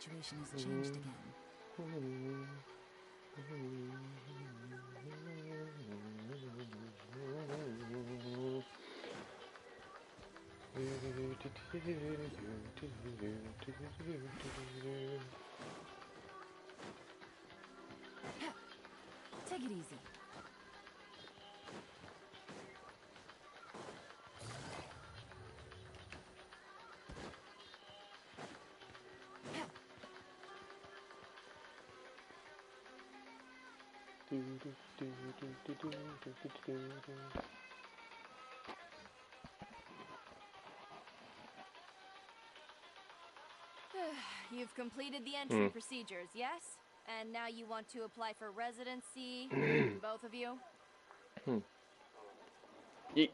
situation has changed again. Take it easy. You've completed the entry procedures, yes? And now you want to apply for residency, both of you? Yeet. Yes,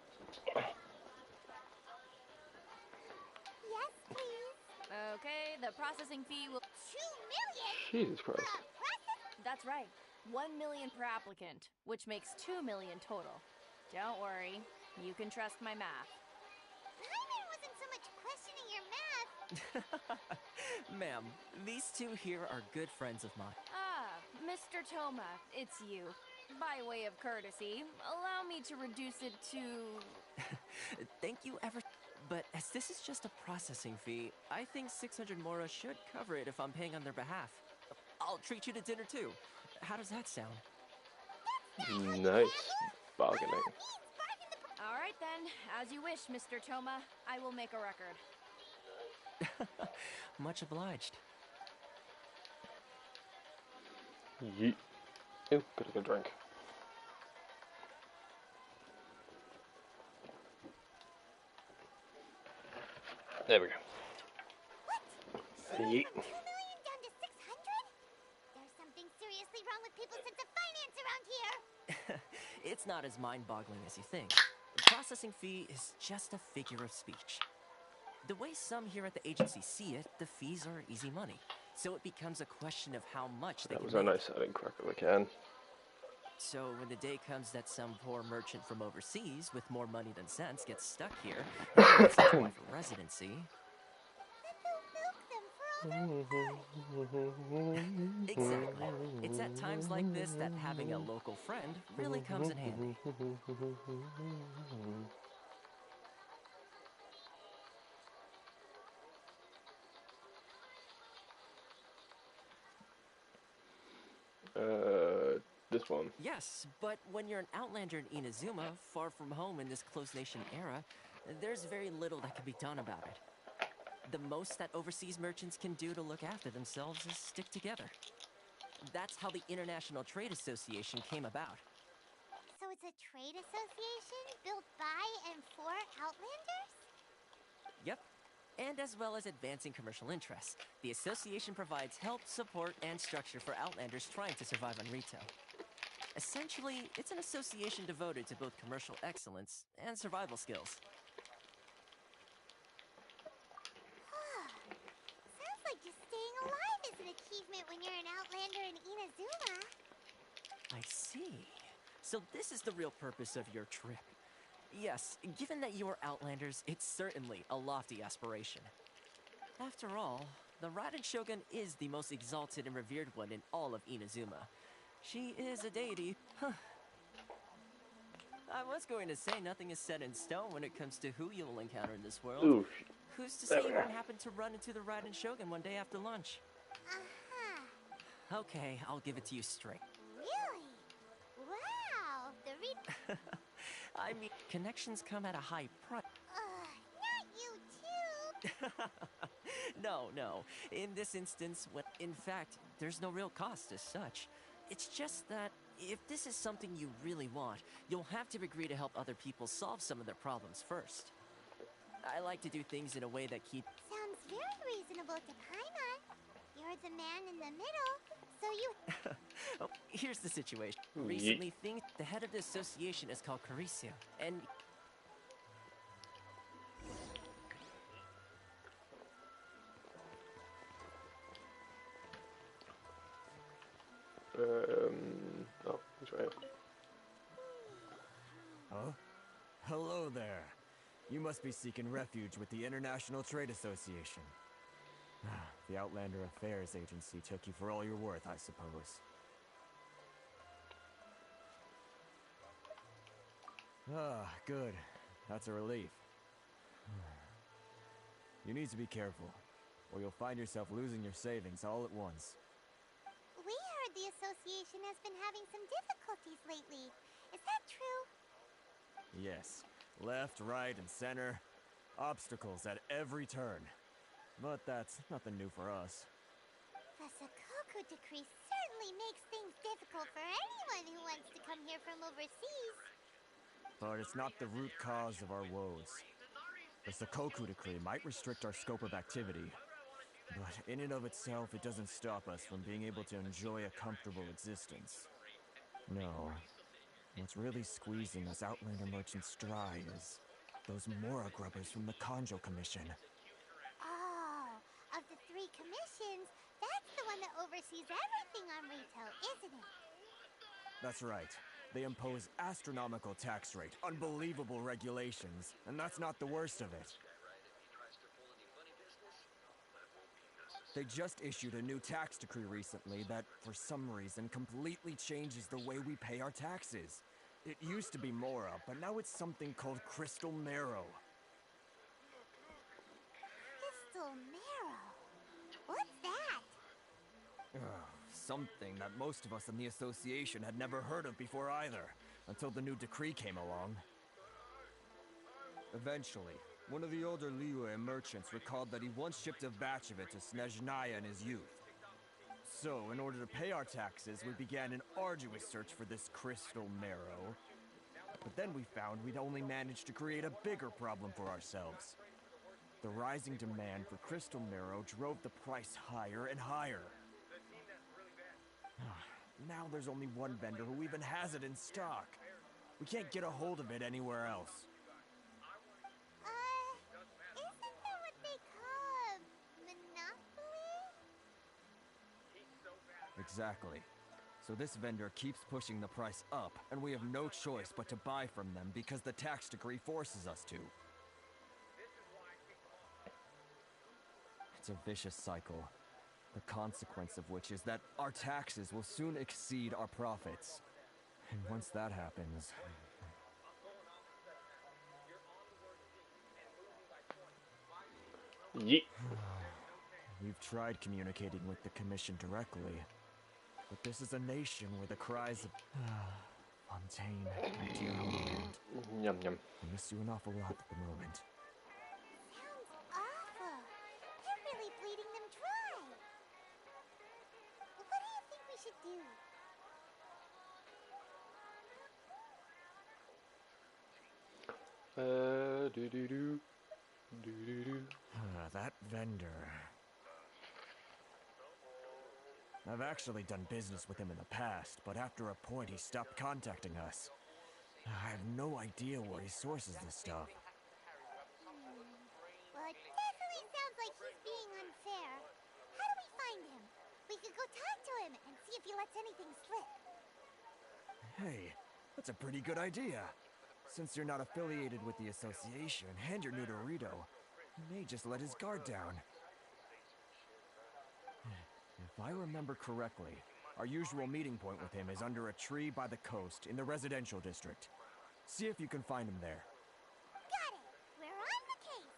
please. Okay, the processing fee will... 2 million? Jesus Christ. That's right. 1 million per applicant, which makes 2 million total. Don't worry, you can trust my math. Hyman wasn't so much questioning your math. Ma'am, these two here are good friends of mine. Ah, Mr. Toma, it's you. By way of courtesy, allow me to reduce it to... Thank you ever... But as this is just a processing fee, I think 600 Mora should cover it if I'm paying on their behalf. I'll treat you to dinner too. How does that sound? Nice bargaining. All right then, as you wish, Mr. Toma. I will make a record. Much obliged. Yeet. Oh, got a good drink. There we go. What? Yeet. 2 million down to 600? There's something seriously wrong with people's sense of finance around here. It's not as mind-boggling as you think. The processing fee is just a figure of speech. The way some here at the agency see it, the fees are easy money. So it becomes a question of how much they That can was make. a nice adding crack of the can. So when the day comes that some poor merchant from overseas with more money than sense gets stuck here and wants to apply for residency... Then they'll milk them for all their worth. Exactly. It's at times like this that having a local friend really comes in handy. This one. Yes, but when you're an outlander in Inazuma, far from home in this closed nation era, there's very little that can be done about it. The most that overseas merchants can do to look after themselves is stick together. That's how the International Trade Association came about. So it's a trade association built by and for Outlanders? Yep. And as well as advancing commercial interests, the association provides help, support, and structure for Outlanders trying to survive on retail. Essentially, it's an association devoted to both commercial excellence and survival skills. Sounds like just staying alive is an achievement when you're an Outlander in Inazuma. I see. So this is the real purpose of your trip. Yes, given that you are Outlanders, it's certainly a lofty aspiration. After all, the Raiden Shogun is the most exalted and revered one in all of Inazuma. She is a deity. Huh. I was going to say nothing is set in stone when it comes to who you'll encounter in this world. Ooh. Who's to say you won't happen to run into the Raiden Shogun one day after lunch? Okay, I'll give it to you straight. Really? Wow, the I mean, connections come at a high price. not you too. No. In this instance, in fact, there's no real cost as such. It's just that if this is something you really want, you'll have to agree to help other people solve some of their problems first. I like to do things in a way that keeps... Sounds very reasonable to Paimon. You're the man in the middle, so you... Oh, here's the situation. Yeet. Recently, the head of the association is called Caricio, and... Oh, he's right. Huh? Hello there. You must be seeking refuge with the International Trade Association. The Outlander Affairs Agency took you for all you're worth, I suppose. Ah, good. That's a relief. You need to be careful, or you'll find yourself losing your savings all at once. We heard the association has been having some difficulties lately. Is that true? Yes. Left, right, and center. Obstacles at every turn. But that's nothing new for us. The Sakoku decree certainly makes things difficult for anyone who wants to come here from overseas. But it's not the root cause of our woes. The Sakoku decree might restrict our scope of activity, but in and of itself, it doesn't stop us from being able to enjoy a comfortable existence. No. What's really squeezing us Outlander merchants dry is those Mora grubbers from the Kanjo Commission. Oh, of the 3 commissions, that's the one that oversees everything on retail, isn't it? That's right. They impose astronomical tax rate, unbelievable regulations, and that's not the worst of it. They just issued a new tax decree recently that, for some reason, completely changes the way we pay our taxes. It used to be Mora, but now it's something called Crystal Marrow. Crystal Marrow. What's that? Something that most of us in the association had never heard of before either, until the new decree came along. Eventually, one of the older Liyue merchants recalled that he once shipped a batch of it to Snezhnaya in his youth. So, in order to pay our taxes, we began an arduous search for this crystal marrow. But then we found we'd only managed to create a bigger problem for ourselves. The rising demand for crystal marrow drove the price higher and higher. Now there's only one vendor who even has it in stock. We can't get a hold of it anywhere else. Isn't that what they call a monopoly? Exactly. So this vendor keeps pushing the price up, and we have no choice but to buy from them because the tax decree forces us to. It's a vicious cycle, the consequence of which is that our taxes will soon exceed our profits. And once that happens... Yeet. We've tried communicating with the Commission directly, but this is a nation where the cries of... Fontaine, my dear homeland. Yum yum. I miss you an awful lot at the moment. Sounds awful. They're really bleeding them dry. What do you think we should do? Do. That vendor... I've actually done business with him in the past, but after a point he stopped contacting us. I have no idea where he sources this stuff. Well, it definitely sounds like he's being unfair. How do we find him? We could go talk to him and see if he lets anything slip. Hey, that's a pretty good idea. Since you're not affiliated with the association and you're new to Rito, he may just let his guard down. If I remember correctly, our usual meeting point with him is under a tree by the coast in the residential district. See if you can find him there. Got it! We're on the case!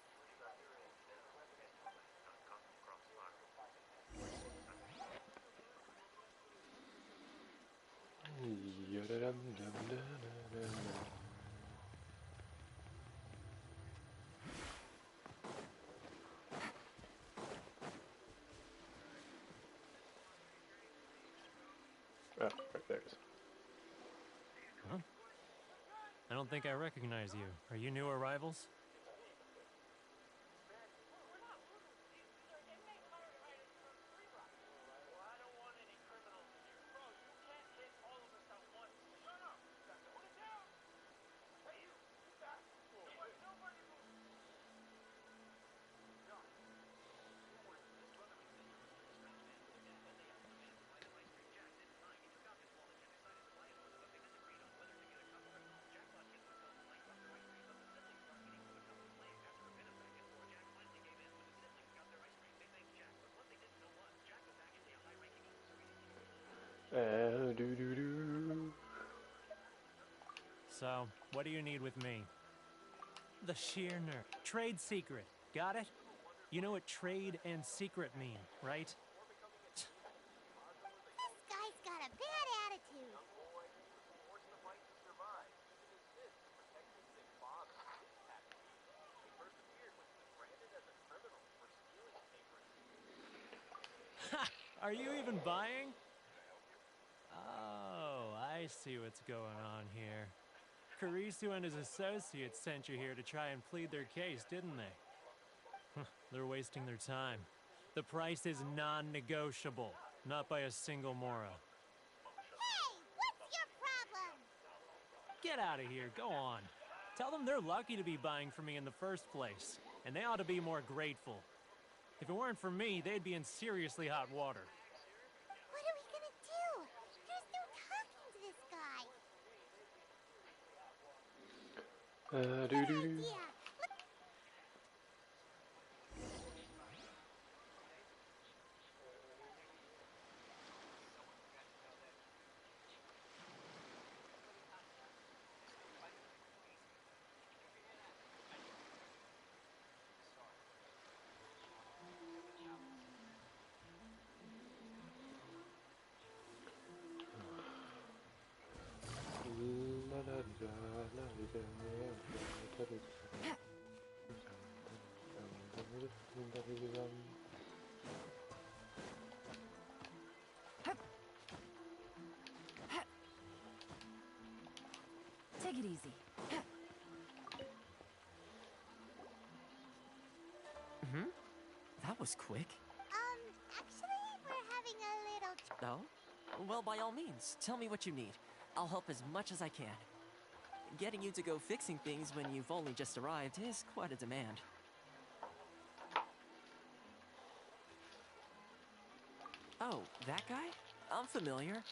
Oh, right there it is. Huh? I don't think I recognize you. Are you new arrivals? So, what do you need with me? The sheer nerve. Trade secret. Got it? You know what trade and secret mean, right? This guy's got a bad attitude. Are you even buying? Oh, I see what's going on here. Karisu and his associates sent you here to try and plead their case, didn't they? They're wasting their time. The price is non-negotiable, not by a single Mora. Hey, what's your problem? Get out of here, go on. Tell them they're lucky to be buying from me in the first place, and they ought to be more grateful. If it weren't for me, they'd be in seriously hot water. What are we gonna do? There's no talking to this guy. Good idea. Take it easy. That was quick. Actually, we're having a little... Oh? Well, by all means, tell me what you need. I'll help as much as I can. Getting you to go fixing things when you've only just arrived is quite a demand. Oh, that guy? I'm familiar.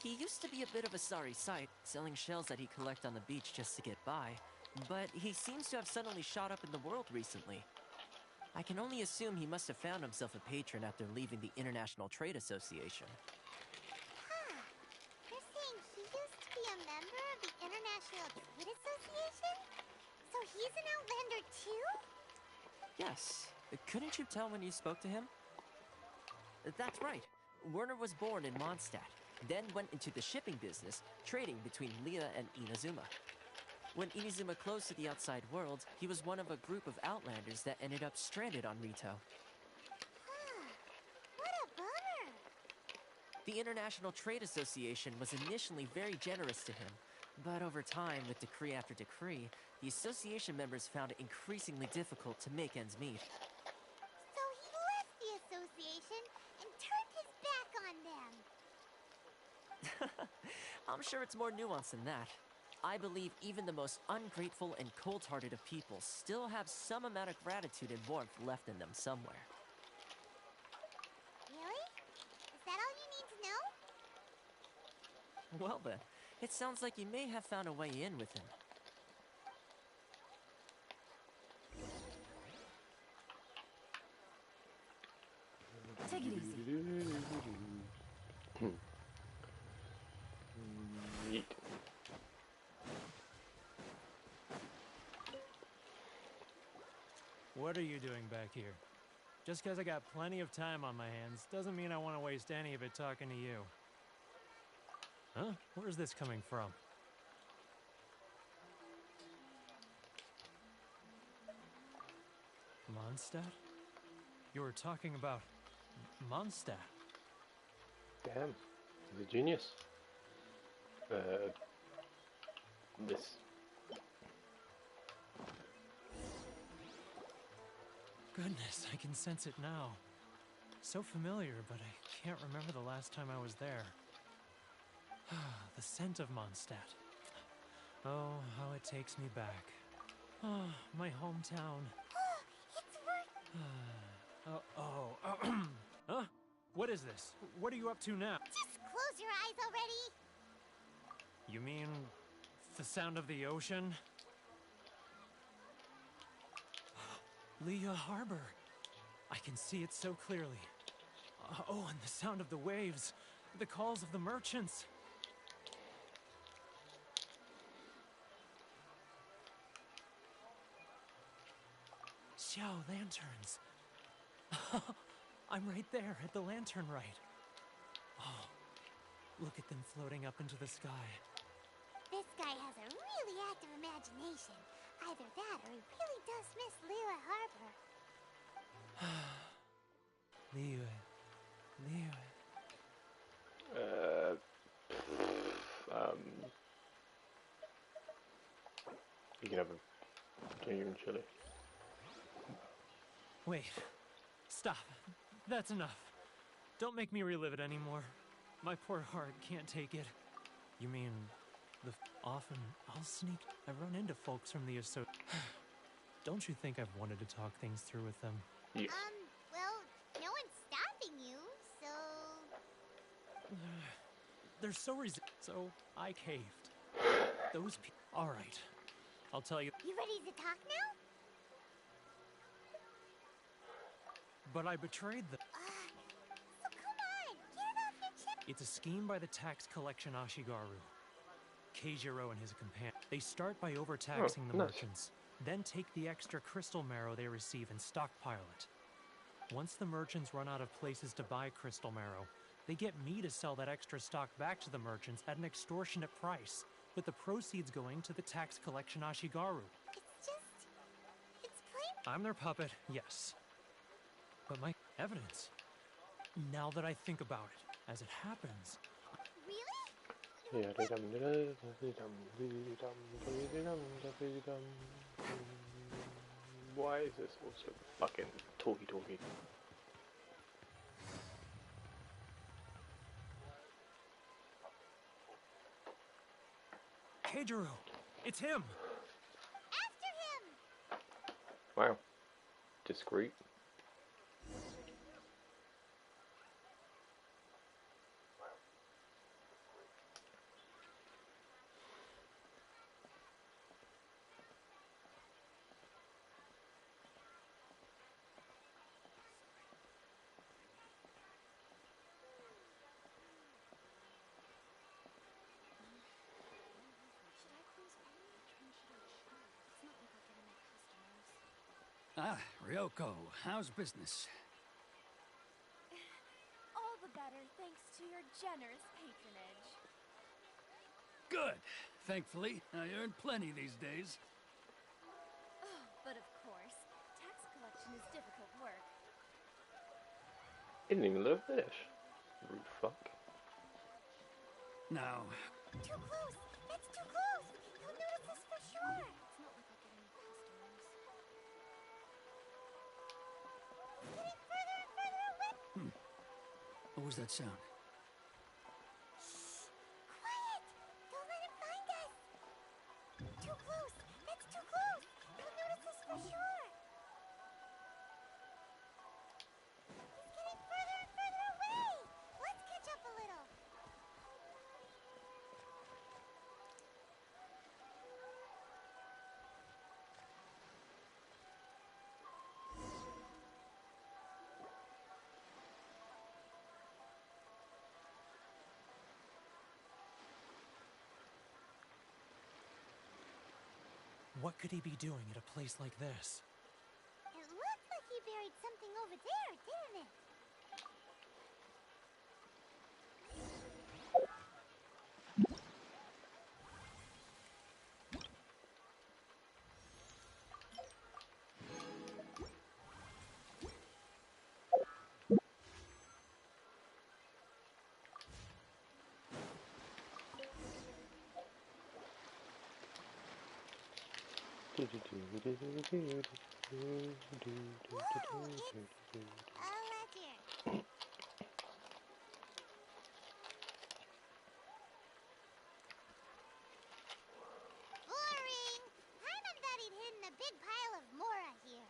He used to be a bit of a sorry sight, selling shells that he collect on the beach just to get by. But he seems to have suddenly shot up in the world recently. I can only assume he must have found himself a patron after leaving the International Trade Association. Huh. You're saying he used to be a member of the International Trade Association? So he's an Outlander too? Yes. Couldn't you tell when you spoke to him? That's right. Werner was born in Mondstadt, then went into the shipping business, trading between Leah and Inazuma. When Inazuma closed to the outside world, he was one of a group of Outlanders that ended up stranded on Rito. Huh. What a bummer. The International Trade Association was initially very generous to him, but over time, with decree after decree, the association members found it increasingly difficult to make ends meet. So he left the association and turned his back on them. I'm sure it's more nuanced than that. I believe even the most ungrateful and cold-hearted of people still have some amount of gratitude and warmth left in them somewhere. Really? Is that all you need to know? Well then, it sounds like you may have found a way in with him. Take it easy. Yeet. What are you doing back here? Just because I got plenty of time on my hands doesn't mean I want to waste any of it talking to you. Huh? Where's this coming from? Mondstadt? You were talking about Mondstadt. Damn, he's a genius. This. Goodness, I can sense it now. So familiar, but I can't remember the last time I was there. The scent of Mondstadt. Oh, how it takes me back. Oh, my hometown. It's work. Huh? What is this? What are you up to now? Just close your eyes already. You mean the sound of the ocean? Leah Harbor. I can see it so clearly. Oh, and the sound of the waves. The calls of the merchants. Xiao lanterns. I'm right there at the lantern right. Oh, look at them floating up into the sky. This guy has a really active imagination. Either that or he really does miss Liyue Harbor. Liyue. Liyue. You can have a genuine chili. Wait. Stop. That's enough. Don't make me relive it anymore. My poor heart can't take it. You mean, often I'll sneak. I run into folks from the Don't you think I've wanted to talk things through with them? Yes. Well, no one's stopping you, so... They're so so I caved. Those people. All right. I'll tell you. You ready to talk now? But I betrayed them. So come on, get it off your chest. It's a scheme by the tax collection Ashigaru. Keijiro and his companion. They start by overtaxing the nice. merchants, then take the extra crystal marrow they receive and stockpile it. Once the merchants run out of places to buy crystal marrow, they get me to sell that extra stock back to the merchants at an extortionate price, with the proceeds going to the tax collection Ashigaru. It's plain. I'm their puppet, yes. But my evidence, now that I think about it, as it happens... Really? Why is this also fucking talky? Keijiro! It's him! After him! Wow. Discreet. Ah, Ryoko, how's business? All the better thanks to your generous patronage. Good. Thankfully, I earn plenty these days. Oh, but of course, tax collection is difficult work. Didn't even love this. Rude fuck. Now, Too close! That's too close! He'll notice us for sure! It's not like I'll get any customers. He's getting further and further away! what was that sound? Quiet! Don't let him find us! Too close! That's too close! He'll notice us for sure! He's getting further and further away! Let's catch up a little! What could he be doing at a place like this? It looked like he buried something over there, didn't it? A ledger. Boring! Paimon thought he'd hidden a big pile of Mora here.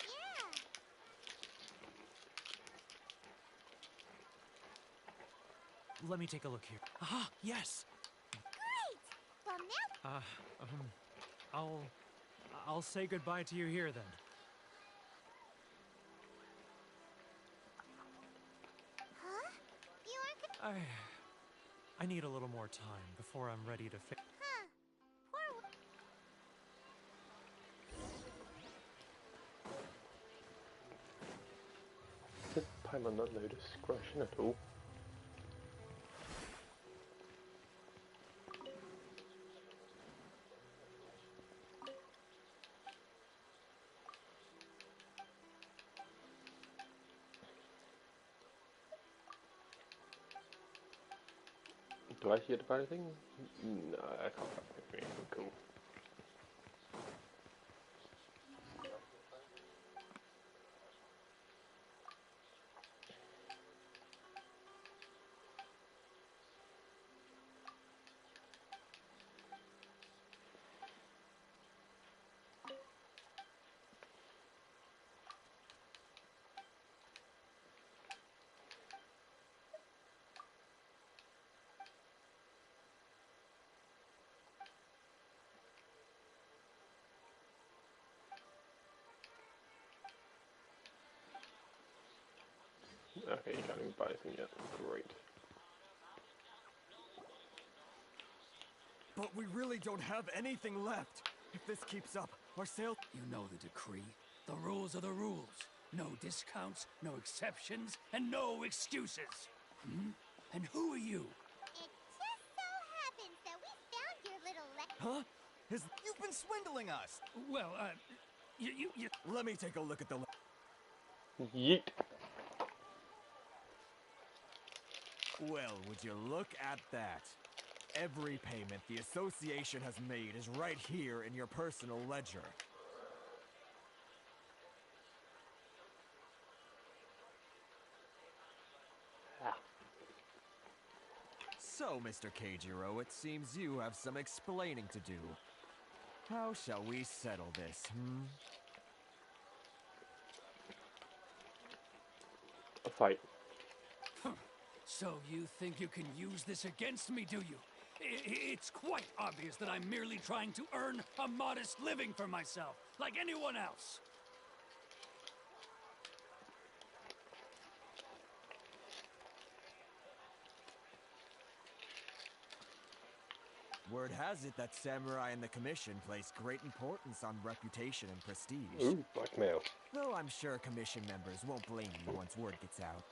Yeah. Let me take a look here. Ah, yes! Great! Well, now... I'll say goodbye to you here then. Huh? You aren't gonna... I need a little more time before I'm ready to Huh. Paimon not no discretion at all. Do I hear about anything? No, I can't find anything. Cool. Okay, you can't even buy anything yet. Great. But we really don't have anything left. If this keeps up, our sales... You know the decree. The rules are the rules. No discounts, no exceptions, and no excuses. Hmm? And who are you? It just so happens that we found your little Huh? You've been swindling us! Well, you... Let me take a look at the... Yeet. Well, would you look at that? Every payment the association has made is right here in your personal ledger. So, Mr. Keijiro, it seems you have some explaining to do. How shall we settle this, A fight. So you think you can use this against me, do you? It's quite obvious that I'm merely trying to earn a modest living for myself, like anyone else. Word has it that samurai in the commission place great importance on reputation and prestige. Ooh, blackmail. Though I'm sure commission members won't blame you once word gets out.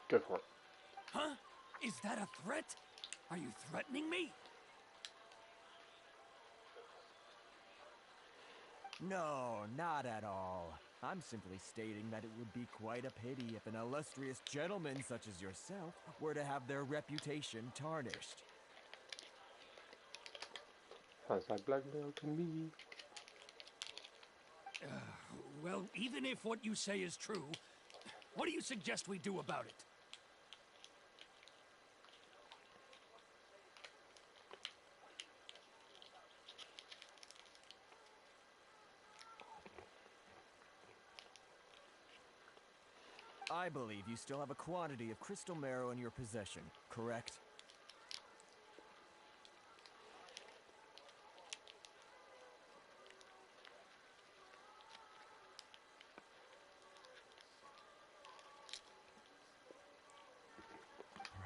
Go for it. Huh? Is that a threat? Are you threatening me? No, not at all. I'm simply stating that it would be quite a pity if an illustrious gentleman such as yourself were to have their reputation tarnished. Sounds like blackmail to me. Well, even if what you say is true, what do you suggest we do about it? I believe you still have a quantity of crystal marrow in your possession, correct?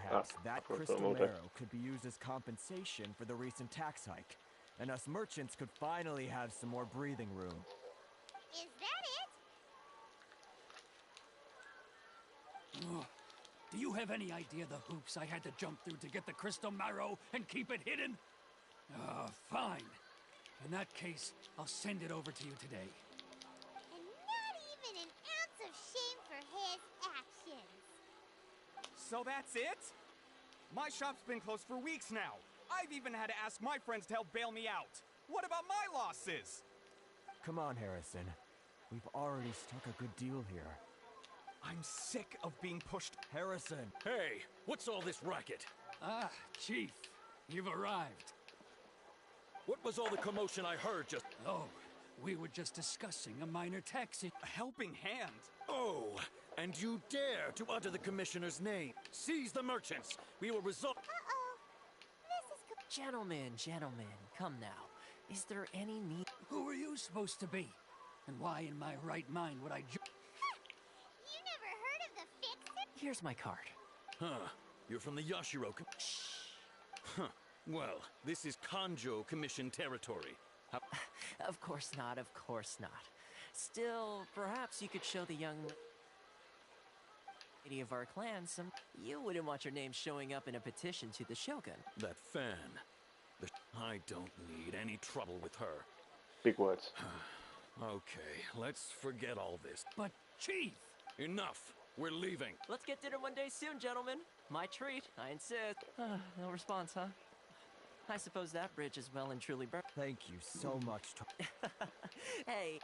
Perhaps that crystal marrow could be used as compensation for the recent tax hike, and us merchants could finally have some more breathing room. Is that it? Ugh. Do you have any idea the hoops I had to jump through to get the crystal marrow and keep it hidden? Fine. In that case, I'll send it over to you today. And not even an ounce of shame for his actions. So that's it? My shop's been closed for weeks now. I've even had to ask my friends to help bail me out. What about my losses? Come on, Harrison. We've already struck a good deal here. I'm sick of being pushed. Harrison! Hey, what's all this racket? Ah, Chief, you've arrived. What was all the commotion I heard just... Oh, we were just discussing a minor tax A helping hand. Oh, and you dare to utter the commissioner's name. Seize the merchants. We will resolve... Uh-oh. This is... Gentlemen, come now. Is there any need... Who are you supposed to be? And why in my right mind would I... You never heard of the Fix-It? Here's my card. Huh. You're from the Yashiro... Huh. Well, this is Kanjo Commission territory. Of course not, of course not. Still, perhaps you could show the young lady of our clan some... You wouldn't want your name showing up in a petition to the Shogun. That fan. I don't need any trouble with her. Big words. Okay, let's forget all this. But, Chief! Enough! We're leaving. Let's get dinner one day soon, gentlemen. My treat, I insist. No response, huh? I suppose that bridge is well and truly burnt. Thank you so much, Hey,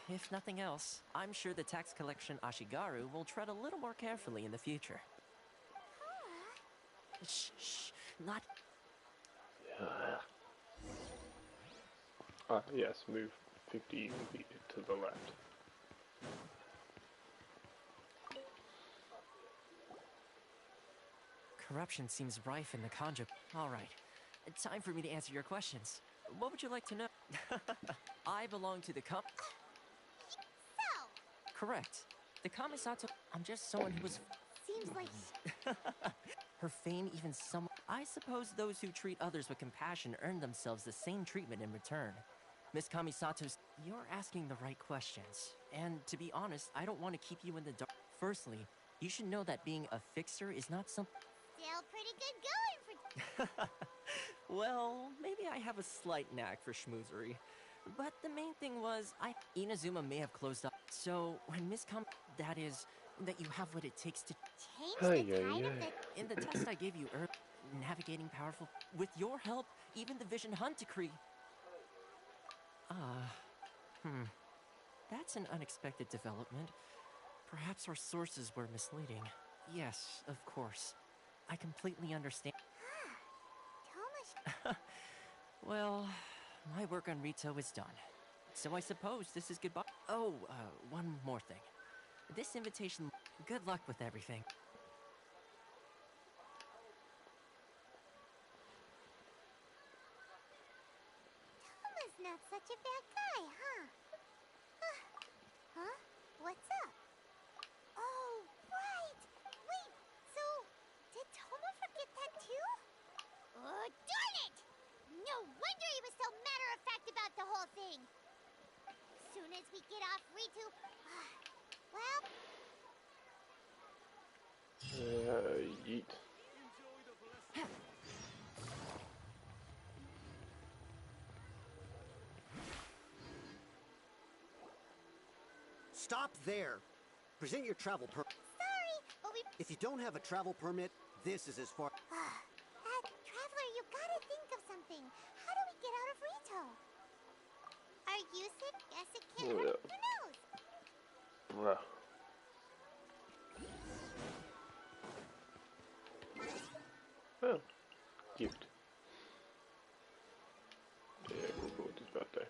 if nothing else, I'm sure the tax collection Ashigaru will tread a little more carefully in the future. Shh, not... Yes, move 50 feet to the left. Corruption seems rife in the Kanjo. All right, time for me to answer your questions. What would you like to know? I belong to the So, Correct. The Kamisato... I'm just someone who was... seems like Her fame even some... I suppose those who treat others with compassion earn themselves the same treatment in return. Miss Kamisato's... You're asking the right questions. And to be honest, I don't want to keep you in the dark. Firstly, you should know that being a fixer is not something... still pretty good going for. Well, maybe I have a slight knack for schmoozery. But the main thing was, Inazuma may have closed up. So, when Miss that is, that you have what it takes to... Change the tide of the... In the test I gave you earlier, navigating powerful... With your help, even the Vision Hunt decree... That's an unexpected development. Perhaps our sources were misleading. Yes, of course. I completely understand. Thomas... Well, my work on Rito is done. So I suppose this is goodbye. Oh, one more thing. This invitation... Good luck with everything. Thomas not such a bad guy, huh? Huh? What's up? Oh, right! Wait, so... did Toma forget that too? Oh, darn it! No wonder he was so matter-of-fact about the whole thing! Soon as we get off Ritu... well... Yeet. Stop there. Present your travel permit. Sorry, but we... If you don't have a travel permit, this is as far... Traveler, you gotta think of something. How do we get out of Rito? Are you sick? Guess it can't hurt. Who knows? Bruh. Oh, gift. Yeah, we'll go with his birthday.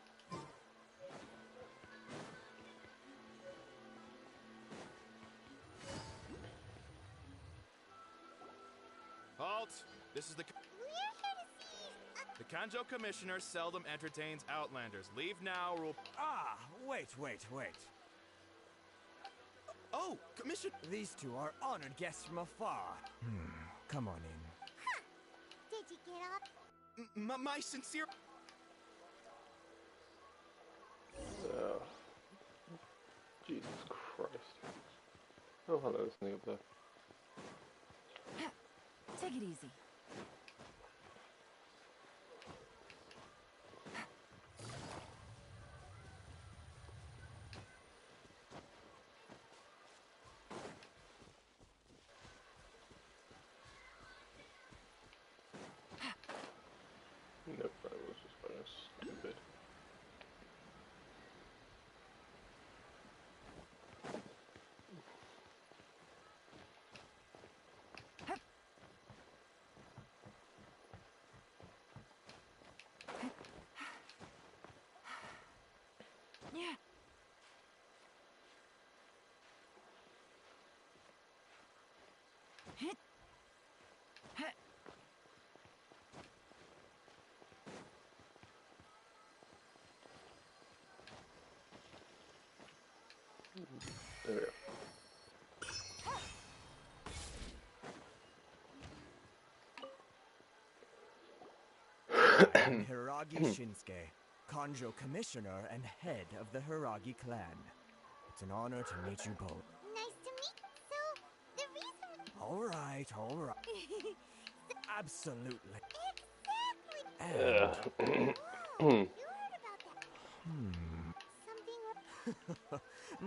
Halt! This is the... We're here to see... The Kanjo Commissioner seldom entertains Outlanders. Leave now or we'll... Ah, wait. Oh, Commission... These two are honored guests from afar. Come on in. Did you get up? My sincere... Jesus Christ. Oh, hello, there's something up there. Take it easy. Nope, that was just kind of stupid. Yeah. Hit. Hit. There we go. Hiragi Shinsuke, Kanjo Commissioner and head of the Hiragi clan. It's an honor to meet you both. Nice to meet you. So, the reason... All right, all right. Absolutely. Exactly. Oh, you heard about that. Something...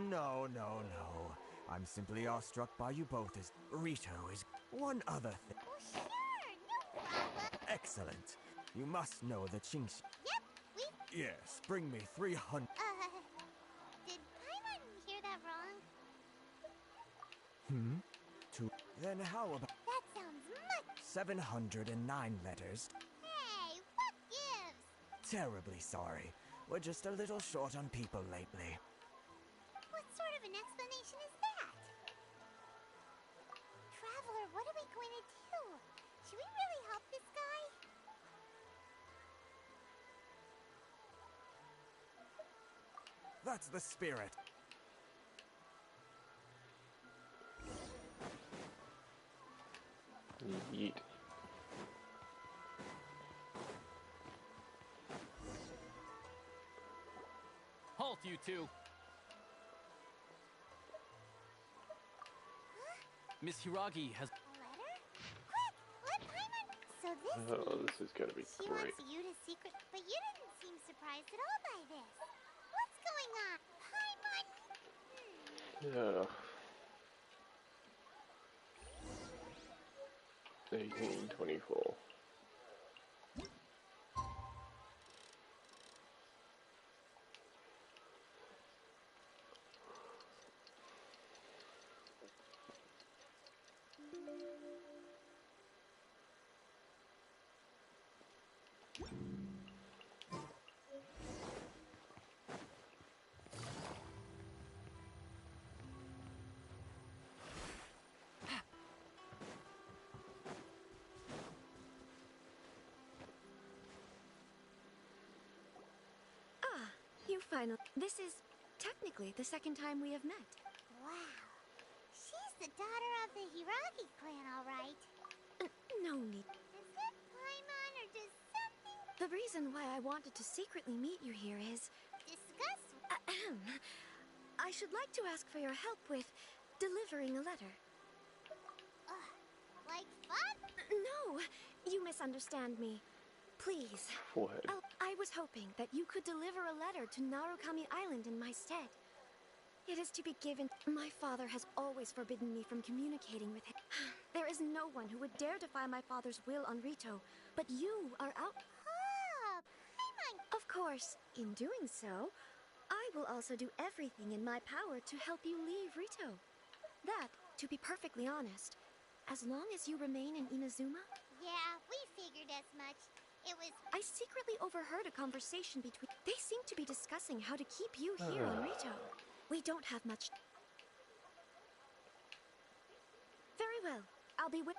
No, no, no. I'm simply awestruck by you both as Rito is one other thing. Oh, sure. No problem. Excellent. You must know the Qingxi. Yep, we... Yes, bring me 300. Did Paimon hear that wrong? Then how about That sounds much... 709 letters? Hey, what gives? Terribly sorry. We're just a little short on people lately. What sort of an explanation is that? Traveler, what are we going to do? Should we really help this guy? That's the spirit. Yeet. Halt, you two! Miss Hiragi has... A letter? Quick, let Paimon... So this Oh, means this is gonna be she great. wants you to secret... But you didn't seem surprised at all by this. What's going on? Paimon... Yeah. 1824. You finally... This is technically the second time we have met. Wow. She's the daughter of the Hiragi clan, all right. No need. Is it Paimon or does something... The reason why I wanted to secretly meet you here is... Discuss... I should like to ask for your help with delivering a letter. Like fun? No, you misunderstand me. Please. Forehead. I was hoping that you could deliver a letter to Narukami Island in my stead. It is to be given. My father has always forbidden me from communicating with him. There is no one who would dare defy my father's will on Rito, but you are out. Paimon! Of course, in doing so, I will also do everything in my power to help you leave Rito. That, to be perfectly honest, as long as you remain in Inazuma... Yeah, we figured as much. It was... I secretly overheard a conversation between... They seem to be discussing how to keep you here on Rito. We don't have much... Very well. I'll be with...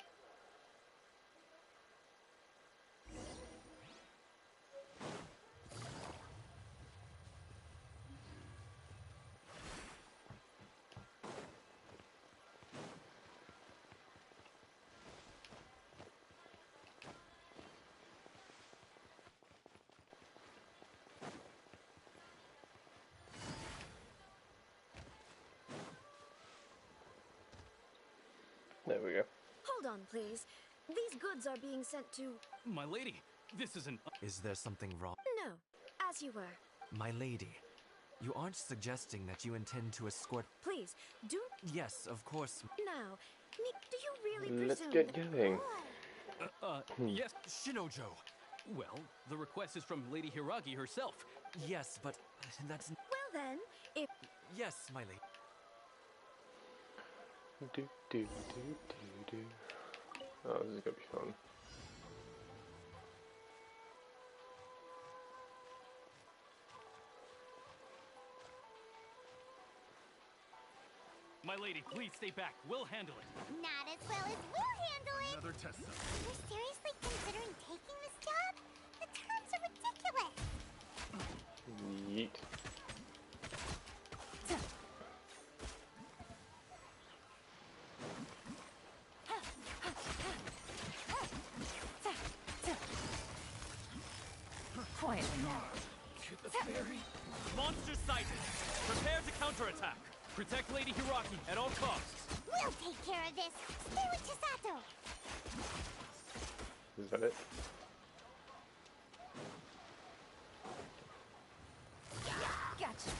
There we go. Hold on, please. These goods are being sent to... My lady, this isn't... Is there something wrong? No, as you were. My lady, you aren't suggesting that you intend to escort... Please, do... Yes, of course. Now, do you really Let's presume get that... going. Yes, Shinojo. Well, the request is from Lady Hiragi herself. Yes, but that's... Well then, if... Yes, my lady. Oh, this is gonna be fun. My lady, please stay back. We'll handle it. Not as well as we'll handle it. Another test cell. You're seriously considering taking this job? The terms are ridiculous. Yeet. Quietly now. Monster sighted! Prepare to counterattack! Protect Lady Hiraki at all costs! We'll take care of this. Stay with Chisato. Is that it? Gotcha.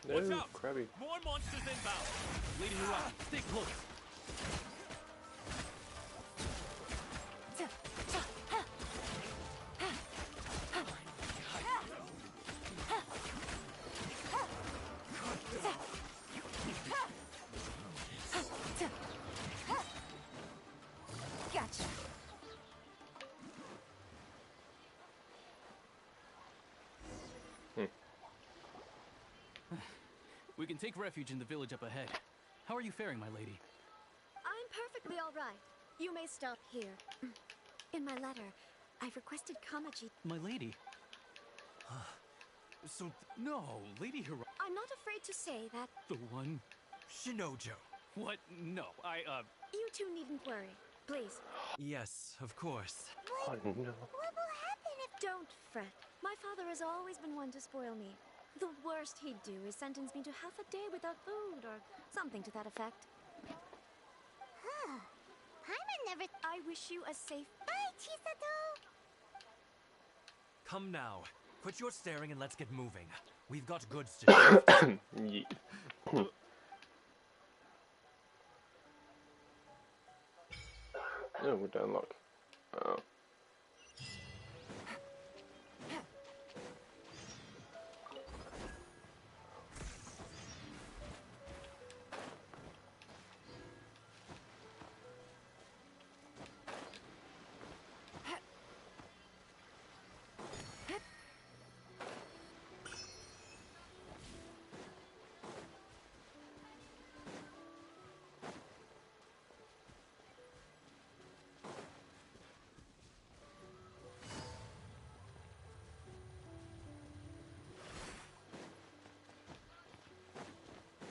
No, Watch out! crabby. More monsters inbound! Lady Hiraki, stay close! Gotcha. We can take refuge in the village up ahead. How are you faring, my lady? I'm perfectly all right. You may stop here. In my letter, I've requested Kamaji. My lady? No, Lady Hiraki. I'm not afraid to say that The one? Shinojo. What? No, you two needn't worry. Please, Yes, of course. Oh no. What will happen if... don't fret. My father has always been one to spoil me. The worst he'd do is sentence me to half a day without food or something to that effect. Huh. Paimon never... I wish you a safe... Bye, Chisato. Come now. Quit your staring and let's get moving. We've got goods to ship. Yeet. Oh, we're down luck. Oh.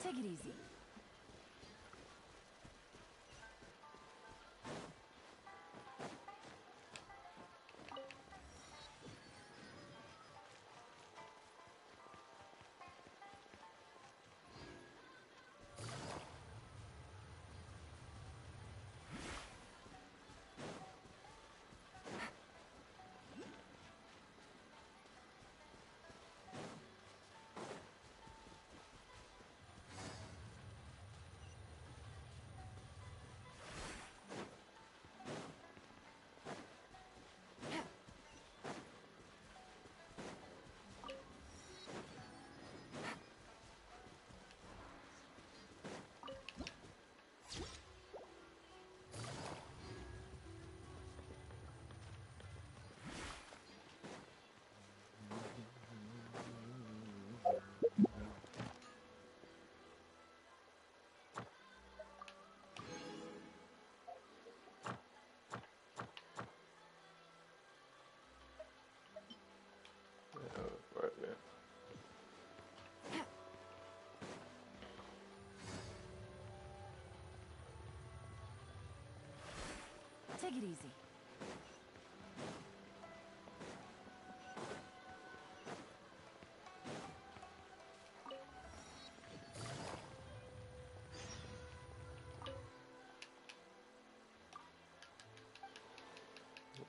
Take it easy. Right now. Take it easy.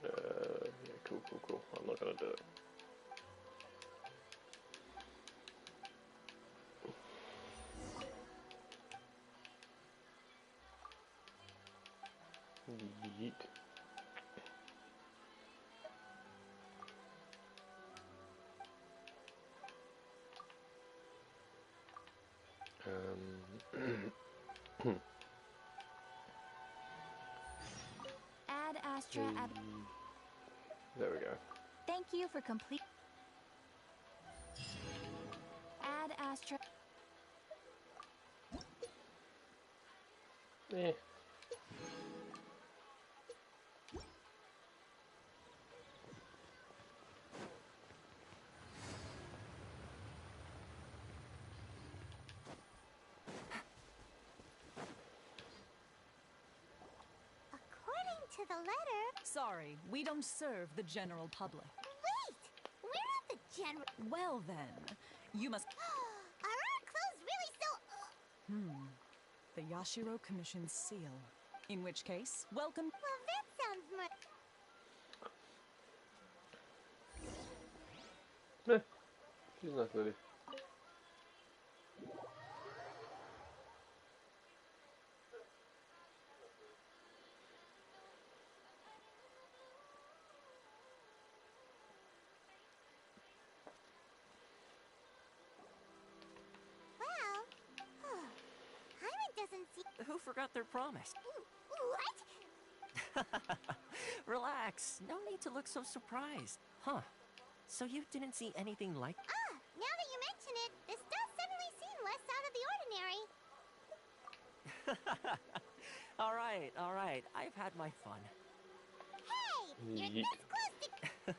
Yeah, cool. I'm not gonna do it. Yeet. Add Astra. There we go. Thank you for complete. Add Astra. Eh. According to to the letter. Sorry, we don't serve the general public. Wait! We're not the general. Well then, you must... Are our clothes really so... The Yashiro Commission's seal. In which case, welcome... Well, that sounds more... She's nice lady. Well... Hyman doesn't see... Who forgot their promise? What? Relax. No need to look so surprised. Huh. So you didn't see anything like... Now that you mention it, this does suddenly seem less out of the ordinary. All right. I've had my fun. Hey! You're this close to...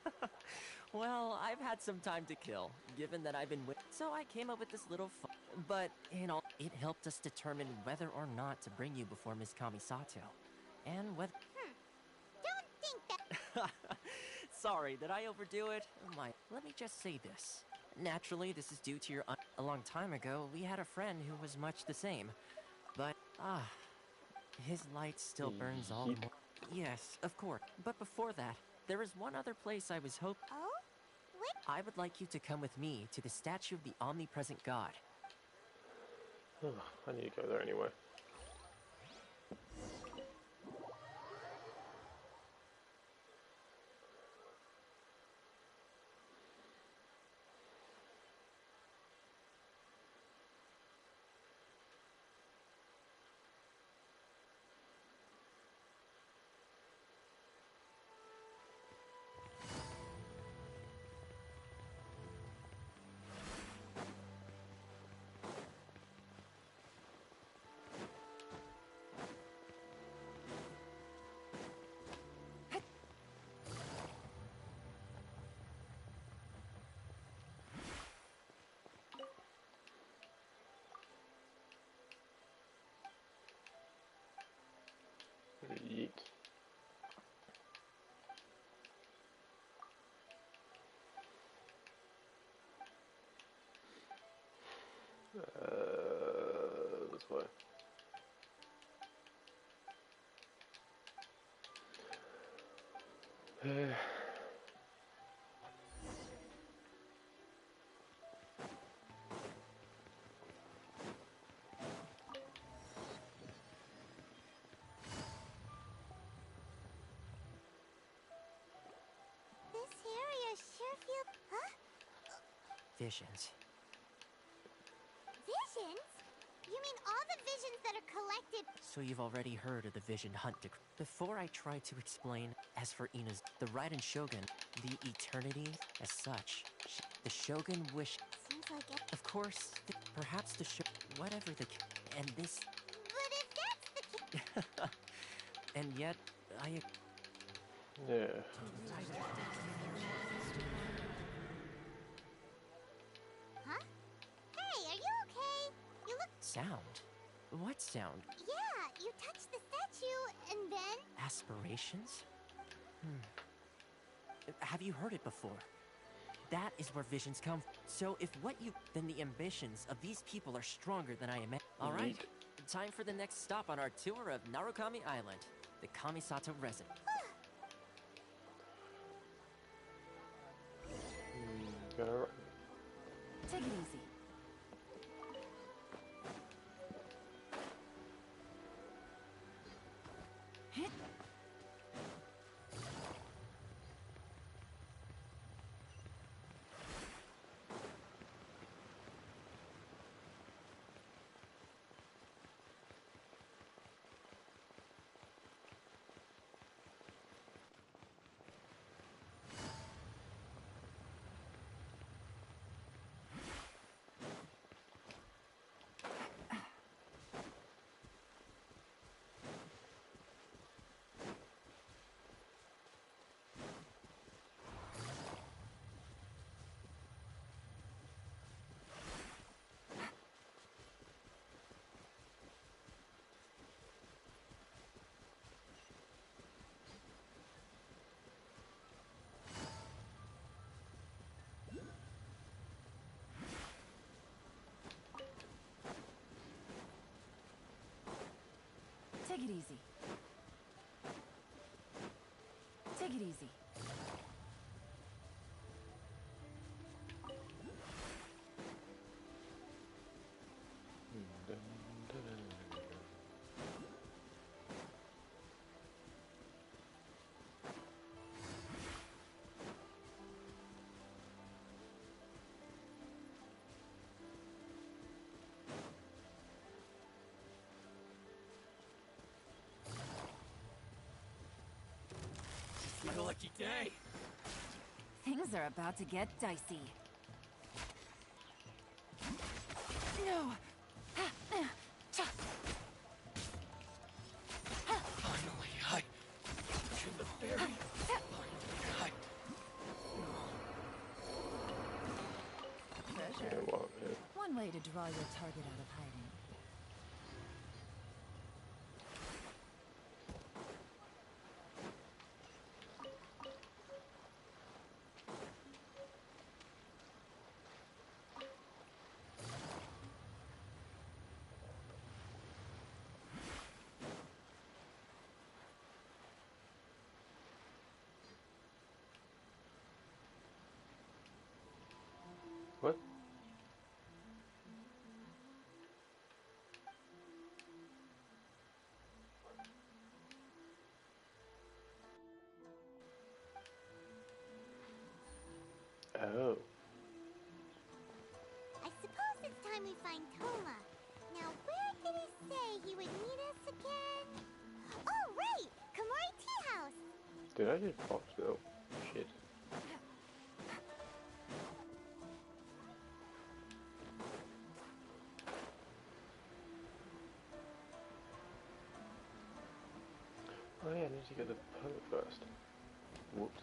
Well, I've had some time to kill, given that I've been with... So I came up with this little fun. But, in all, it helped us determine whether or not to bring you before Miss Kamisato. And whether... Don't think that... Sorry, did I overdo it? Let me just say this. Naturally, this is due to your... A long time ago, we had a friend who was much the same. But, his light still burns all the more. Yes, of course. But before that, there is one other place I was hoping... Oh? What? I would like you to come with me to the statue of the omnipresent god. I need to go there anyway. Yeet. This way. This area sure feels... Huh? Visions. Visions? You mean all the visions that are collected... So you've already heard of the Vision Hunt decree. Before I try to explain, as for Ina's, the Raiden Shogun, the eternity as such, the Shogun wish... Seems like it... Of course, perhaps the whatever the... And this... But if that's the case... And yet, Yeah. Huh? Hey, are you okay? You look... Sound? What sound? Yeah, you touched the statue, and then... Aspirations? Have you heard it before? That is where visions come from. So if what you... Then the ambitions of these people are stronger than I imagine. Alright, time for the next stop on our tour of Narukami Island, the Kamisato residence. Take it easy. Hit. Take it easy. Take it easy. It's a lucky day. Things are about to get dicey. No. Finally, I in the berry. Finally, Treasure. Yeah, well, yeah. One way to draw your target out of hiding. What? Oh. I suppose it's time we find Toma. Now, where did he say he would meet us again? Oh, right! Komori Tea House! Did I just box though? Shit. Oh yeah, I need to get the permit first. Whoops.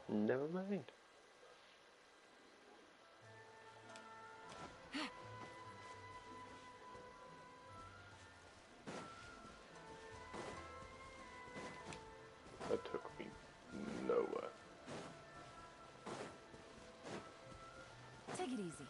Never mind. That took me nowhere. Take it easy.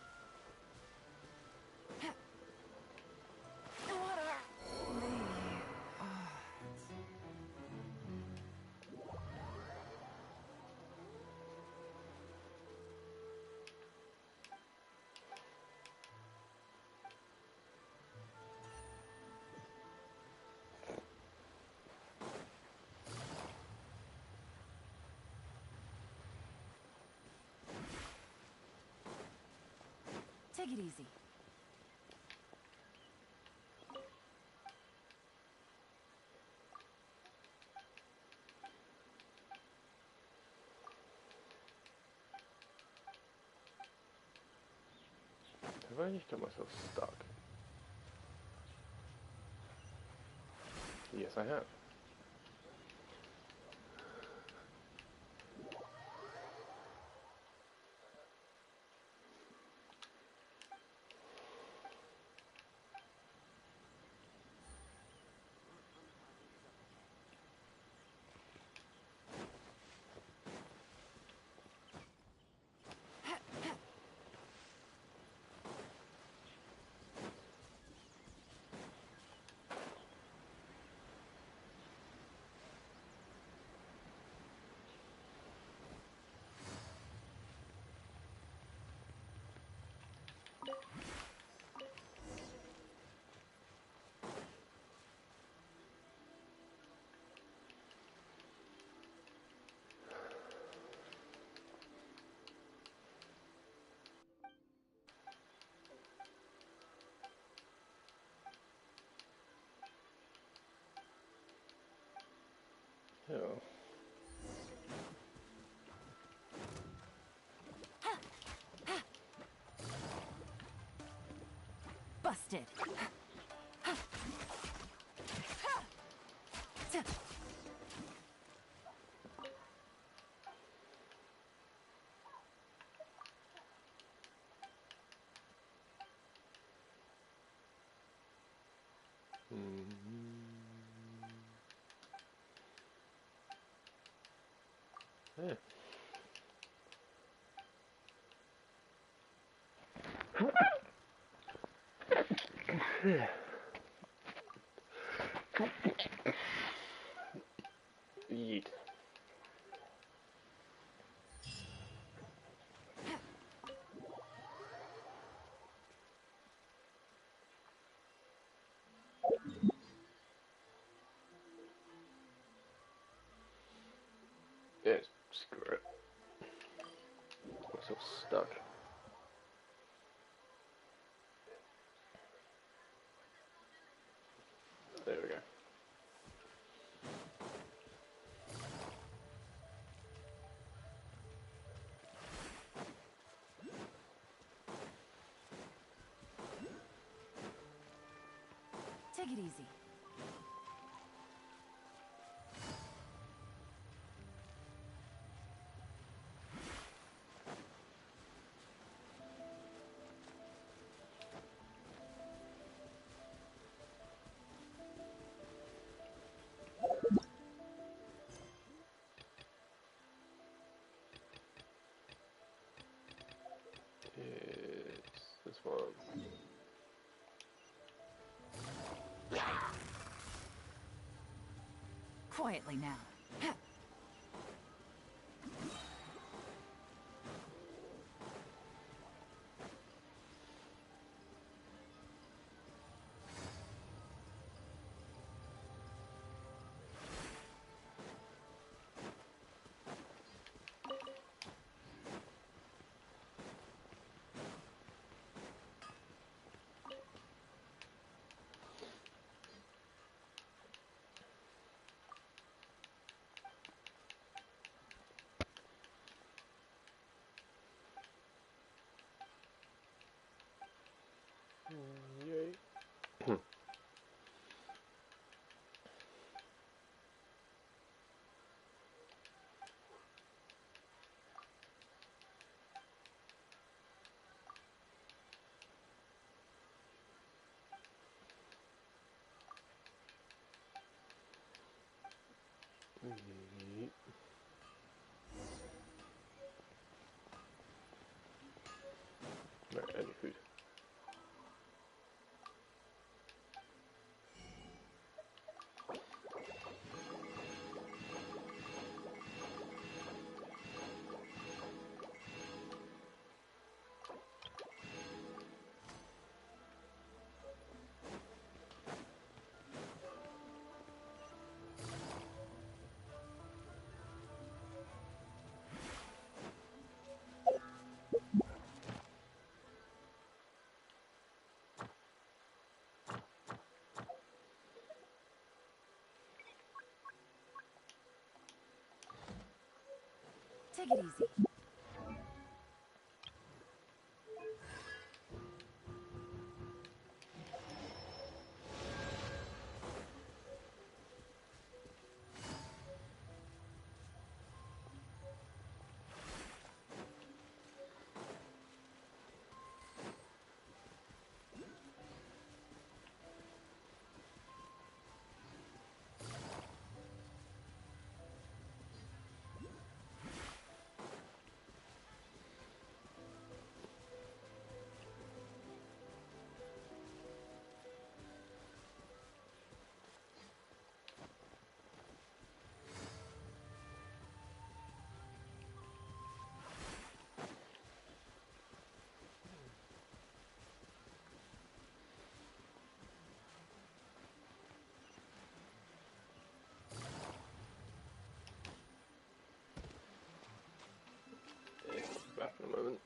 Take it easy. Have I just got myself stuck? Yes, I have. Yeah. Busted. Yeah. Yeet. Yes, screw it. I'm so stuck. There we go. Take it easy. It's this one. Quietly now. Yay. Yeet. Right, any food. Take it easy. Back in a moment.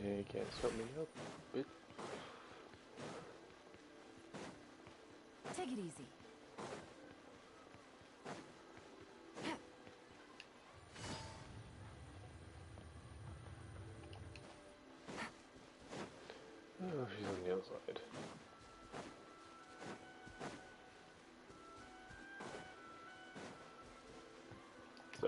You can't stop me now, bitch. Take it easy. Oh, she's on the other side. So.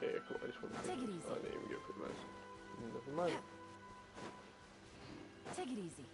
Yeah, cool. I just want to Take it easy. I didn't even get through most. Never mind. Take it easy.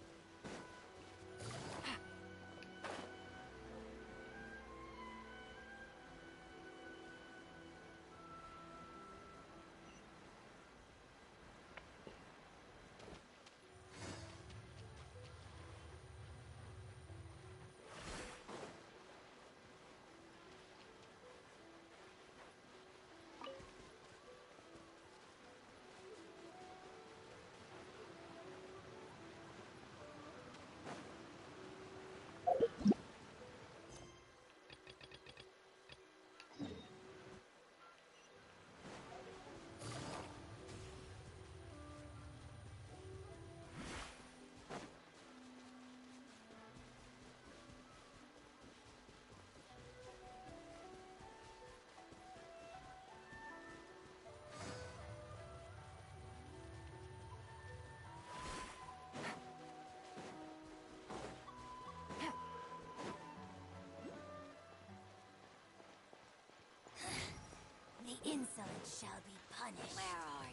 The insolent shall be punished. Where are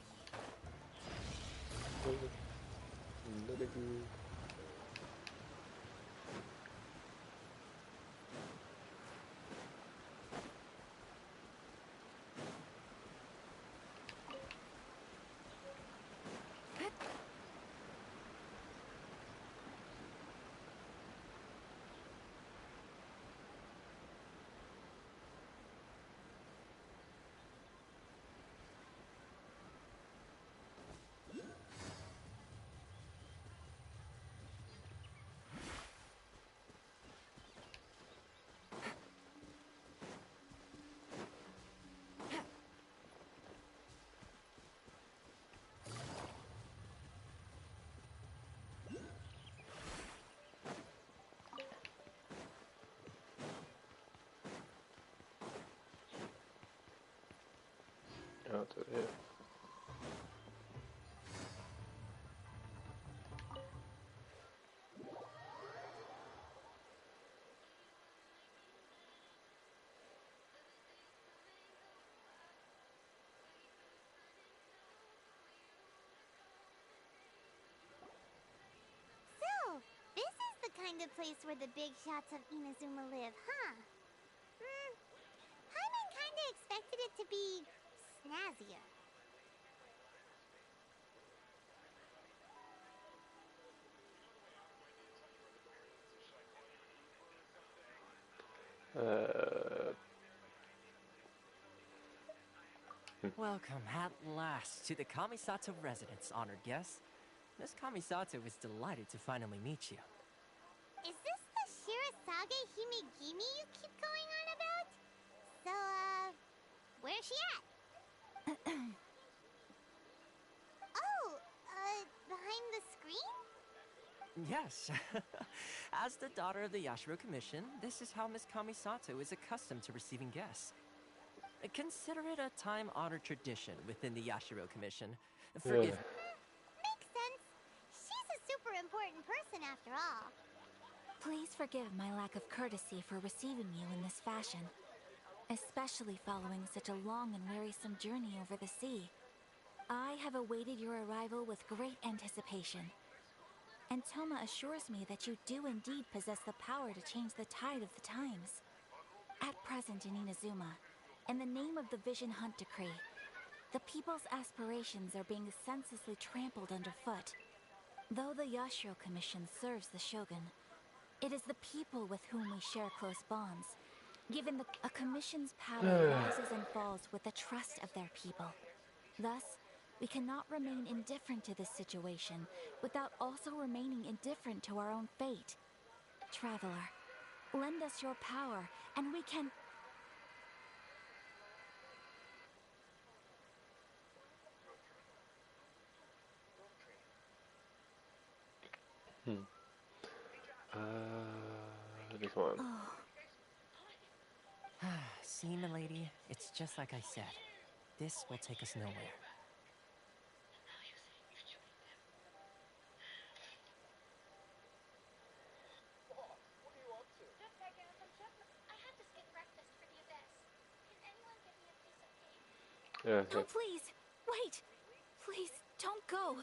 you? Let it go. Out to here. So, this is the kind of place where the big shots of Inazuma live, huh? Hyman kinda expected it to be snazzier. Welcome at last to the Kamisato residence, honored guests. Miss Kamisato is delighted to finally meet you. Is this the Shirasage Himegimi you keep going on about? So, where's she at? Oh, behind the screen? Yes. As the daughter of the Yashiro Commission, this is how Miss Kamisato is accustomed to receiving guests. Consider it a time-honored tradition within the Yashiro Commission. Forgive... Makes sense. She's a super important person after all. Please forgive my lack of courtesy for receiving you in this fashion, especially following such a long and wearisome journey over the sea. I have awaited your arrival with great anticipation, and Toma assures me that you do indeed possess the power to change the tide of the times. At present in Inazuma, in the name of the Vision Hunt Decree, the people's aspirations are being senselessly trampled underfoot. Though the Yashiro Commission serves the Shogun, it is the people with whom we share close bonds. Given a commission's power rises and falls with the trust of their people. Thus, We cannot remain indifferent to this situation without also remaining indifferent to our own fate. Traveler, lend us your power, and we can... This one. See, milady, it's just like I said. This will take us nowhere. Yeah, Oh, please! Wait! Please, don't go!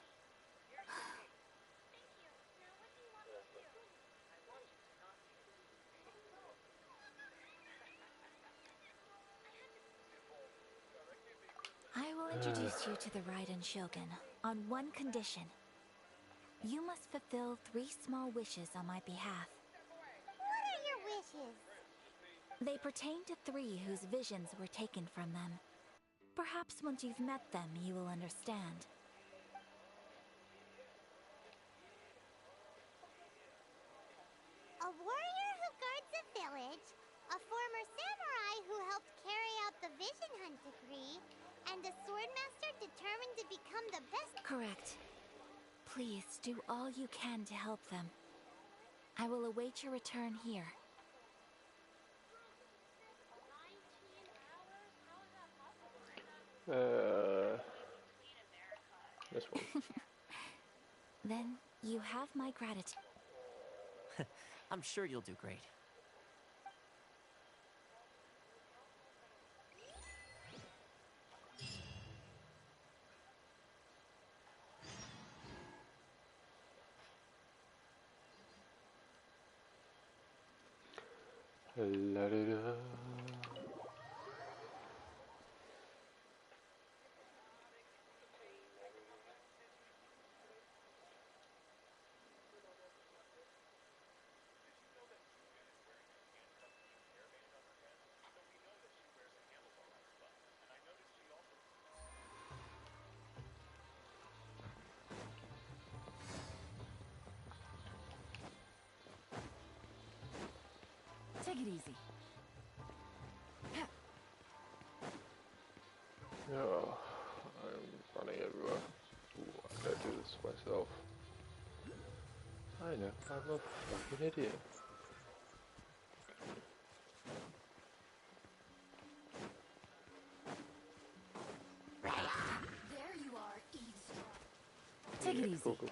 I will introduce you to the Raiden Shogun on one condition. You must fulfill 3 small wishes on my behalf. What are your wishes? They pertain to 3 whose visions were taken from them. Perhaps once you've met them, you will understand. A warrior who guards a village, a former samurai who helped carry out the Vision Hunt decree, and a swordmaster determined to become the best. Correct. Please do all you can to help them. I will await your return here. This one. Then you have my gratitude. I'm sure you'll do great. La da da. Take it easy. Oh, I'm running everywhere. Ooh, I gotta do this myself. I know, I'm a fucking idiot. There you are, eavesdrop. Take it easy. Cool, cool.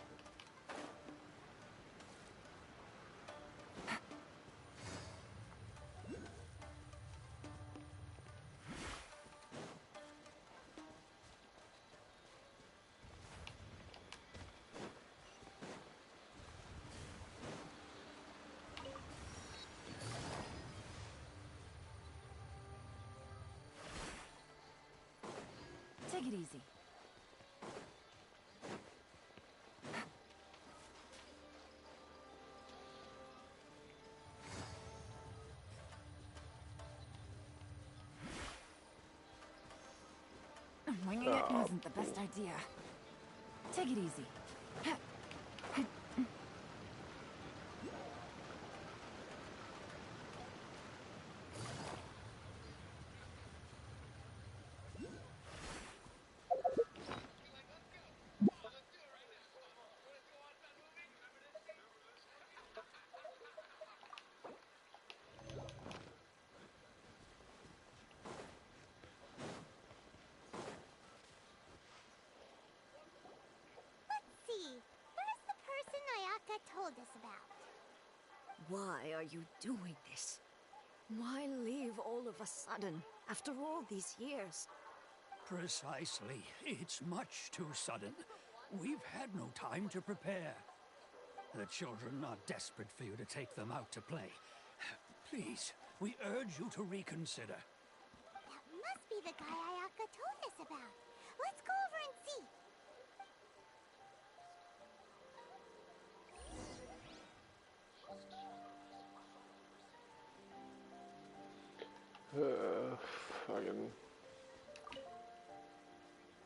Take it easy. Winging it wasn't the best idea. Take it easy. Let's see. Where's the person Ayaka told us about? Why are you doing this? Why leave all of a sudden, after all these years? Precisely. It's much too sudden. We've had no time to prepare. The children are desperate for you to take them out to play. Please, we urge you to reconsider. That must be the guy Ayaka told us about. Let's go over and see. Fucking.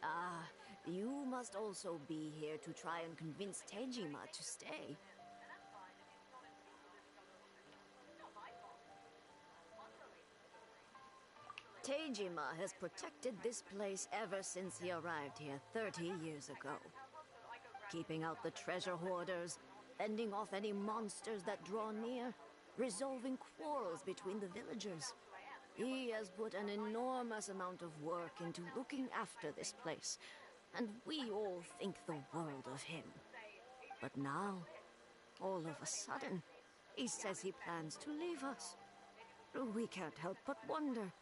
Ah, You must also be here to try and convince Tejima to stay. Tejima has protected this place ever since he arrived here 30 years ago. Keeping out the treasure hoarders, fending off any monsters that draw near, resolving quarrels between the villagers. He has put an enormous amount of work into looking after this place, and we all think the world of him. But now, all of a sudden, he says he plans to leave us. We can't help but wonder,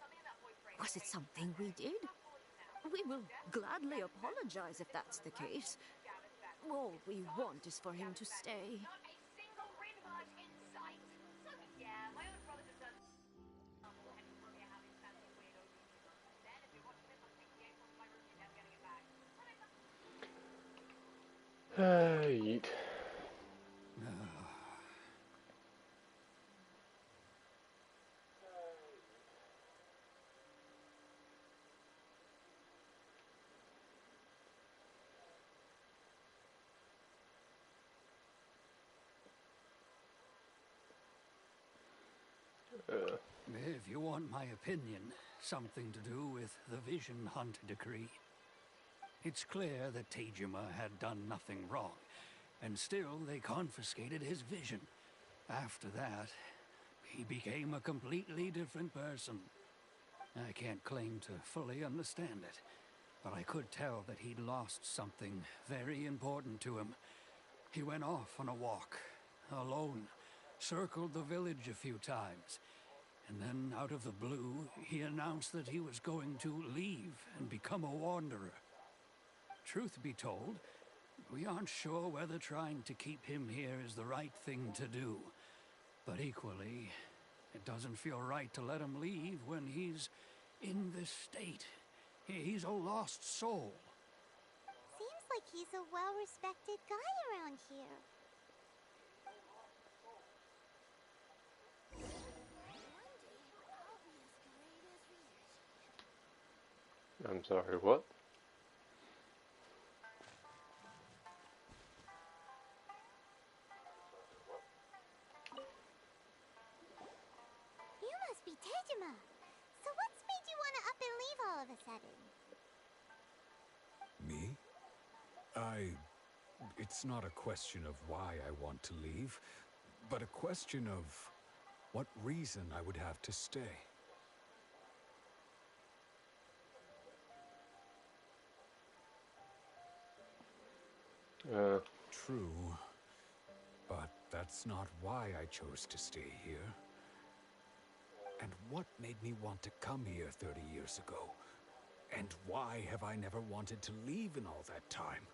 was it something we did? We will gladly apologize if that's the case. All we want is for him to stay. Yeet. If you want my opinion, something to do with the Vision Hunt decree. It's clear that Tejima had done nothing wrong, and still they confiscated his vision. After that, he became a completely different person. I can't claim to fully understand it, but I could tell that he'd lost something very important to him. He went off on a walk, alone, circled the village a few times, and then out of the blue, he announced that he was going to leave and become a wanderer. Truth be told, we aren't sure whether trying to keep him here is the right thing to do. But equally, it doesn't feel right to let him leave when he's in this state. He's a lost soul. Seems like he's a well-respected guy around here. I'm sorry, what? You must be Tejima. So what's made you want to up and leave all of a sudden? Me? It's not a question of why I want to leave, but a question of what reason I would have to stay. True, but that's not why I chose to stay here. And what made me want to come here 30 years ago? And why have I never wanted to leave in all that time?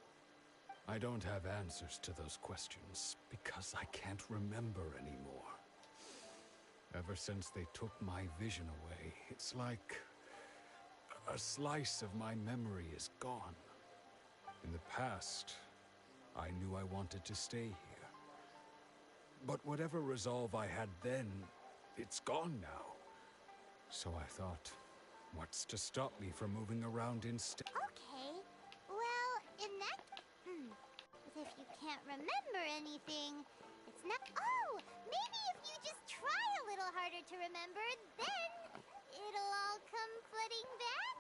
I don't have answers to those questions because I can't remember anymore. Ever since they took my vision away, it's like a slice of my memory is gone. In the past, I knew I wanted to stay here. But whatever resolve I had then, it's gone now. So I thought, what's to stop me from moving around instead? Okay. Well, in that... if you can't remember anything, it's not... Oh! Maybe if you just try a little harder to remember, then it'll all come flooding back?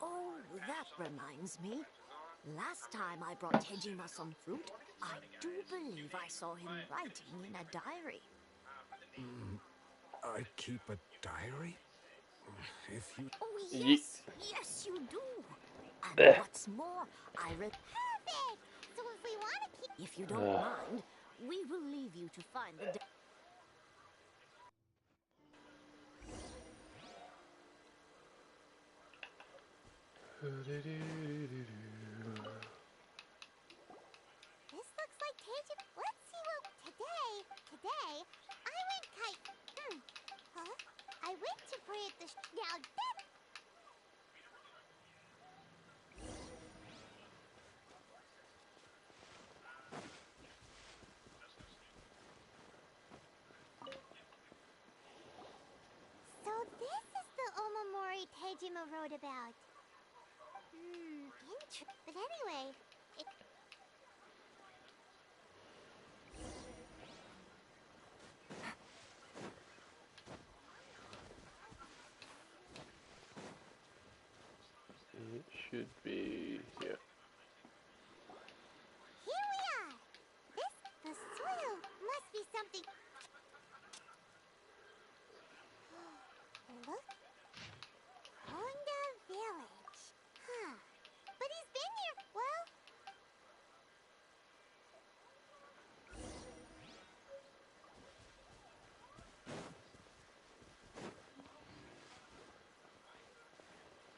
Oh, that reminds me. Last time I brought Tejima some fruit, I do believe I saw him writing in a diary. I keep a diary? If you... Oh, yes! Yes, you do! And what's more, Perfect! So if we want to keep... If you don't mind, we will leave you to find the... This looks like Tejima... Let's see what... Today, I went kite... Huh? I went to pray at the... Now that... So this is the Omamori Tejima wrote about. But anyway, it should be here. here we are. The soil must be something. Look, Honda Village. Huh? But he's been here. Well.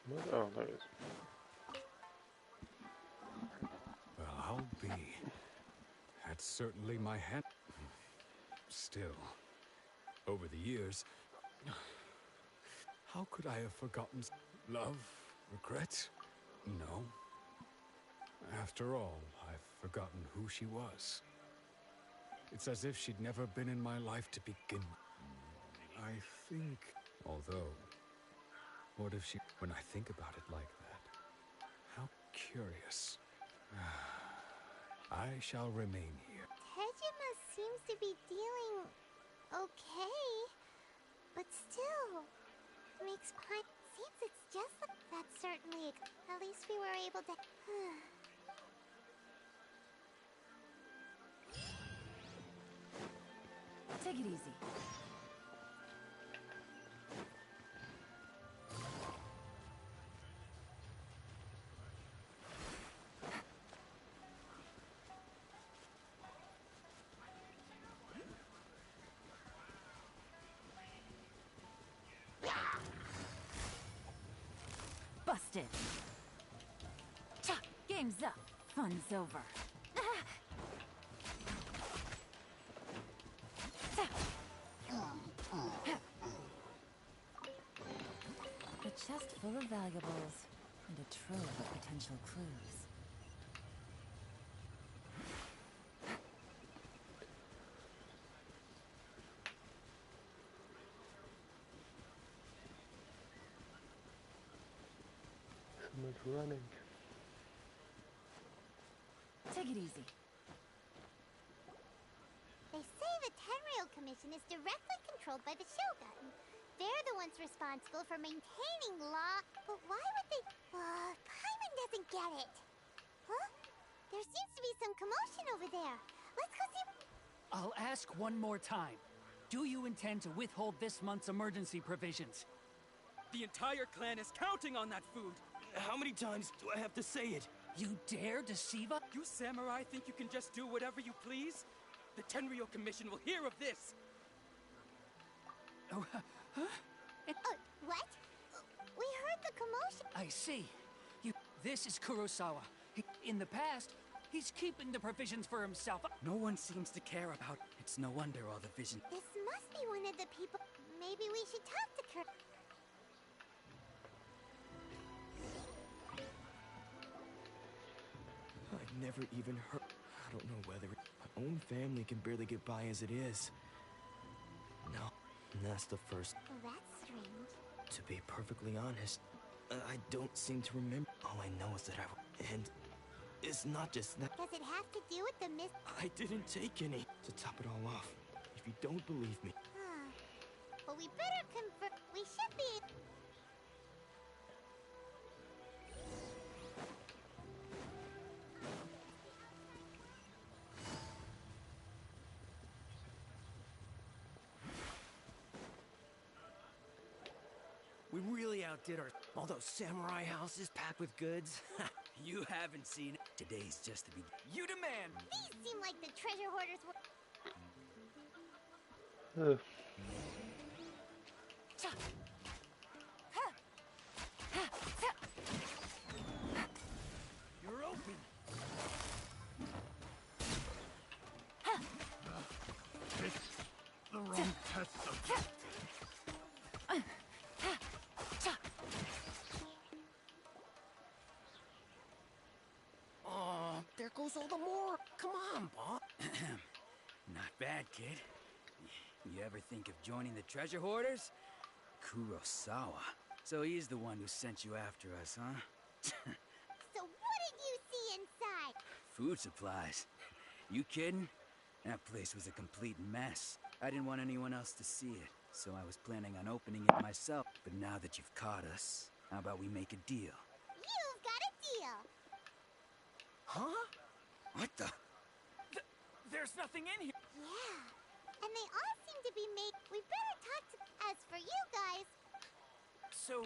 What? Oh, there it is. Well, I'll be. That's certainly my hand. Still, over the years, how could I have forgotten love, regret? No. After all, I've forgotten who she was. It's as if she'd never been in my life to begin. I think, although, what if she... When I think about it like that, how curious. I shall remain here. Tejima seems to be dealing okay, but still makes quite. Seems it's just like that. Certainly, at least we were able to. Take it easy. Busted. Cha! Game's up. Fun's over. A chest full of valuables and a trove of potential clues. Someone's running. Take it easy. They say the Tenryou Commission is directly controlled by the Shogun. They're the ones responsible for maintaining law. But why would they? Paimon doesn't get it. Huh? There seems to be some commotion over there. Let's go see. I'll ask one more time. Do you intend to withhold this month's emergency provisions? The entire clan is counting on that food. How many times do I have to say it? You dare deceive us? You samurai think you can just do whatever you please? The Tenryou Commission will hear of this! Oh, huh? What? We heard the commotion. I see. This is Kurosawa. In the past, he's keeping the provisions for himself. No one seems to care about it. It's no wonder all the vision. This must be one of the people. Maybe we should talk to Kur. I've never even heard. I don't know whether my own family can barely get by as it is. No, that's the first. Well, that's strange. To be perfectly honest, I don't seem to remember. All I know is that and it's not just that. Does it have to do with the myth? I didn't take any. To top it all off, if you don't believe me. But we better confirm. We should be. We really outdid all those samurai houses packed with goods. You haven't seen it. Today's just the beginning. You demand! These seem like the treasure hoarders were. You're open. It's the wrong test subject. Oh, there goes all the more. Come on, Bob. Not bad, kid. You ever think of joining the treasure hoarders? Kurosawa. So he's the one who sent you after us, huh? Food supplies? You kidding? That place was a complete mess. I didn't want anyone else to see it, so I was planning on opening it myself. But now that you've caught us, how about we make a deal? You've got a deal. Huh? What the? There's nothing in here. Yeah, and they all seem to be made. We better talk to. As for you guys, So,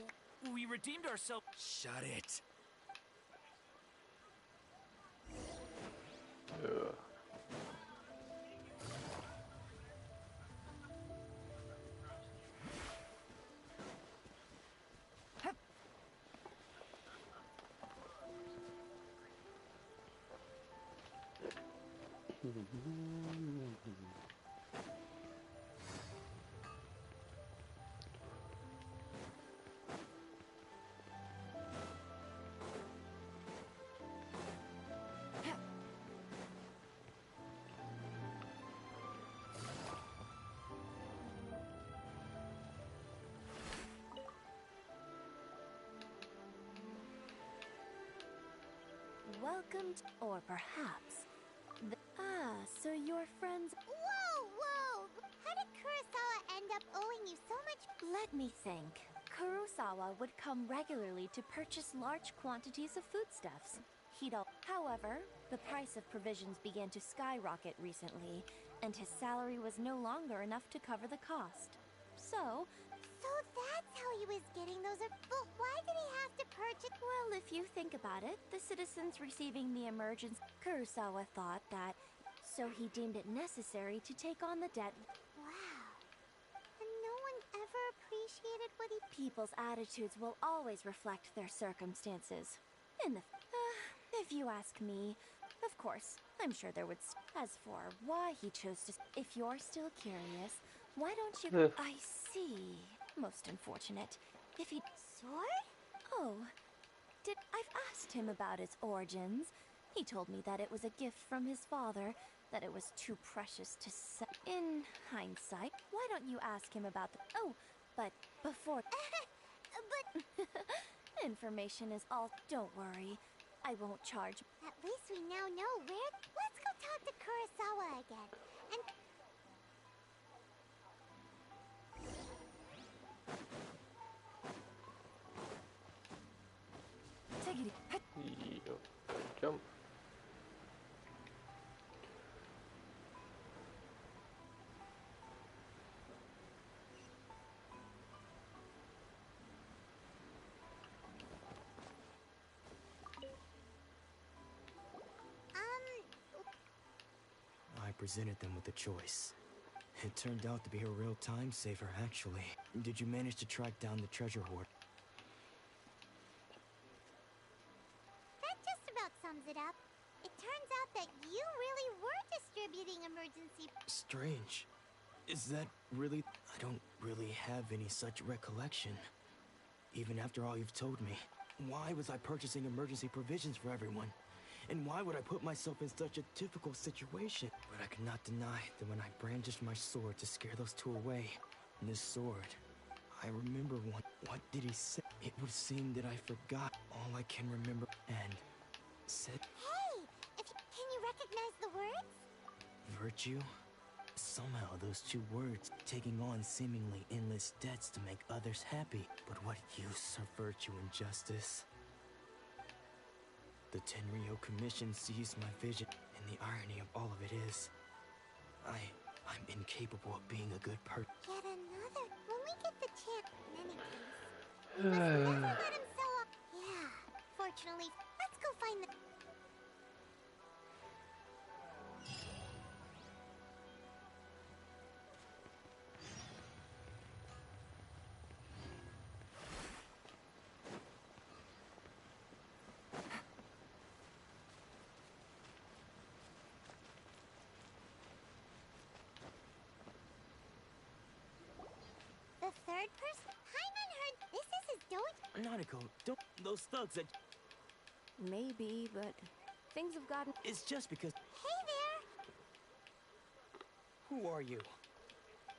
we redeemed ourselves. Shut it. Welcome to, or perhaps, so your friends. Whoa! How did Kurosawa end up owing you so much? Let me think. Kurosawa would come regularly to purchase large quantities of foodstuffs. However, the price of provisions began to skyrocket recently, and his salary was no longer enough to cover the cost. So that's how he was getting those. But why did he have to purchase? Well, if you think about it, the citizens receiving the emergency. Kurosawa thought that, so he deemed it necessary to take on the debt. Wow. And no one ever appreciated what he. People's attitudes will always reflect their circumstances. If you ask me, of course, I'm sure there would. As for why he chose to. If you're still curious, why don't you. I see. Most unfortunate. If he. Sword? Oh. I've asked him about its origins. He told me that it was a gift from his father, that it was too precious to sell. In hindsight, why don't you ask him about the. Oh, but before. But. Information is all. Don't worry. I won't charge. At least we now know where. Let's go talk to Kurosawa again. And. Take it. Jump. I presented them with a choice. It turned out to be a real time saver, actually. Did you manage to track down the treasure hoard? That just about sums it up. It turns out that you really were distributing emergency. Strange. Is that really... I don't really have any such recollection. Even after all you've told me. Why was I purchasing emergency provisions for everyone? And why would I put myself in such a difficult situation? But I cannot deny that when I brandished my sword to scare those two away, this sword, I remember one. What did he say? It would seem that I forgot all I can remember and said... Hey! Can you recognize the words? Virtue? Somehow those two words taking on seemingly endless debts to make others happy. But what use are virtue and justice? The Tenryo Commission sees my vision, and the irony of all of it is, I'm incapable of being a good person. Yet another. When we get the chance, in any case, we must never let him sell up. Yeah. Fortunately, let's go find the. The third person? Hyman heard this is his dojo. Nanako, don't... Those thugs that... Maybe, but things have gotten... It's just because... Hey there! Who are you?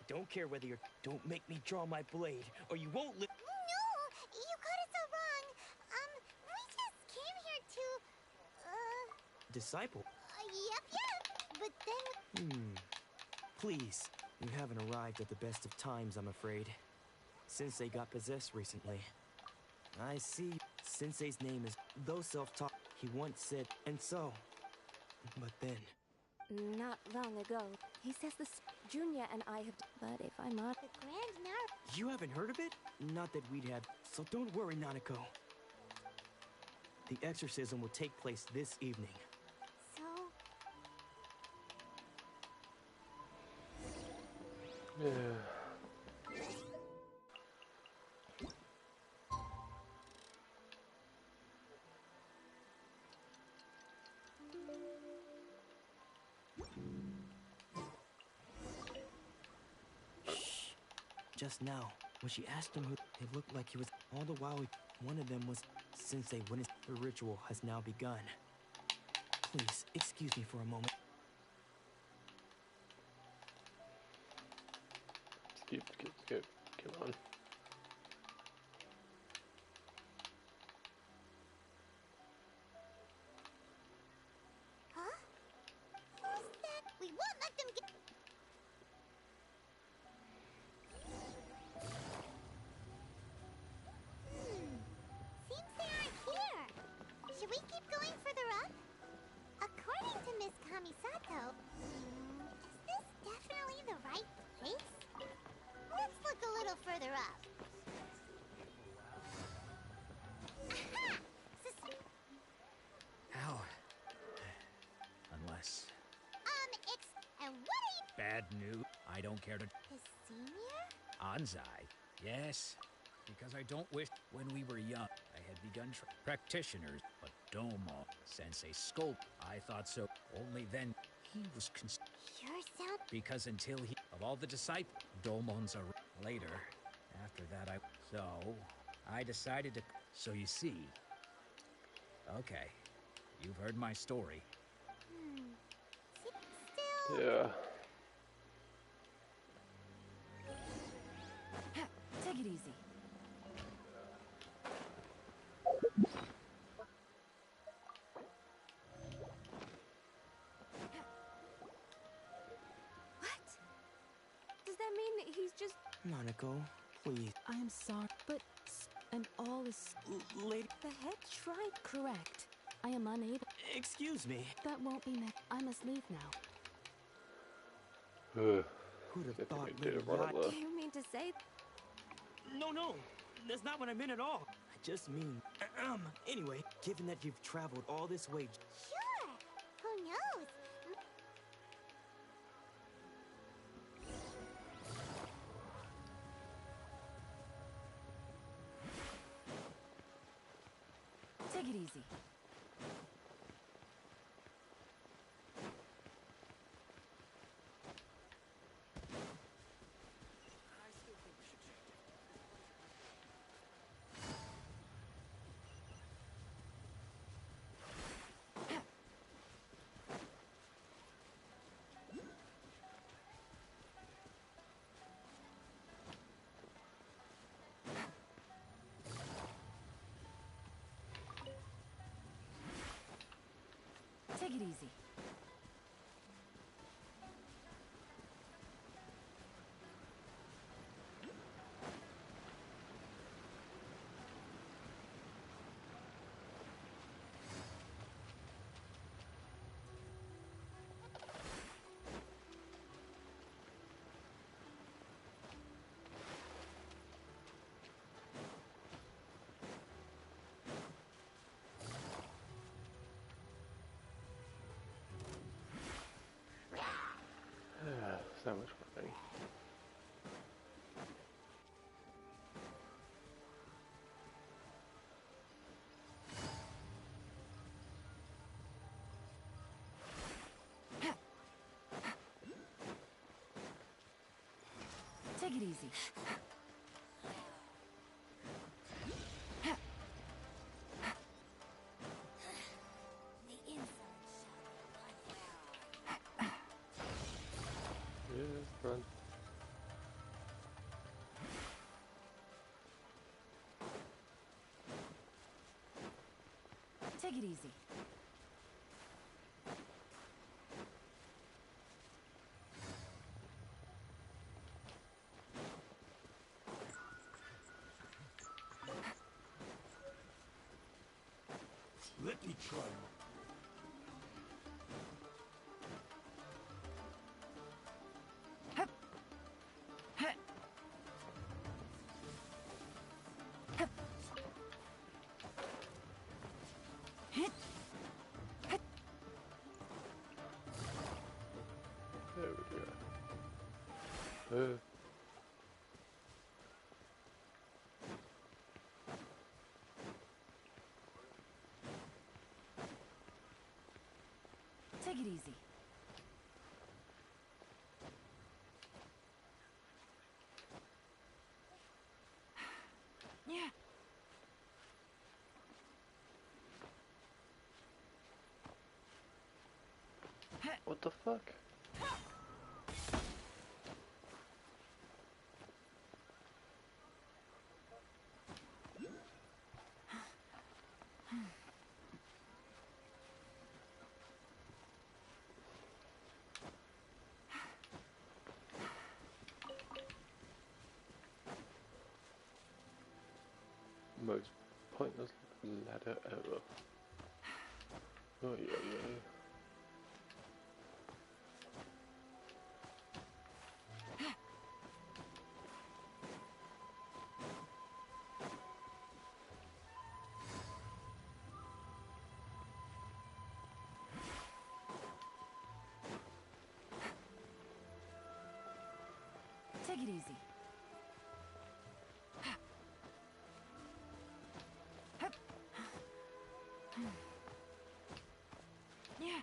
Don't care whether you're... Don't make me draw my blade, or you won't live... No! You got it so wrong. We just came here to... disciple. Yep. But then... Please. You haven't arrived at the best of times, I'm afraid. Sensei got possessed recently. I see. Sensei's name is... Though self-taught, he once said, and so... But then... Not long ago, he says Junya and I have... But if I'm not... The Grand Naruto... You haven't heard of it? Not that we'd have... So don't worry, Nanako. The exorcism will take place this evening. So... Yeah. Just now, when she asked him who, it looked like he was... All the while, one of them was... Sensei witnessed the ritual has now begun. Please, excuse me for a moment. Skip. Come on. Huh? Who's that? We won't let them get... Seems they aren't here. Should we keep going further up? According to Miss Kamisato, is this definitely the right place? Let's look a little further up. Aha! Ow. Unless... And what are you... Bad news. I don't care to... His senior? Anzai. Yes. Because I don't wish... When we were young, I had begun practitioners, but Domo, Sensei Sculpt, I thought so. Only then, he was Sure sound... Because until he... Of all the disciples, Domon's are later. After that, So, I decided to... So you see... Okay. You've heard my story. Still... Yeah. Take it easy. Does that mean that he's just... Nanako, please. I am sorry, but... And all is... Lady... The head tried correct. I am unable... Excuse me. That won't be next. I must leave now. Who'd have thought did Lady it right Yacht... there. Do you mean to say... No, that's not what I meant at all. I just mean... Anyway, given that you've traveled all this way... Sure. Who knows? Take it easy. Take it easy. So much money. Take it easy. Run. Take it easy. pt4. There we go. Take it easy. Yeah. What the fuck? Most pointless ladder ever. Oh yeah. Take it easy. Yeah.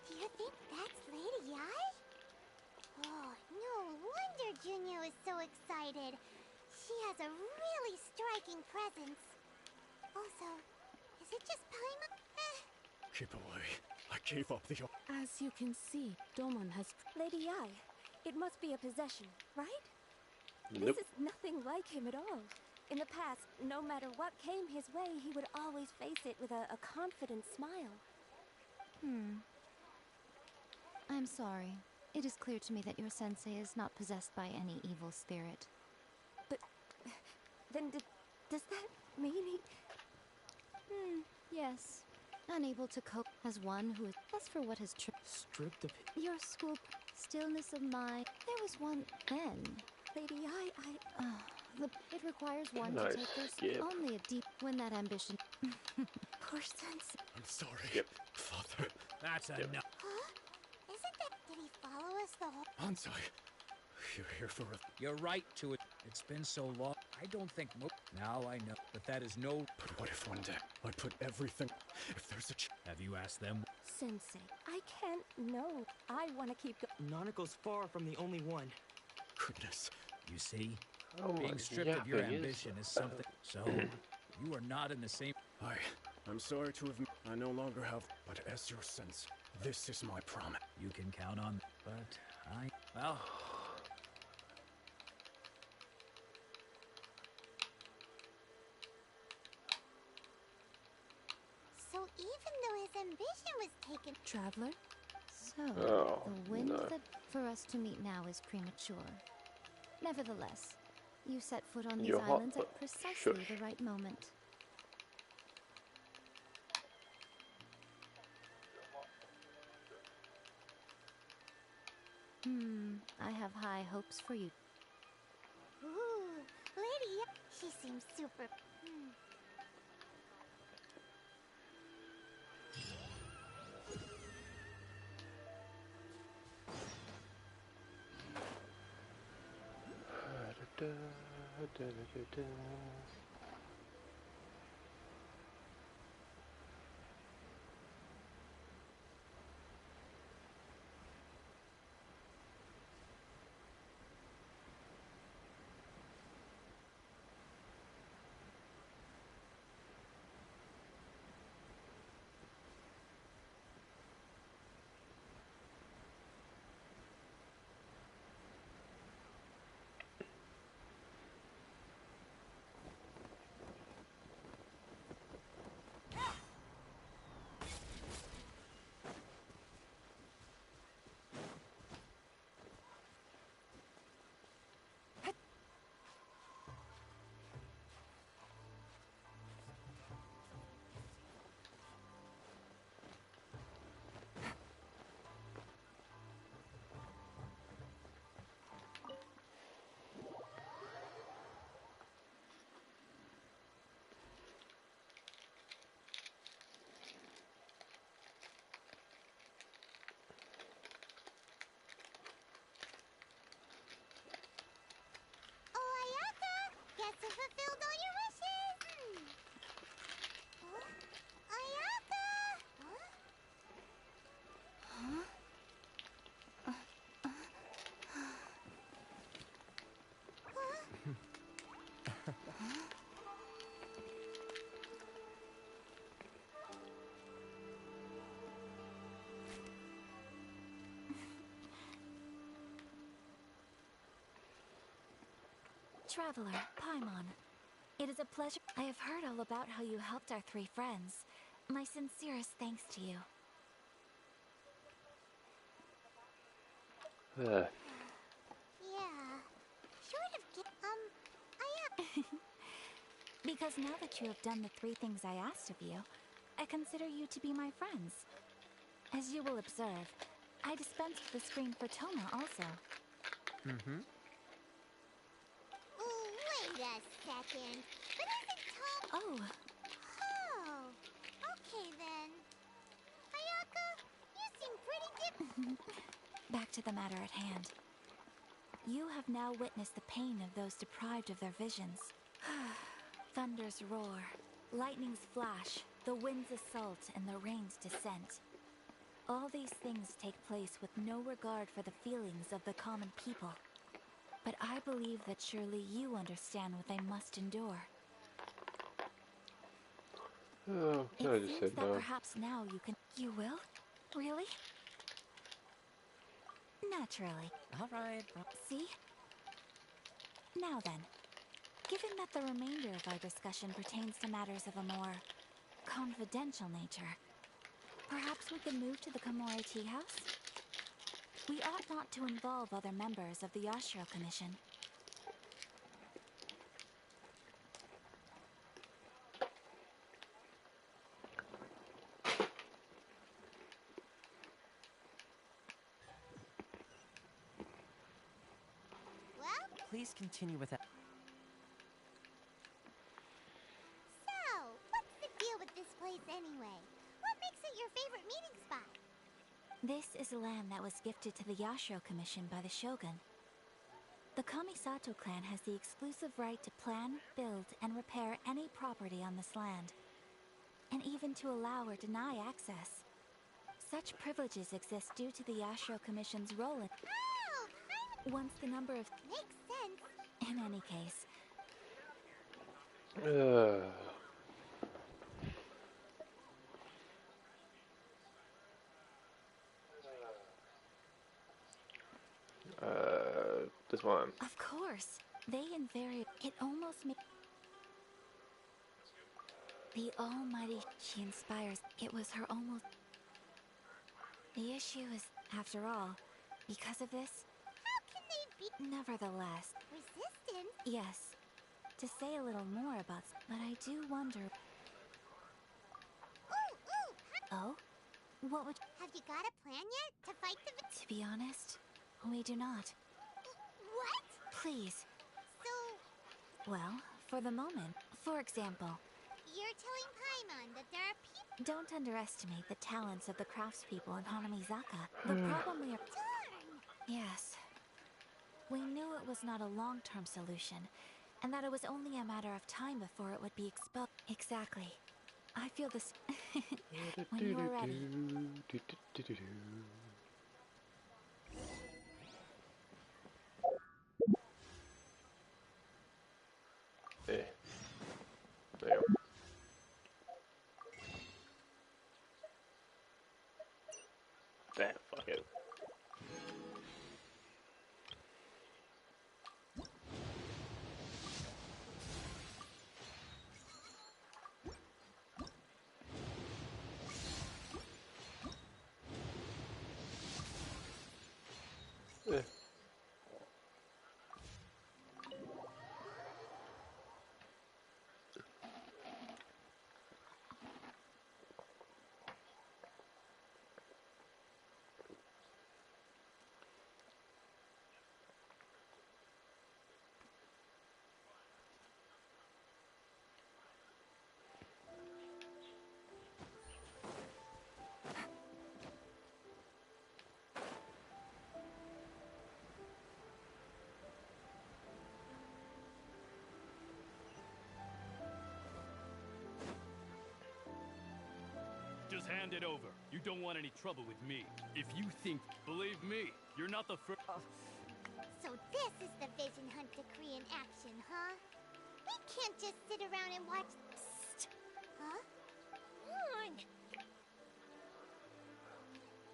Do you think that's Lady Ai? Oh, no wonder Junior is so excited. She has a really striking presence. Also, is it just Paimon? Keep away. I gave up the... As you can see, Domon has... Lady Ai, it must be a possession, right? Nope. This is nothing like him at all. In the past, no matter what came his way, he would always face it with a confident smile. I'm sorry. It is clear to me that your sensei is not possessed by any evil spirit. But then does that mean he... Yes. Unable to cope as one who is... As for what has Stripped of... your school stillness of mind, there was one then. Lady Ai, It requires one Can I to take their skip? only a deep when that ambition. Poor sensei. I'm sorry. Skip. Father. That's enough. Huh? Isn't that... Did he follow us the whole... Ansai. You're here for a... You're right to it. It's been so long. I don't think now I know, but that is no... But what if one day I put everything... If there's a Have you asked them? Sensei, I can't know. I want to keep Nanako's far from the only one. Goodness. You see? Oh, Being stripped of your yapping ambition is something. So, you are not in the same... I'm sorry to have... I no longer have... But as your sense, this is my promise. You can count on... But well... So even though his ambition was taken... Traveler? So, Oh, the wind no. that for us to meet now is premature. Nevertheless, you set foot on these You're hot, islands but at precisely shush. the right moment. I have high hopes for you. Ooh, Lady Ai... She seems super... Oh, Ayaka! Guess who fulfilled all your wishes? Ayaka! Traveler, Paimon. It is a pleasure. I have heard all about how you helped our three friends. My sincerest thanks to you. Yeah. Short of Because now that you have done the three things I asked of you, I consider you to be my friends. As you will observe, I dispensed the screen for Toma also. Mm-hmm. Wait a second. But isn't Tom... Oh. Oh. Okay then. Ayaka, you seem pretty Back to the matter at hand. You have now witnessed the pain of those deprived of their visions. Thunders roar, lightnings flash, the winds assault, and the rains descent. All these things take place with no regard for the feelings of the common people. But I believe that surely you understand what they must endure. Oh, It I just seems said that no. perhaps now you can... You will? Really? Naturally. All right. See? Now then, given that the remainder of our discussion pertains to matters of a more confidential nature, perhaps we could move to the Komori Tea House? We ought not to involve other members of the Yashiro Commission. Well? Please continue with that. So, what's the deal with this place anyway? What makes it your favorite meeting spot? This is land that was gifted to the Yashiro Commission by the Shogun. The Kamisato clan has the exclusive right to plan, build, and repair any property on this land, and even to allow or deny access. Such privileges exist due to the Yashiro Commission's role in... Once the number of... Makes sense. In any case... This one. Of course. They invariably... It almost makes... The almighty... She inspires... It was her almost... The issue is, after all, because of this... How can they be... Nevertheless... Resistant? Yes. To say a little more about... But I do wonder... Oh? What would... Have you got a plan yet to fight the... To be honest, we do not. What? Please. So... Well, for the moment, for example... You're telling Paimon that there are people... Don't underestimate the talents of the craftspeople in Hanamizaka. The problem we are... Darn! Yes. We knew it was not a long-term solution, and that it was only a matter of time before it would be exposed. Exactly. I feel this when you are ready. There you go. There, fuck it. Yeah. Just hand it over. You don't want any trouble with me. If you think, believe me, you're not the first. So this is the Vision Hunt decree in action, huh? We can't just sit around and watch. Psst. Huh? Come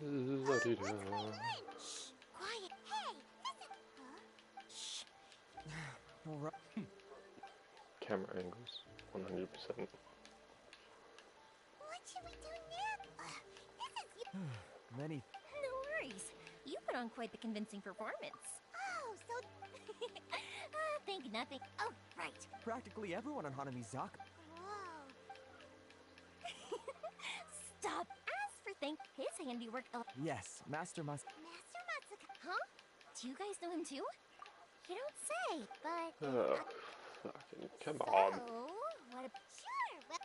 on. What's going on? Shh. Quiet. Hey, this is. Huh? Shh. All right. Camera angles, 100%. What should we do now? This is. Many. No worries. You put on quite the convincing performance. Oh, so. Think nothing. Oh, right. Practically everyone on Hanamizaka. Whoa. Stop. As for think his handiwork. Yes, Master must. Master Matsuka. Huh? Do you guys know him too? You don't say, but. Oh, fucking come on. What a. Sure. Well,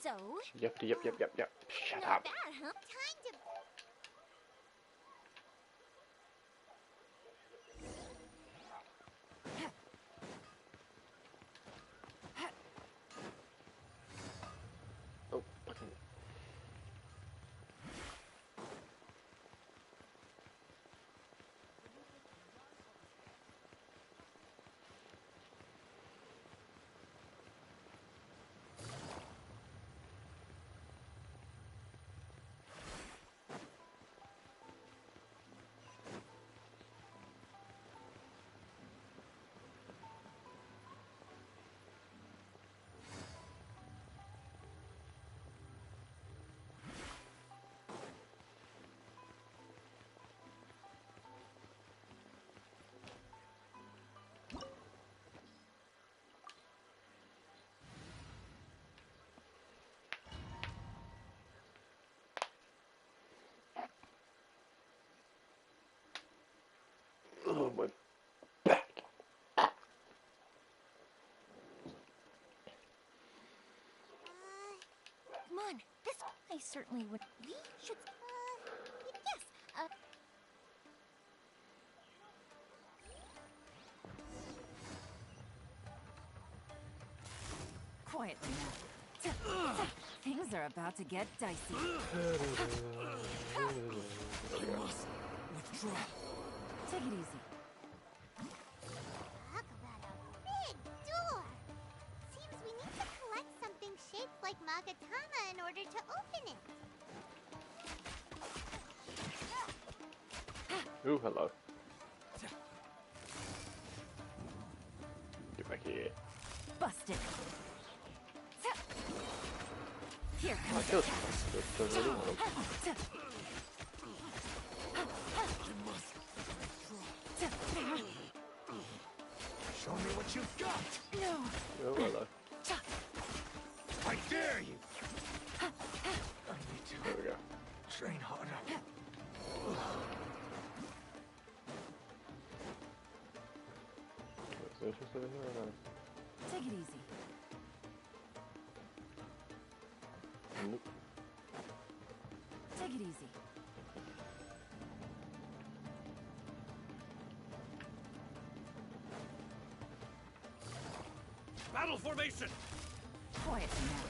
So. Yep. Shut Not up. bad, huh? time to. Oh, fucking. Oh my back. Come on. This. I certainly would. We should. Yes. Quietly now. Things are about to get dicey. Withdraw. Take it easy. Talk about a big door. Seems we need to collect something shaped like Magatama in order to open it. Ooh, hello. Get back here. Busted. Here I comes killed the him. Doesn't really want him. Show me what you've got! No. Oh, hello. I dare you! I need to There we go. train harder. Is there just over here or no? Take it easy. Nope. Take it easy. Battle formation! Quiet now.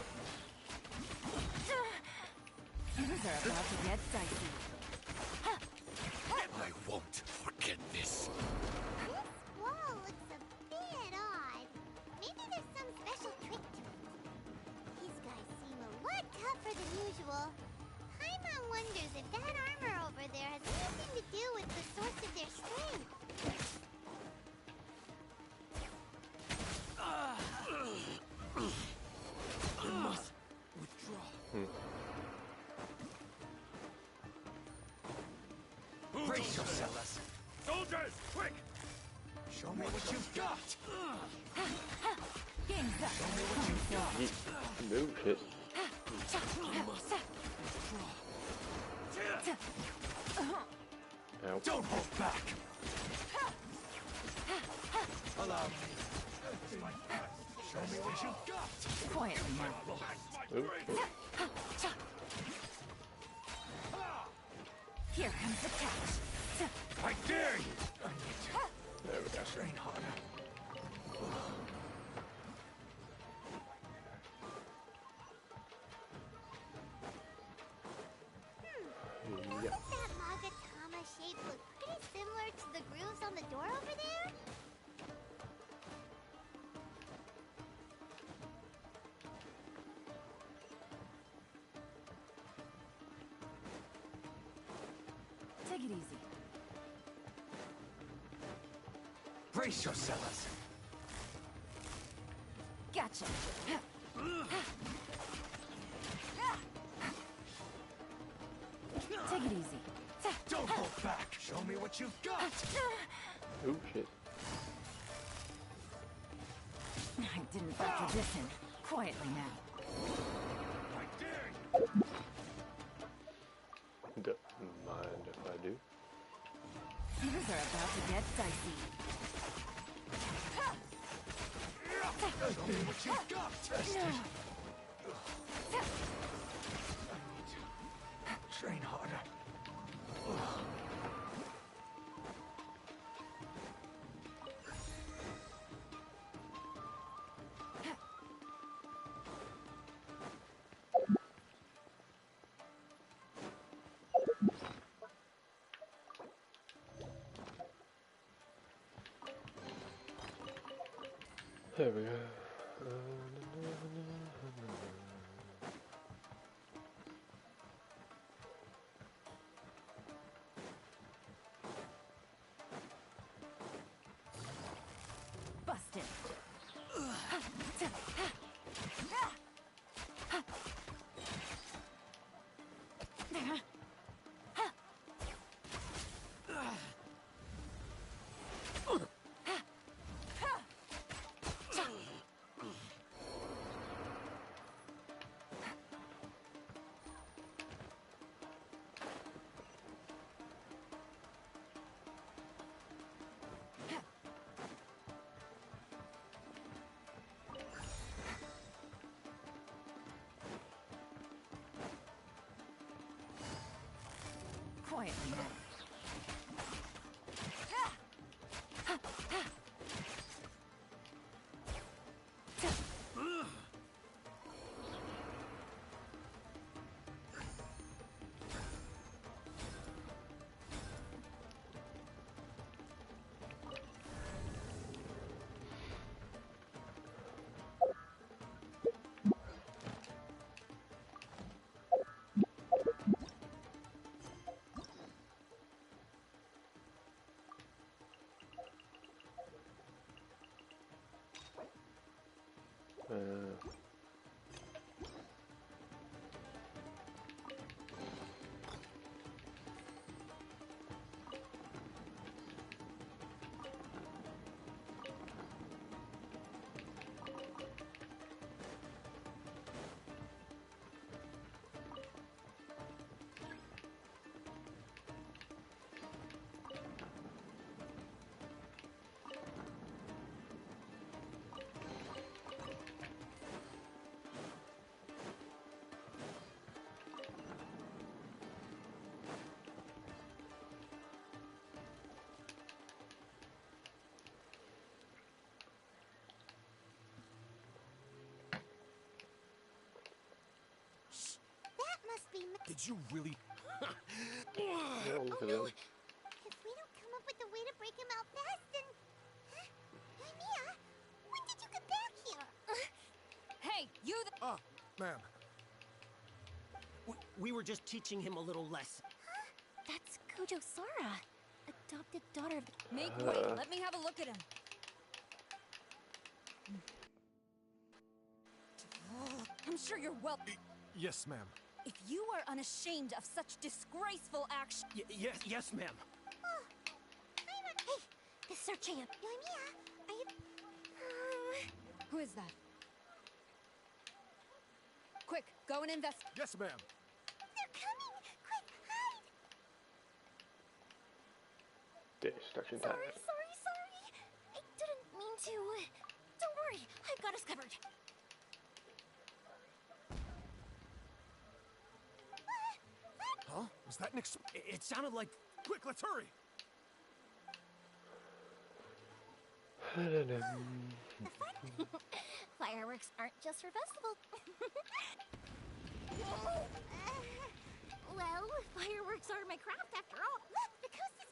Things are about to get dicey. I won't forget this. This wall looks a bit odd. Maybe there's some special trick to it. These guys seem a lot tougher than usual. Paimon wonders if that armor over there has anything to do with the source of their strength. I must withdraw. Brace yourselves! Soldiers, quick! Show me what you've got. Game's up. Show me what you've got. No shit. Ow. Don't hold back. Allow me. Show me what you've got. Quietly now. Ooh. Here comes the catch. I dare you! There we go. Train harder. Yeah. Doesn't that Magatama shape look pretty similar to the grooves on the door over there? Take it easy. Brace yourselves. Gotcha. Take it easy. Don't hold back. Show me what you've got. Oh shit. I didn't factor this in. Quietly now. I dare you. Don't mind if I do. Things are about to get dicey. Show me what you've got. Test it. I need to train harder. There we go. Busted. Quietly now. Did you really? Oh, look at no! him. If we don't come up with a way to break him out fast, then... Mia, when did you get back here? Hey, you Ah, ma'am. We were just teaching him a little lesson. That's Kojo Sora, adopted daughter of... Make way. Let me have a look at him. I'm sure you're well... Yes, ma'am. If you are unashamed of such disgraceful action... Yes, ma'am. Oh, hey, they're searching him. Mia, are you... Who is that? Quick, go and invest... Yes, ma'am. They're coming! Quick, hide! Distraction time. Sorry. I didn't mean to. Don't worry, I've got us covered. Huh? Was that an It sounded like... Quick, let's hurry! Fireworks aren't just for festival. Well, fireworks are my craft after all. Look, the coast is...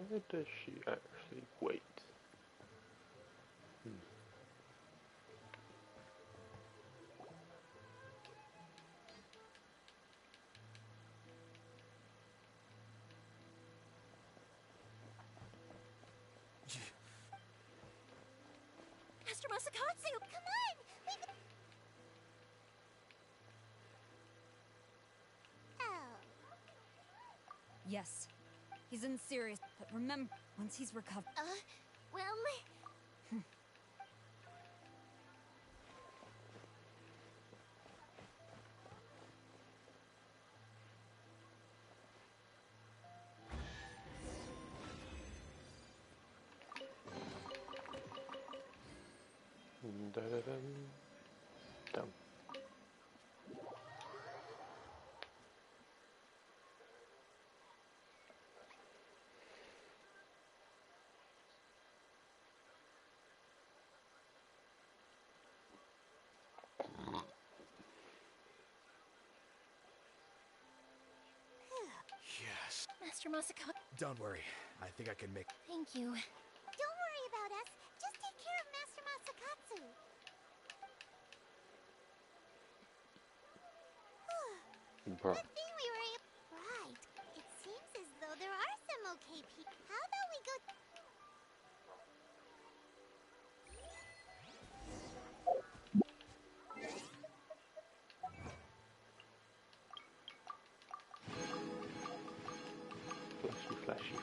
Where does she actually wait? Master Masakatsu, Come on! Oh. Yes. He's in serious... But remember, once he's recovered... well... Dum. Yes. Master Masakatsu... Don't worry. I think I can make... Thank you. Don't worry about us. Just take care of Master Masakatsu. Bruh. Good thing we were able... Right. It seems as though there are some okay people. How about we go... Flashy.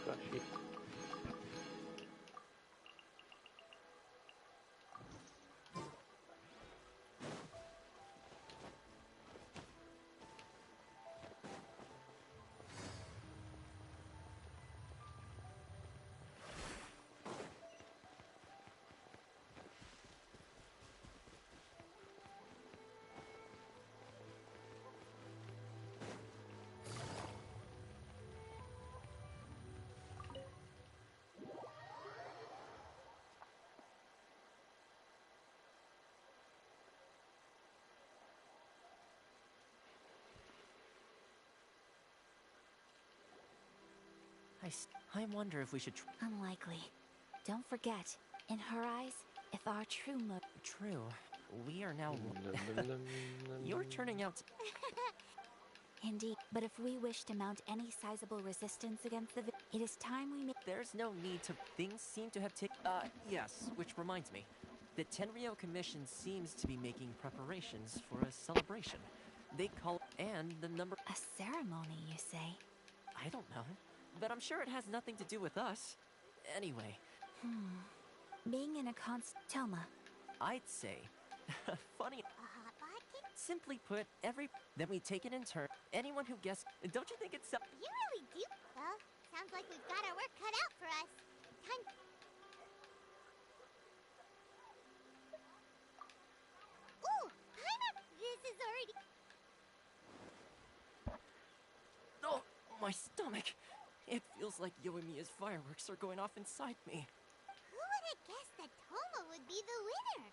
I wonder if we should Unlikely. Don't forget, in her eyes, if our true True. We are now... You're turning out... Indeed. But if we wish to mount any sizable resistance against the it is time we make... There's no need to... Things seem to have taken... yes, which reminds me. The Tenryou Commission seems to be making preparations for a celebration. They call... And the number... A ceremony, you say? I don't know. But I'm sure it has nothing to do with us. Anyway. Being in a Toma. I'd say... funny... Simply put, then we take it in turn. Anyone who guessed... Don't you think it's... You really do? Well, sounds like we've got our work cut out for us. Time... Ooh! This is already... Oh, my stomach! It feels like Yoimiya's fireworks are going off inside me. Who would have guessed that Toma would be the winner.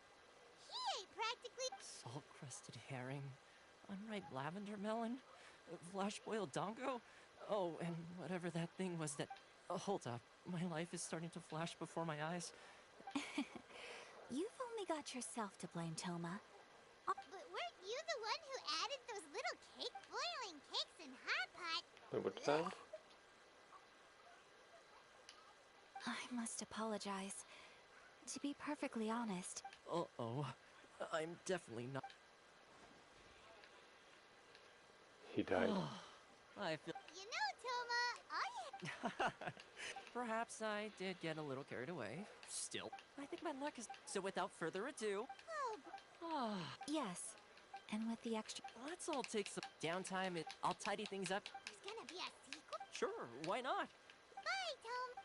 He ate practically. Salt-crusted herring, unripe lavender melon, flash-boiled dongo. Oh, and whatever that thing was that. Hold up, my life is starting to flash before my eyes. You've only got yourself to blame, Toma. But weren't you the one who added those little boiling cakes in hot pot? Wait, what's that? I must apologize. To be perfectly honest. Uh-oh. I'm definitely not. He died. I feel. You know, Toma, Perhaps I did get a little carried away. Still, I think my luck is. So without further ado. Oh, yes. And with the extra. Let's all take some downtime and I'll tidy things up. there's gonna be a sequel? Sure, why not? Bye, Toma.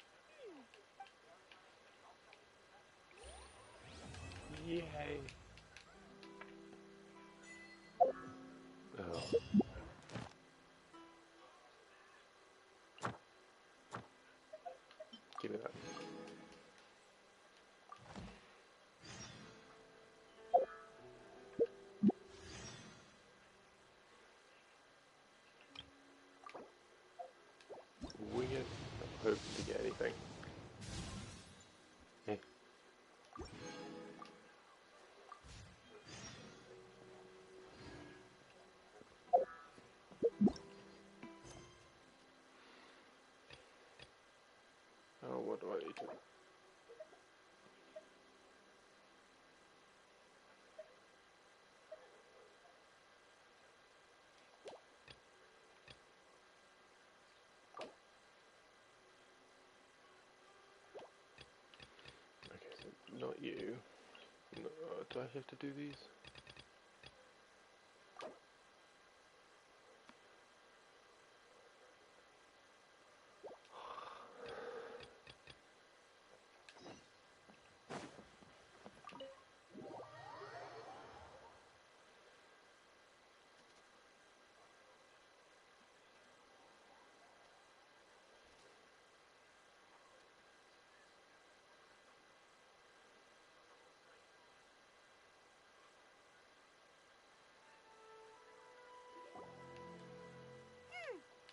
Yay. Oh. Give me that. Weird. I'm hoping to get anything. Hey. Oh, what do I need to do? Okay, so not you. No, do I have to do these?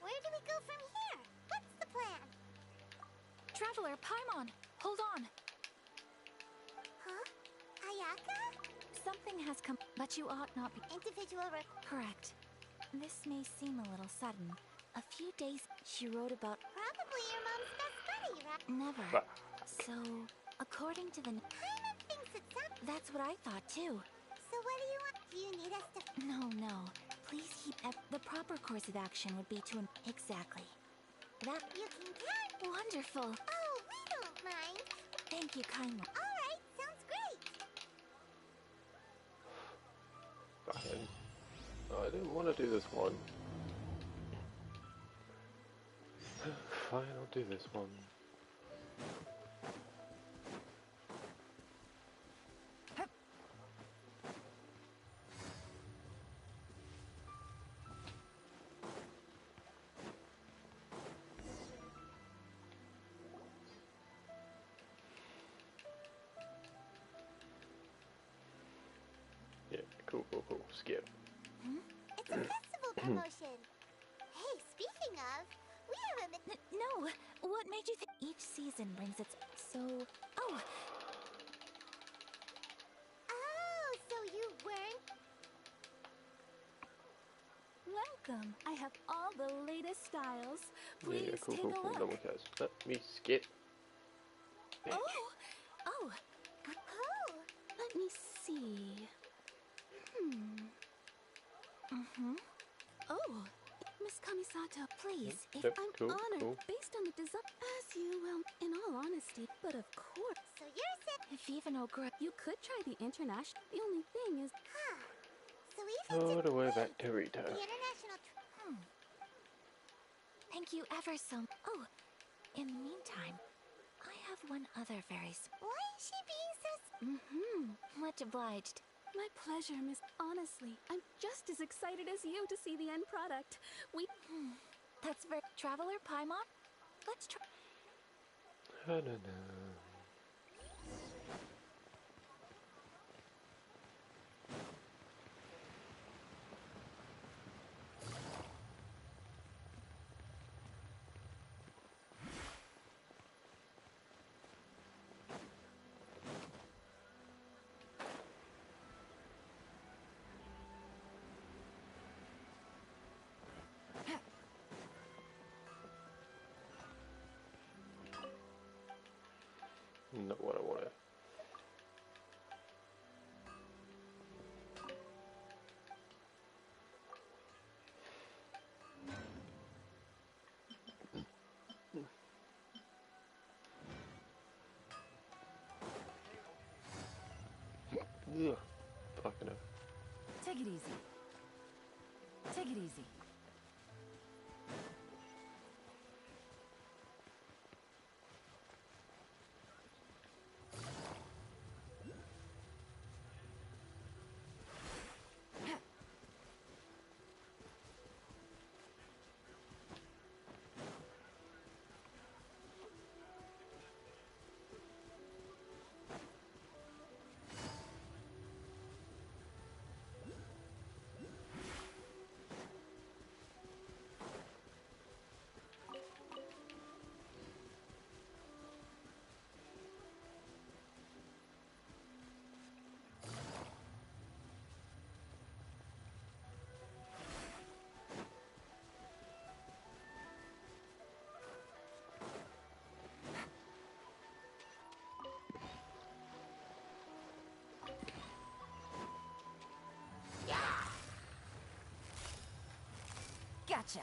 Where do we go from here? What's the plan? Traveler, Paimon, hold on. Huh? Ayaka? Something has come, but you ought not be. Individual Correct. This may seem a little sudden. A few days, she wrote about. Probably your mom's best buddy, right? Never. So, according to the. Paimon thinks it's up. That's what I thought too. So what do you want? Do you need us to... No. Please keep. The proper course of action would be to. Exactly. That. You can count. Wonderful. Oh, we don't mind. Thank you kindly. All right, sounds great. Fine. Oh, I didn't want to do this one. Fine, I'll do this one. Yeah, cool. Skip. It's a festival promotion. Hey, speaking of, we haven't been... No. What made you think each season brings its. So. Oh. Oh, so you weren't... Welcome. I have all the latest styles. Please Yeah, cool. take a look. No one cares. Let me skip. Oh. Oh. Let me see. Oh, Miss Kamisato, please, if Yep, I'm cool, honored cool. based on the design, as you will, in all honesty, but of course. So you're saying... If even Ogre, you could try the international. The only thing is, So even All the way back to Rito. the international... Thank you ever so. Oh. In the meantime, I have one other very. Why is she being so... Much obliged. my pleasure, Miss. Honestly, I'm just as excited as you to see the end product. That's very. Traveler Paimon? Let's try. No. Not what I wanted. Ugh. Fucking hell. Take it easy. Take it easy. Gotcha.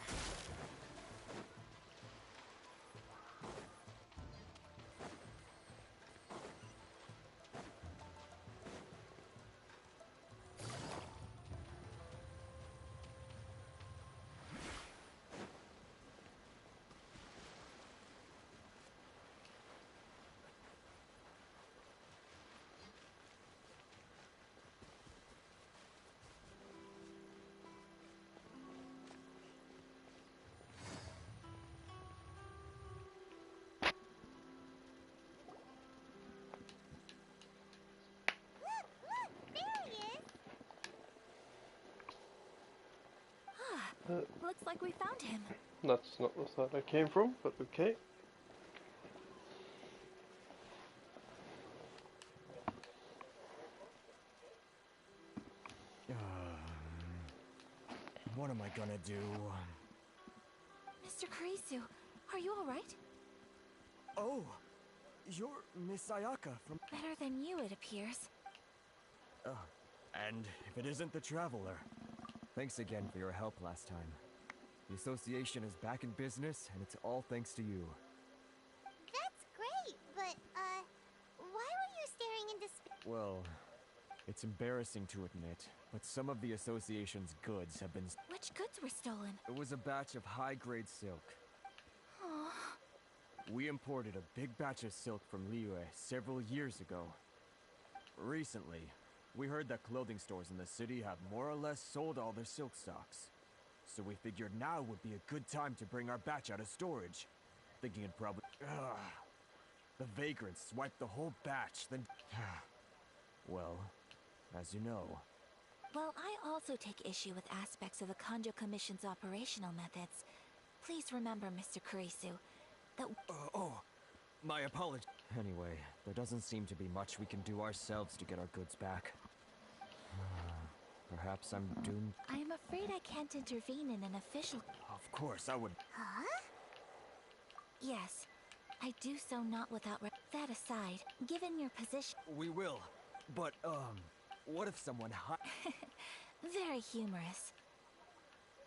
Looks like we found him. That's not the side I came from, but okay. What am I gonna do? Mr. Kurisu, are you alright? Oh, you're Miss Ayaka from... Better than you, it appears. And if it isn't the Traveler, thanks again for your help last time. The association is back in business, and it's all thanks to you. That's great, but, why were you staring into space? Well, it's embarrassing to admit, but some of the association's goods have been... Which goods were stolen? It was a batch of high-grade silk. Aww. We imported a big batch of silk from Liyue several years ago. Recently, we heard that clothing stores in the city have more or less sold all their silk stocks. So we figured now would be a good time to bring our batch out of storage. Thinking it'd probably... The vagrants swiped the whole batch, then... Well, as you know... Well, I also take issue with aspects of the Kanjo Commission's operational methods. Please remember, Mr. Kurisu, that... my apologies. Anyway, there doesn't seem to be much we can do ourselves to get our goods back. Perhaps I'm doomed. I'm afraid I can't intervene in an official... Of course, I would... Huh? Yes, I do so not without... That aside, given your position... We will, but, what if someone Very humorous.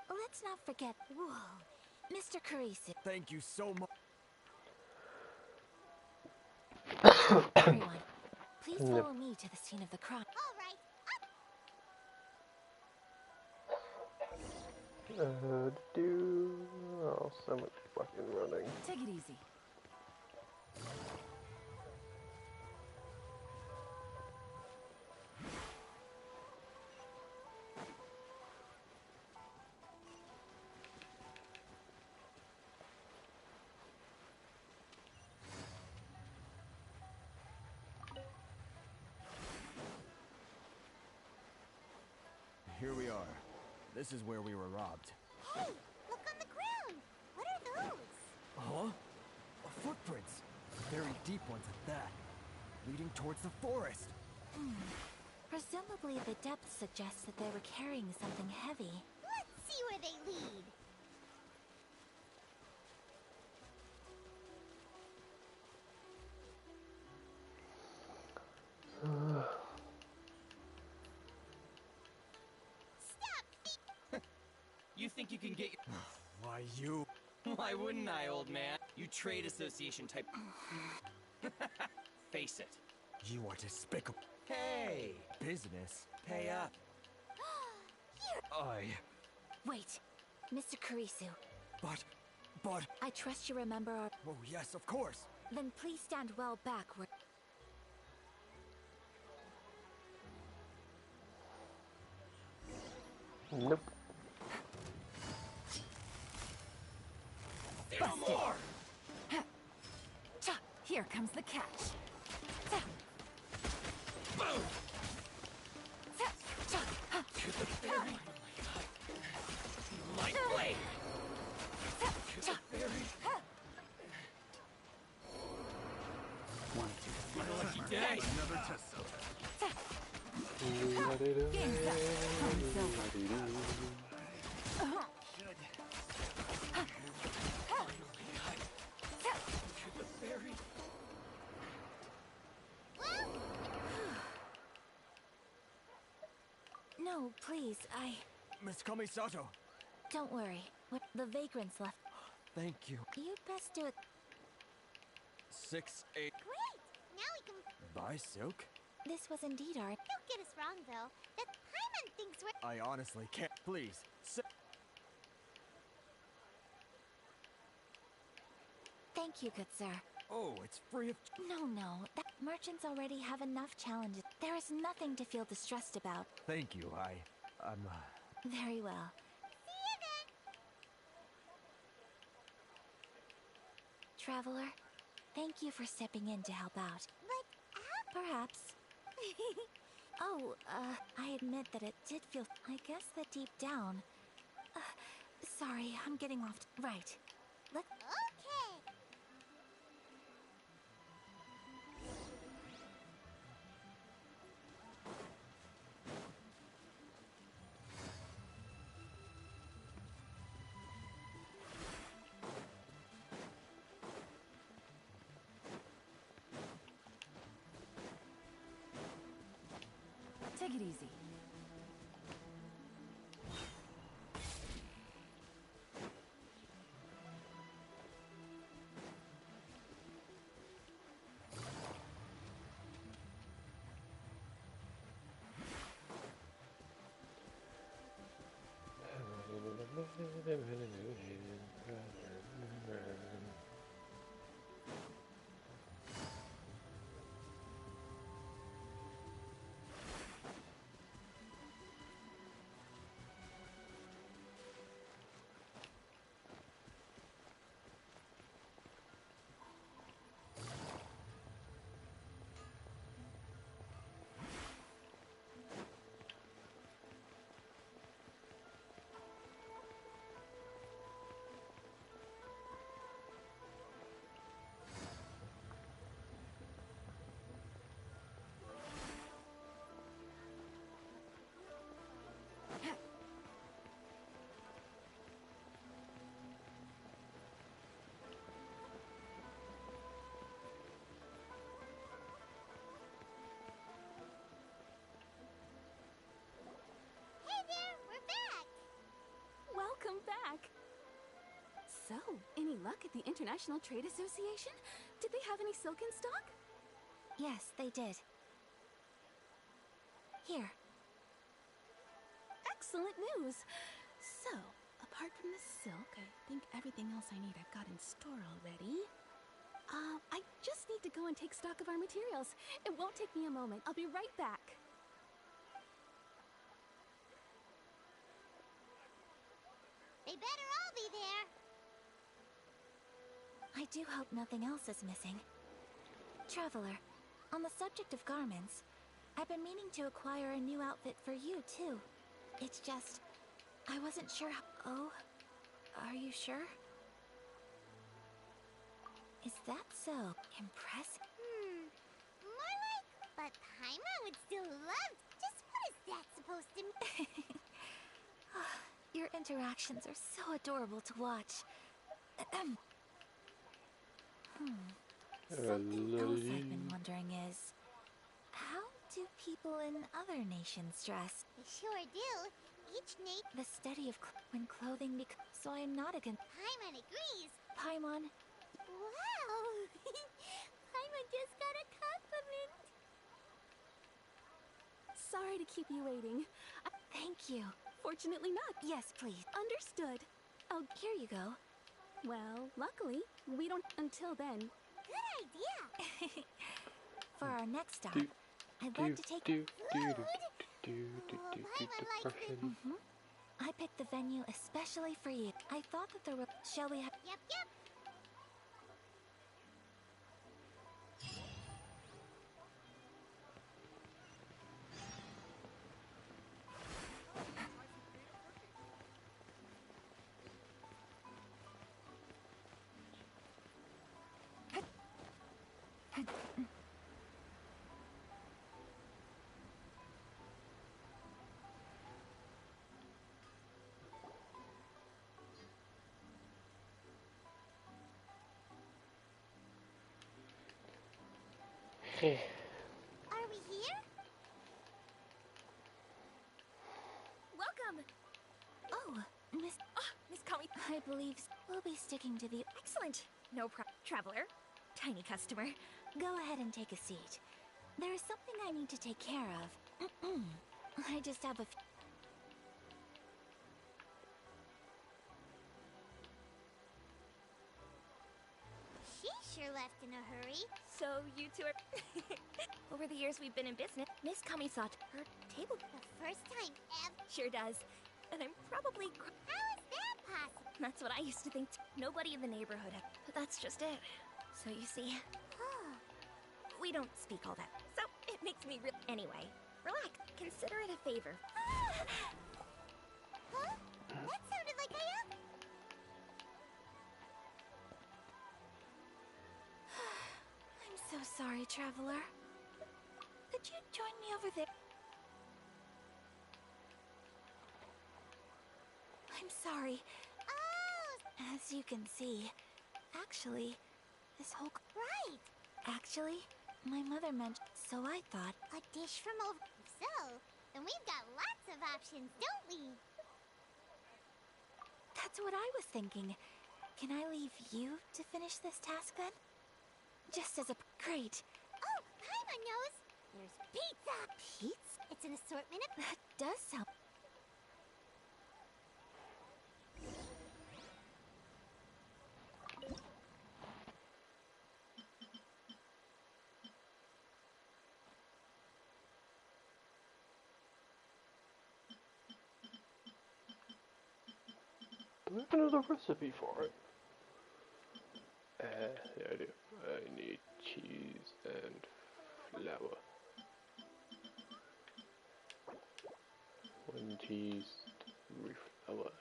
Let's not forget... Whoa, Mr. Kurisu. Thank you so much. Everyone, please follow me to the scene of the crime. Oh, so much fucking running. Take it easy. Here we are. This is where we were robbed. Hey, look on the ground! What are those? Huh? Footprints. Very deep ones at that. Leading towards the forest. Presumably the depth suggests that they were carrying something heavy. Let's see where they lead. You think you can get... Why you? Why wouldn't I, old man? You trade association type... Face it. You are despicable. Hey! Business? Pay up. Wait, Mr. Kurisu. But... I trust you remember our... Oh, yes, of course. Then please stand well back where... Nope. No more! Here comes the catch. Boom! To the berry. My blade. To the berry. One lucky day. Another test cell. No, please, Miss Kamisato. Don't worry. The vagrants left. Thank you. You'd best do it. 6, 8. Great! Now we can... Buy silk? This was indeed our... Don't get us wrong, though. That Paimon thinks we're... I honestly can't. Please. Thank you, good sir. Oh, it's free of... No. That merchants already have enough challenges. There is nothing to feel distressed about. Thank you, I'm... Very well. See you then! Traveler, thank you for stepping in to help out. But Perhaps. I admit that it did feel... I guess that deep down... sorry, I'm getting off... Right. Okay! Take it easy. Welcome back! So, any luck at the International Trade Association? Did they have any silk in stock? Yes, they did. Here. Excellent news! So, apart from the silk, I think everything else I need I've got in store already. I just need to go and take stock of our materials. It won't take me a moment. I'll be right back. They better all be there. I do hope nothing else is missing. Traveler, on the subject of garments, I've been meaning to acquire a new outfit for you, too. It's just... I wasn't sure how... Oh? Are you sure? Is that so impressive? More like... But Paimon would still love... Just what is that supposed to mean? Your interactions are so adorable to watch. Something else I've been wondering is... How do people in other nations dress? They sure do. Each nation... The study of when clothing becomes... So I'm not against... Paimon agrees. Paimon. Wow! Paimon just got a compliment. Sorry to keep you waiting. Thank you. Fortunately not. Yes, please. Understood. Oh, here you go. Well, luckily, we don't until then. Good idea. For our next stop, I'd like to take Food? Oh, Paimon likes it. I picked the venue especially for you. I thought that there were... Shall we have... Yep, yep. Are we here? Welcome. Oh, Miss Kami. I believe we'll be sticking to the... Excellent. No problem. Traveler. Tiny customer. Go ahead and take a seat. There is something I need to take care of. I just have a few... She sure left in a hurry. So you two are... Over the years we've been in business, Miss Kami thought her table... The first time ever. Sure does. And I'm probably... How is that possible? That's what I used to think. Nobody in the neighborhood had... But that's just it. So you see... We don't speak all that. So it makes me real... Anyway, relax. Consider it a favor. Huh? That sounded like I am... I'm so sorry, traveler. Could you join me over there? I'm sorry. Oh! As you can see, actually, this whole... Right! Actually, my mother mentioned... So I thought... A dish from over... So, then we've got lots of options, don't we? That's what I was thinking. Can I leave you to finish this task then? Just as a... Great. Oh, Paimon knows! There's pizza! Pizza? It's an assortment of... That does sound... Do I have another recipe for it? Yeah, I do. I need cheese and flour. 1 cheese, 3 flour.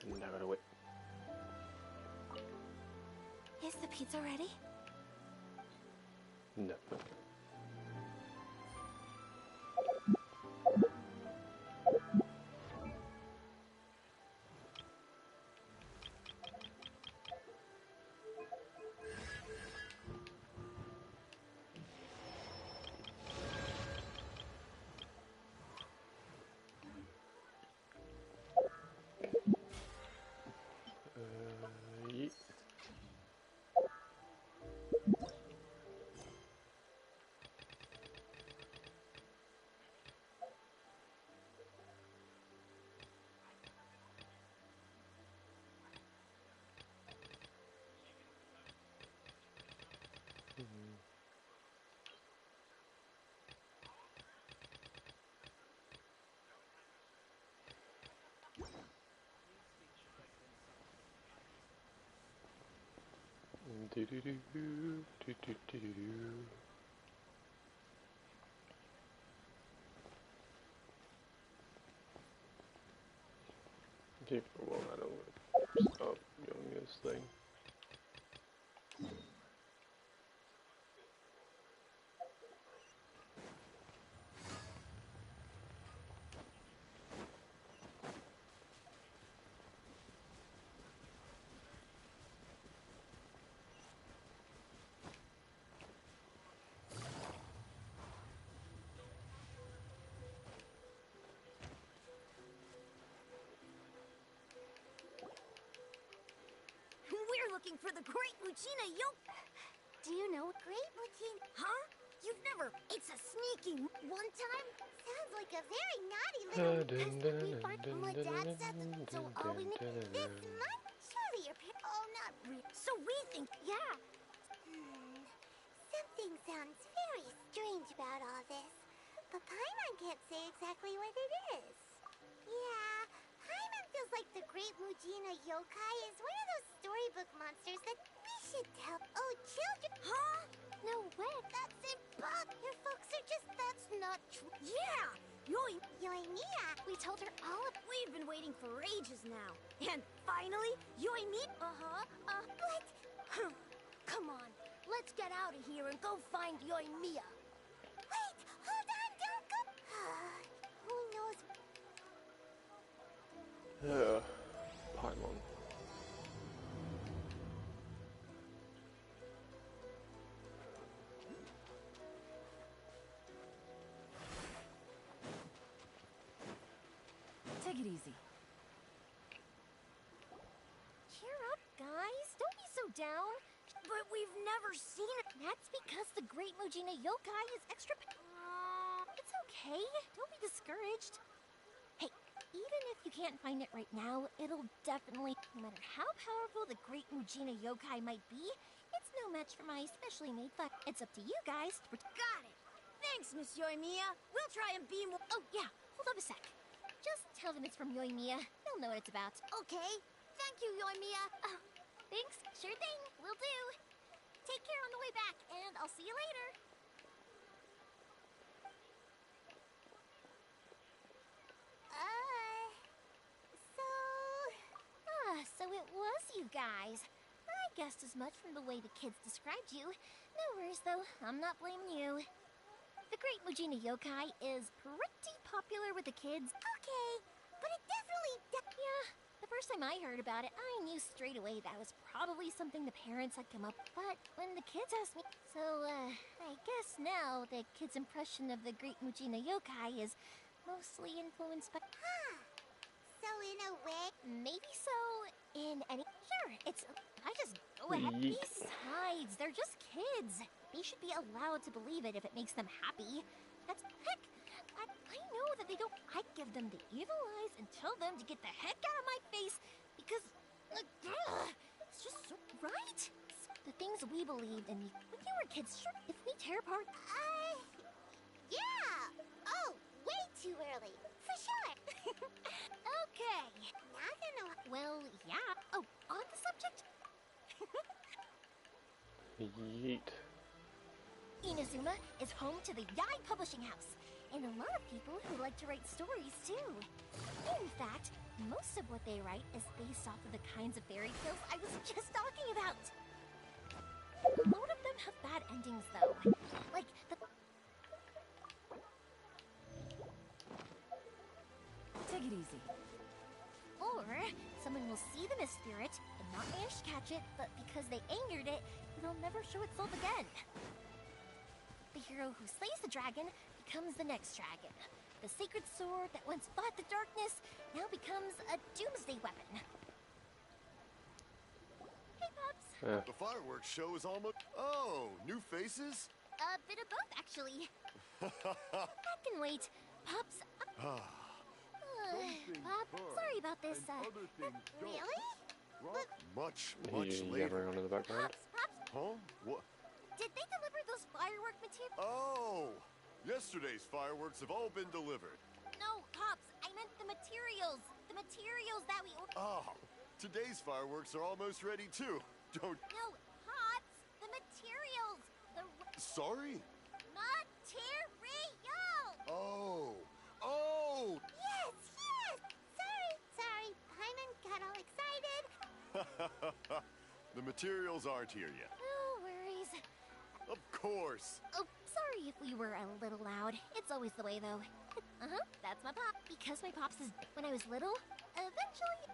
And I gotta wait. Is the pizza ready? No. Yeet. Do do do do do do do do. Take for a while, I don't stop doing this thing. working for the Great Muchina Yokai. Do you know Great Muchina? Huh? You've never... It's a sneaky... One time? Sounds like a very naughty little... we find my dad said that, so all we need this month? Surely your parents... Oh, not really. So we think... Yeah. Something sounds very strange about all this. But Paimon can't say exactly what it is. Yeah, Paimon feels like the Great Mujina Yokai is one of those storybook monsters that we should tell. Oh, children! Huh? No way! That's impossible! Your folks are just... That's not true. Yeah! Yoimiya! We told her all of... We've been waiting for ages now. And finally, Yoimiya... But... Come on. Let's get out of here and go find Yoimiya. Wait! Hold on! Don't go! Who knows... Paimon. Take it easy. Cheer up, guys. Don't be so down. But we've never seen it. That's because the Great Mujina Yokai is extra... It's okay. Don't be discouraged. Hey, even if you can't find it right now, it'll definitely... No matter how powerful the Great Mujina Yokai might be, it's no match for my specially made flag. It's up to you guys to... Got it. Thanks, Miss Yoimiya. We'll try and be more... Oh, yeah. Hold up a sec. Just tell them it's from Yoimiya. They'll know what it's about. Okay. Thank you, Yoimiya. Thanks. Sure thing. Will do. Take care on the way back, and I'll see you later. So it was you guys. I guessed as much from the way the kids described you. No worries, though. I'm not blaming you. The Great Mujina Yokai is pretty popular with the kids. Okay, but it definitely... Yeah, the first time I heard about it, I knew straight away that was probably something the parents had come up. But when the kids asked me... So, I guess now the kids' impression of the Great Mujina Yokai is mostly influenced by... So in a way... Maybe so, in any... Sure, it's... I just go ahead. Besides, they're just kids. They should be allowed to believe it if it makes them happy. That's... Heck, I know that they don't... I give them the evil eyes and tell them to get the heck out of my face because... it's just so... Right? The things we believed in when you were kids, sure, if we tear apart... Yeah! Oh, way too early. For sure. Okay. Not gonna... Well, yeah. Oh, on the subject? Yeet. Inazuma is home to the Yai Publishing House, and a lot of people who like to write stories, too. In fact, most of what they write is based off of the kinds of fairy tales I was just talking about. A lot of them have bad endings, though. Like the... Take it easy. Or someone will see the mist spirit and not manage to catch it, but because they angered it, it'll never show itself again. The hero who slays the dragon becomes the next dragon. The sacred sword that once fought the darkness now becomes a doomsday weapon. Hey, Pops. The fireworks show is almost... Oh, new faces? A bit of both, actually. I can wait. Pops... Pop, sorry about this, Really? Much You later. yammering on in the background? Pops, Huh? What? did they deliver those firework materials? Oh! Yesterday's fireworks have all been delivered. No, Pops, I meant the materials. The materials that we ordered. Ah, today's fireworks are almost ready too. Don't... No, Pops, the materials. The... Sorry? Materials! Oh! Oh! Yes, yes! Sorry. Paimon got all excited. The materials aren't here yet. No worries. Of course. Oh, sorry if we were a little loud. It's always the way, though. That's my pop. Because my pops is... When I was little, eventually...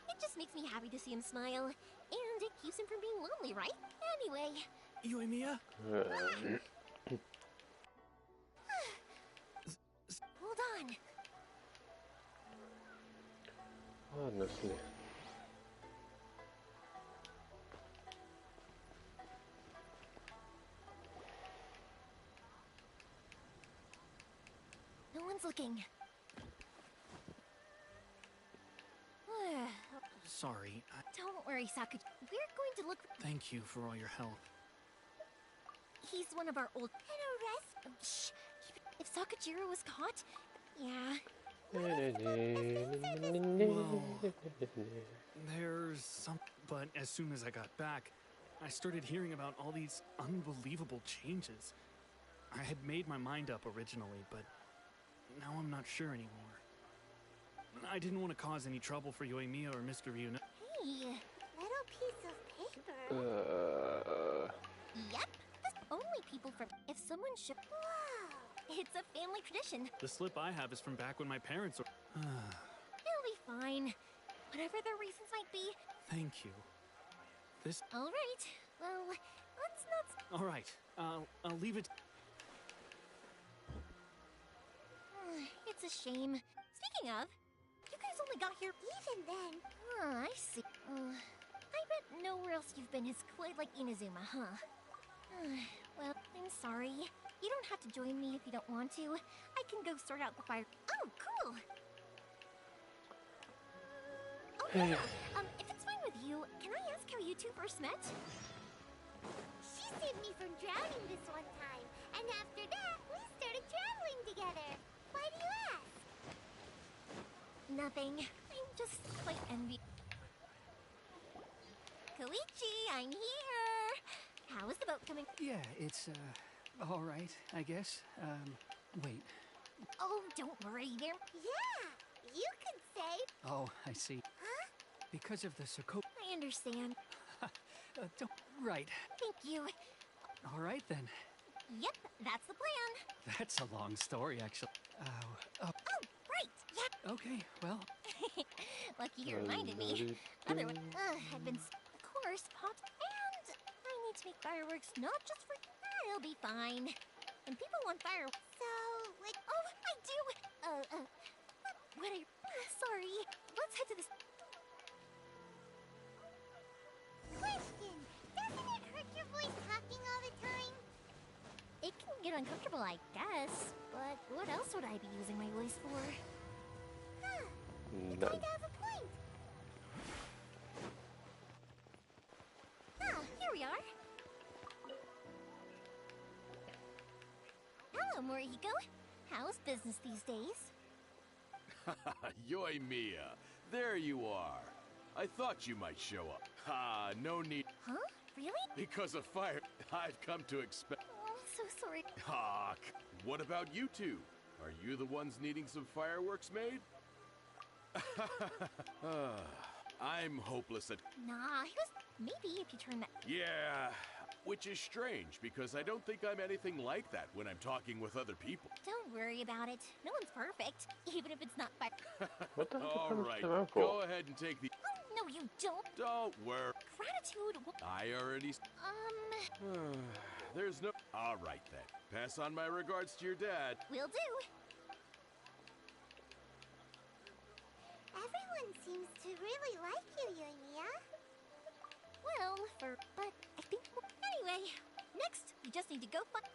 It just makes me happy to see him smile. And it keeps him from being lonely, right? Anyway... Yoimiya? Hold on. Honestly. Everyone's looking. Sorry. Don't worry, Sakuchi. We're going to look. Thank you for all your help. He's one of our old. Shh. If Sakujiro was caught, yeah. Well, there's some. But as soon as I got back, I started hearing about all these unbelievable changes. I had made my mind up originally, but now I'm not sure anymore. I didn't want to cause any trouble for Yoimiya or Mr. Ryuna. Hey, little piece of paper. Yep. Only people from. If someone should. Whoa. It's a family tradition. The slip I have is from back when my parents were. It'll be fine. Whatever the reasons might be. Thank you. This. All right. Well, let's not. All right. I'll leave it. It's a shame. Speaking of, you guys only got here. Even then. I see. I bet nowhere else you've been is quite like Inazuma, huh? Well, I'm sorry. You don't have to join me if you don't want to. I can go sort out the fire. Oh, cool. Oh, yeah. If it's fine with you, can I ask how you two first met? She saved me from drowning this one time, and after that, we started traveling together. Why do you ask? Nothing. I'm just quite envious. Koichi, I'm here. How is the boat coming? Yeah, it's, all right, I guess. Wait. Oh, don't worry. There. Yeah, you could say. Oh, I see. Huh? Because of the Soko. I understand. Right. Thank you. All right, then. Yep, that's the plan. That's a long story, actually. Oh, right. Yeah. Okay, well. Lucky you reminded me. Otherwise, I've been. Of course, Pops. And I need to make fireworks not just for. It'll be fine. And people want fireworks. So, like. Oh, I do. What I. Sorry. Let's head to this. Question. Doesn't it hurt your voice talking all the time? It can get uncomfortable, I guess. But what else would I be using my voice for? Huh. You kind of have a point. Here we are. Hello, Morihiko. How's business these days? Yoimiya, there you are. I thought you might show up. Ha, no need. Huh? Really? Because of fire, I've come to expect. Oh, I'm so sorry. Hawk, what about you two? Are you the ones needing some fireworks made? I'm hopeless at. Nah, he was. Maybe if you turn that. Yeah, which is strange because I don't think I'm anything like that when I'm talking with other people. Don't worry about it. No one's perfect, even if it's not fire. What the hell All right, for? go ahead and take the. Oh, no, you don't. Don't worry. Gratitude. I already. There's no. All right then. Pass on my regards to your dad. Will do. Everyone seems to really like you, Yoimiya. Well, but I think. Anyway, next we just need to go find.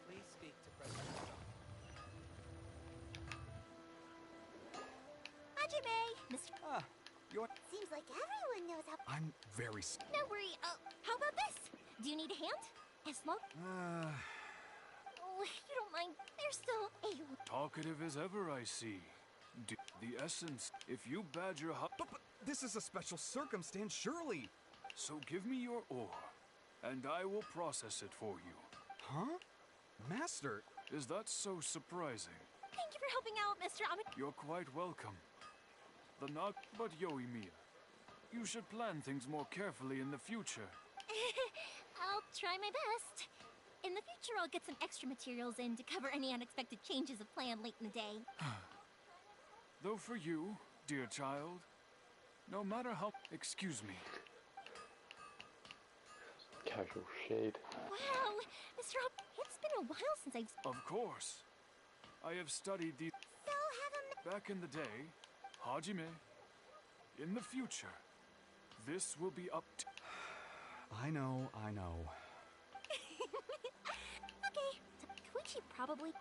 Please speak to President. Hajime, Mr. Seems like everyone knows how. I'm very. No worry. How about this? Do you need a hand? As long. Oh, you don't mind. There's still a. Talkative as ever, I see. The essence. If you badger But this is a special circumstance, surely. So give me your ore, and I will process it for you. Huh? Master. Is that so surprising? Thank you for helping out, Mr. You're quite welcome. But Yoimiya, you should plan things more carefully in the future. I'll try my best. In the future, I'll get some extra materials in to cover any unexpected changes of plan late in the day. Though for you, dear child, no matter how... Excuse me. Casual shade. Wow, Mr. It's been a while since I've... Of course. I have studied these... So have a... Back in the day, Hajime, in the future, this will be up to... I know. Okay, Koichi probably...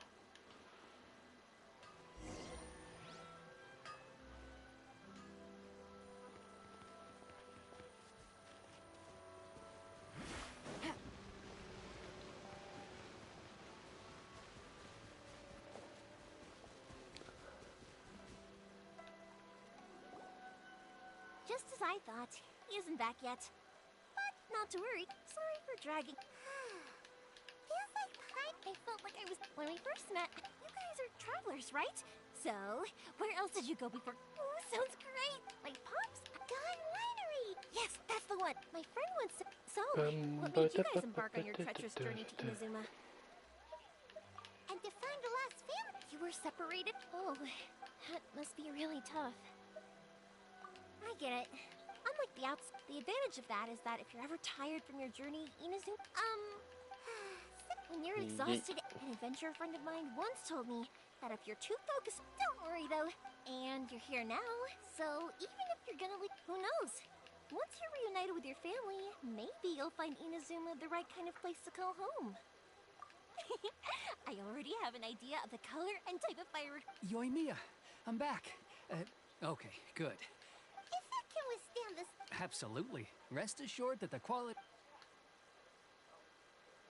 Just as I thought, he isn't back yet. But not to worry. Sorry for dragging. Feels like I felt like I was when we first met. You guys are travelers, right? So, where else did you go before? Oh, sounds great. Like Pop's Gun Winery. Yes, that's the one. My friend once said. So, what made you guys embark on your treacherous journey to Inazuma? And to find the lost family. You were separated? Oh, that must be really tough. I get it. Unlike the outs, the advantage of that is that if you're ever tired from your journey, Inazuma, when you're exhausted, an adventure friend of mine once told me that if you're too focused, don't worry though. And you're here now, so even if you're gonna leave, who knows? Once you're reunited with your family, maybe you'll find Inazuma the right kind of place to call home. I already have an idea of the color and type of firework. Yoimiya, I'm back. Okay, good. If that can withstand this... Absolutely. Rest assured that the quality...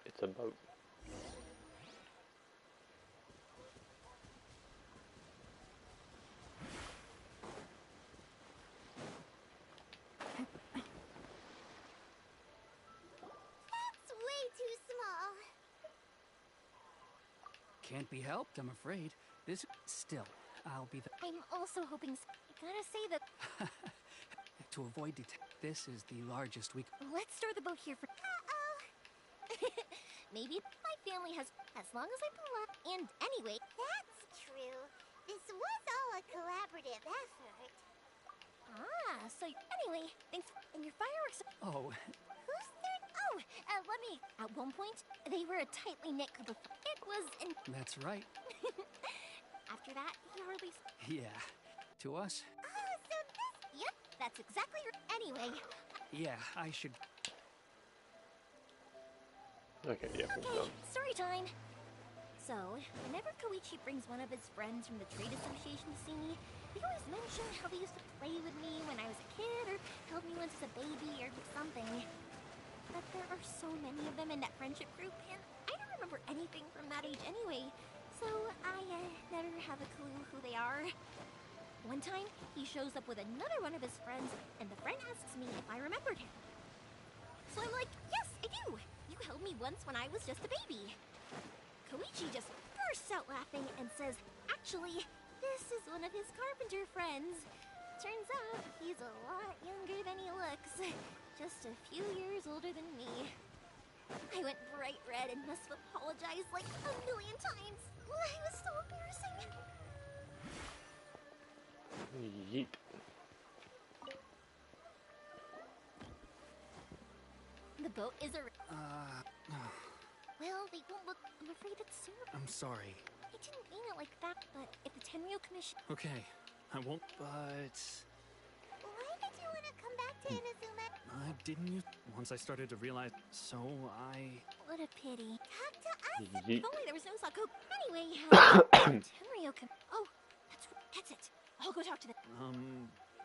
It's a boat. That's way too small. Can't be helped, I'm afraid. This... Still, I'll be the... I'm also hoping... I gotta say that... To avoid this is the largest we... Let's store the boat here for... Uh-oh. Maybe my family has... As long as I pull up... And anyway... That's true. This was all a collaborative effort. Ah, so... Anyway, thanks... And your fireworks... Oh. Who's there? Oh, let me... At one point, they were a tightly knit group of... It was... That's right. After that, he hardly... Yeah. To us? Oh, so this... Yep, that's exactly... Anyway... Yeah, I should... Okay, yeah, we're Okay, done. story time! So, whenever Koichi brings one of his friends from the trade association to see me, they always mention how they used to play with me when I was a kid, or held me once as a baby, or something. But there are so many of them in that friendship group, and I don't remember anything from that age anyway, so I never have a clue who they are. One time, he shows up with another one of his friends, and the friend asks me if I remembered him. So I'm like, yes, I do! You held me once when I was just a baby. Koichi just bursts out laughing and says, actually, this is one of his carpenter friends. Turns out, he's a lot younger than he looks. Just a few years older than me. I went bright red and must have apologized like a million times. It was so embarrassing. Yeet. The boat is a... Well, they won't look... I'm afraid it's soon. I'm sorry. I didn't mean it like that, but if the Tenryo Commission... Okay, I won't, but... Why did you want to come back to Inazuma? Didn't you? Once I started to realize, so I... What a pity. Talk to us. Yeet. If only there was no Sako. Anyway, Tenryo Oh, that's it. I'll go talk to them.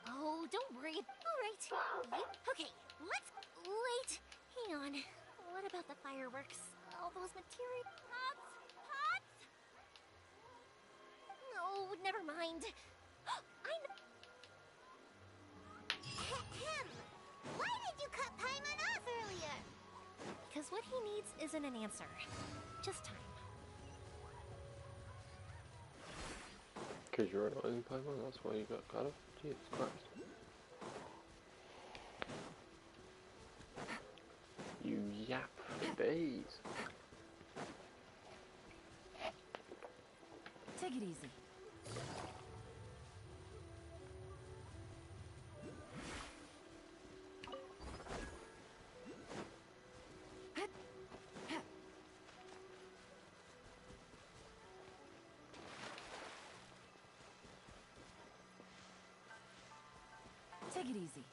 Oh, don't worry. All right. Okay, let's... Wait. Hang on. What about the fireworks? All those material... Pots? No, never mind. I know... Ahem. Why did you cut Paimon off earlier? Because what he needs isn't an answer. Just time. Because you're not in Paimon, that's why you got cut off? Jesus Christ. You yap for days. Take it easy. Take it easy.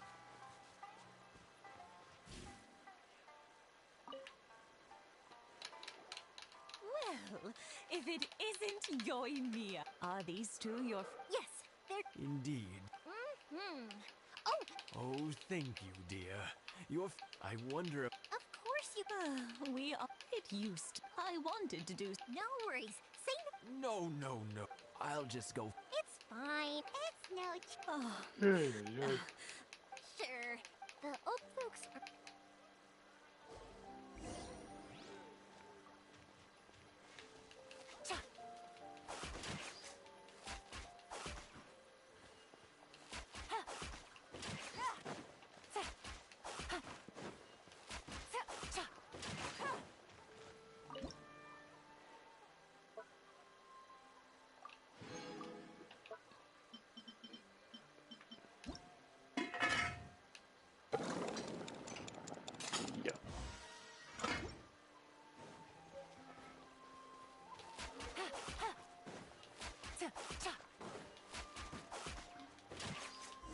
Well, if it isn't Yoimiya, are these two your... Yes, they're... Indeed. Mm-hmm. Oh, Oh, thank you, dear. I wonder if... of course you... we are... It used... I wanted to do... No worries. Say No. I'll just go... it's fine. It's no Sure. The old folks are... Yeah.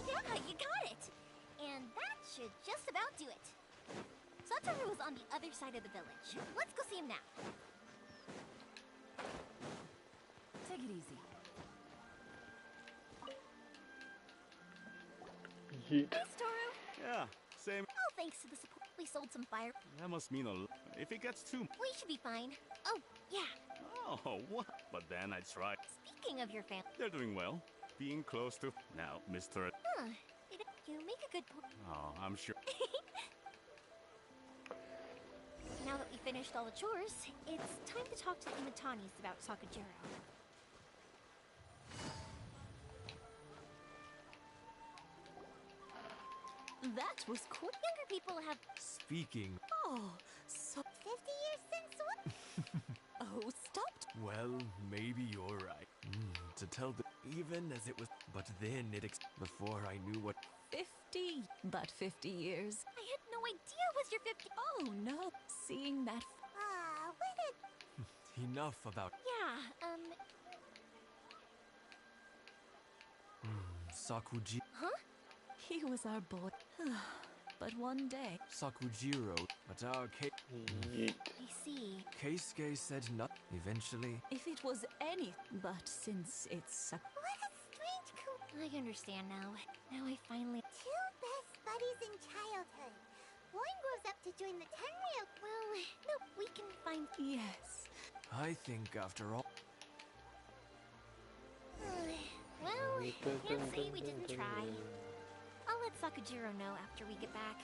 Yeah, you got it. And that should just about do it. Satoru is on the other side of the village. Let's go see him now. Take it easy. Yeet. Thanks, Toru. Yeah, same. Oh, thanks to the support, we sold some fire. That must mean a lot. If it gets too... We should be fine. Oh, yeah. Oh, what? But then I tried. Speaking of your family... They're doing well. Being close to... Now, Mr. Huh. You make a good point. Oh, I'm sure. Now that we finished all the chores, it's time to talk to the Imatanis about Sakujiro. That was quick. Younger people have... Speaking... Oh, so... 50 years since what? Oh, stopped. Well, maybe you're right. To tell the... Even as it was... But then before I knew what... 50. But 50 years. I had no idea it was your 50... Oh, no. Seeing that... What a... Enough about... Yeah, Sakuji... Huh? He was our boy. But one day... Sakujiro... But our Yeet. I see. Keisuke said not... Eventually... If it was any... But since it's... What a strange I understand now. Now I finally... Two best buddies in childhood. One grows up to join the Tenryou. Well, no, we can find... Yes. I think after all... Well, can't say we didn't try. I'll let Sakujiro know after we get back.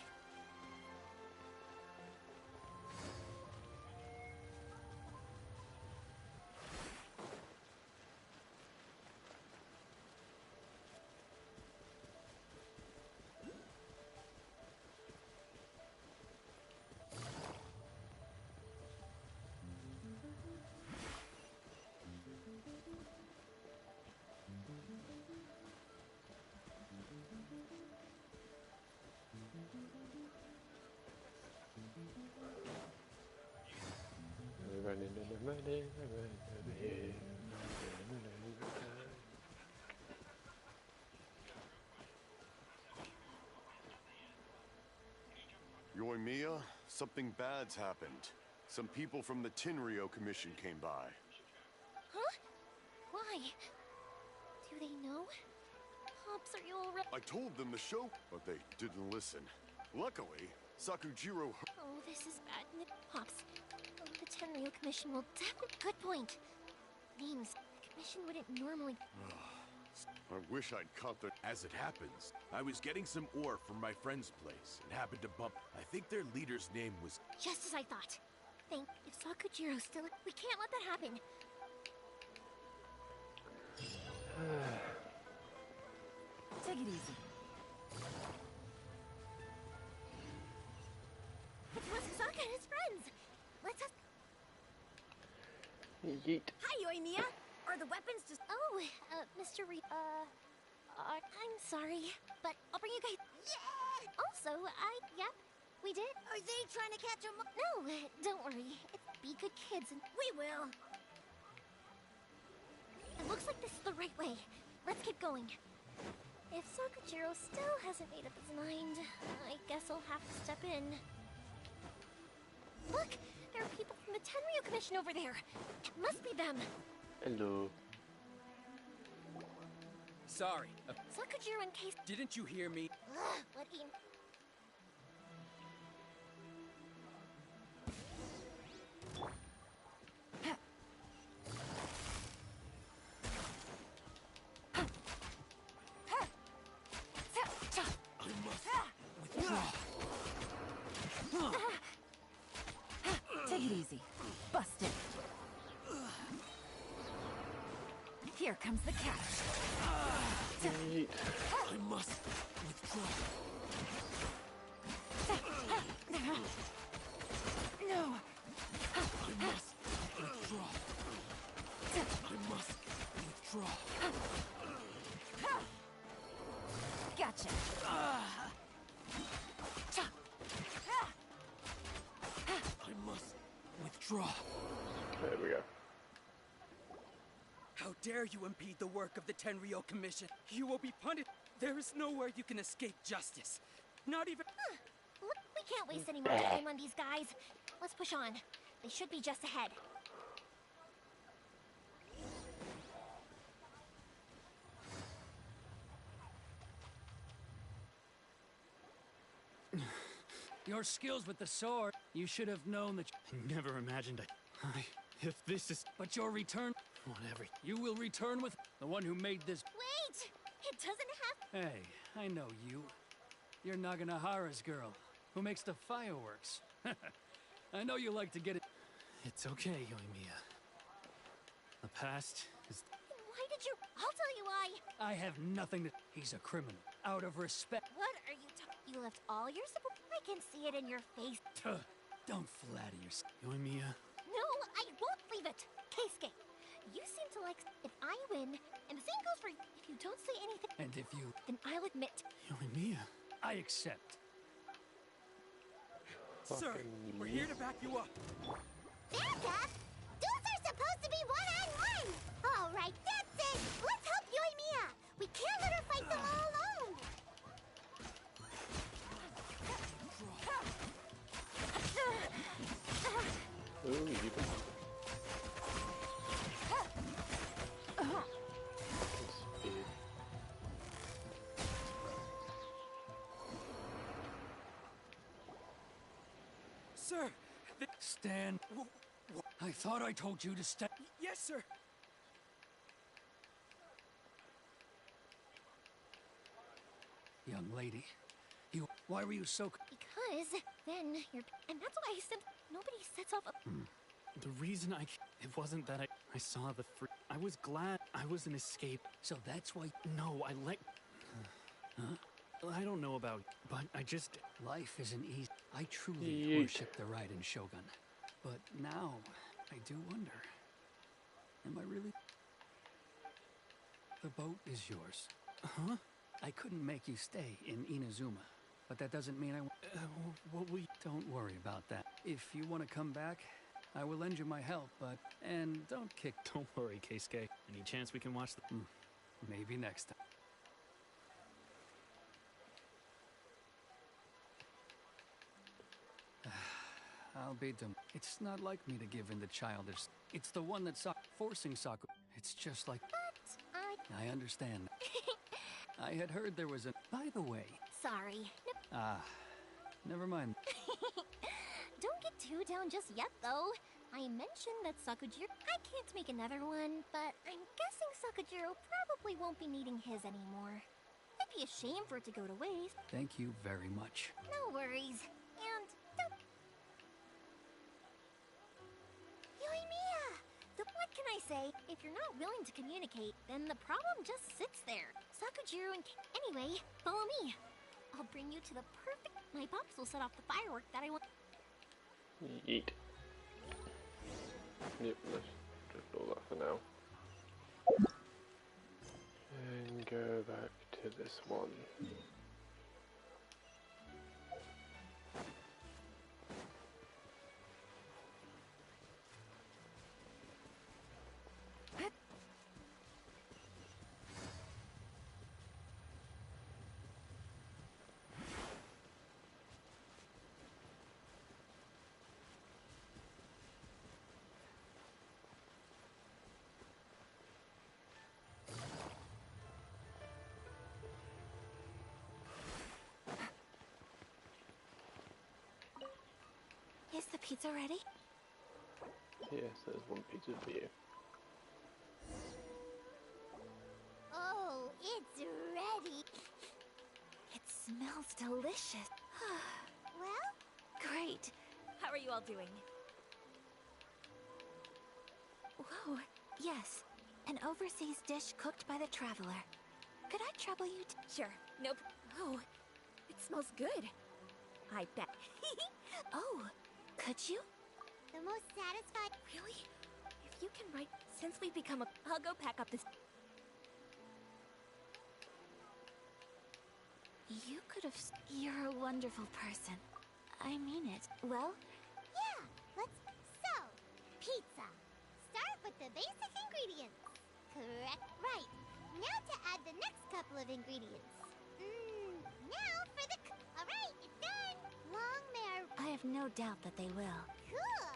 Yoimiya, something bad's happened. Some people from the Tenryou Commission came by. Huh? Why? Do they know? Pops, are you alright? I told them the show, but they didn't listen. Luckily, Sakujiro... Oh, this is bad. Pops, the Tenryou Commission will definitely... Good point. Names. The Commission wouldn't normally... I wish I'd caught the... As it happens, I was getting some ore from my friend's place and happened to bump... I think their leader's name was... Just as I thought. If Sakujiro's still... We can't let that happen. Take it easy. It's Masasaka and his friends. Let's... Yeet. Hi, Yoimiya. Are the weapons just... Oh, Mr. I'm sorry, but I'll bring you guys... Yeah! Also, yep, we did. Are they trying to catch him? No, don't worry. Be good kids and... We will. It looks like this is the right way. Let's keep going. If Sakujiro still hasn't made up his mind, I guess I'll have to step in. Look, there are people from from the Tenryu Commission over there. It must be them. Hello. Sorry. Sakujiro and Case. Didn't you hear me? Ugh, what he... Take it easy. Bust it. Here comes the catch. I must withdraw. No. I must withdraw. I must withdraw. Gotcha. I must withdraw. There we go. How dare you impede the work of the Tenryo Commission? You will be punished. There is nowhere you can escape justice. Not even... Look, we can't waste any more time on these guys. Let's push on. They should be just ahead. Your skills with the sword, you should have known that. I never imagined if this is. But your return. Whatever. You will return with the one who made this. Wait! It doesn't have. Hey, I know you. You're Naganahara's girl, who makes the fireworks. I know you like to get it. It's okay, Yoimiya. The past is. Why did you? I'll tell you why. I have nothing to. He's a criminal. Out of respect. What are you talking? You left all your support. I can see it in your face. Don't flatter yourself. Yoimiya. No, I won't leave it. Keisuke, you seem to like. If I win, and the same goes for you. If you don't say anything. And if you. Then I'll admit. Yoimiya. I accept. Sir, we're here to back you up. Back up? Those are supposed to be one-on-one! All right, that's it! Let's help Yoimiya! We can't let her fight them all alone! Ooh, you can. Speed. Sir! Stand. I thought I told you to stand. Yes, sir! Young lady, why were you so... Because then you're... And that's why I said nobody sets off a... The reason it wasn't that I saw the free... I was glad I was an escape. So that's why... No, I let... Huh? I don't know about... But I just... Life isn't easy. I truly worship the Raiden Shogun. But now, I do wonder. Am I really... The boat is yours. Huh? I couldn't make you stay in Inazuma. But that doesn't mean I... What we... Don't worry about that. If you want to come back, I will lend you my help, but... And don't kick... Don't worry, Keisuke. Any chance we can watch the... Maybe next time. I'll be done. It's not like me to give in to childish. It's the one that's forcing Saku. It's just like... But I understand. I had heard there was a... By the way... Sorry. Never mind. Don't get too down just yet, though. I mentioned that Sakujiro... I can't make another one, but I'm guessing Sakujiro probably won't be needing his anymore. It'd be a shame for it to go to waste. Thank you very much. No worries. And... Yoimiya! What can I say? If you're not willing to communicate, then the problem just sits there. Sakujiro and... Anyway, follow me. I'll bring you to the perfect... My pops will set off the firework that I want... Yeet. Yep, let's just all that for now. And go back to this one. Is the pizza ready? Yes, there's one pizza for you. Oh, it's ready. It smells delicious. Well? Great. How are you all doing? Whoa, yes. An overseas dish cooked by the traveler. Could I trouble you Sure, nope. Oh, it smells good. I bet. Oh, could you? The most satisfied. Really? If you can write, since we've become a... I'll go pack up this... You could have... You're a wonderful person. I mean it. Well? Yeah, let's... So, pizza. Start with the basic ingredients. Correct. Right. Now to add the next couple of ingredients. Now for the... Alright, it's done. Long may our... I have no doubt that they will. Cool.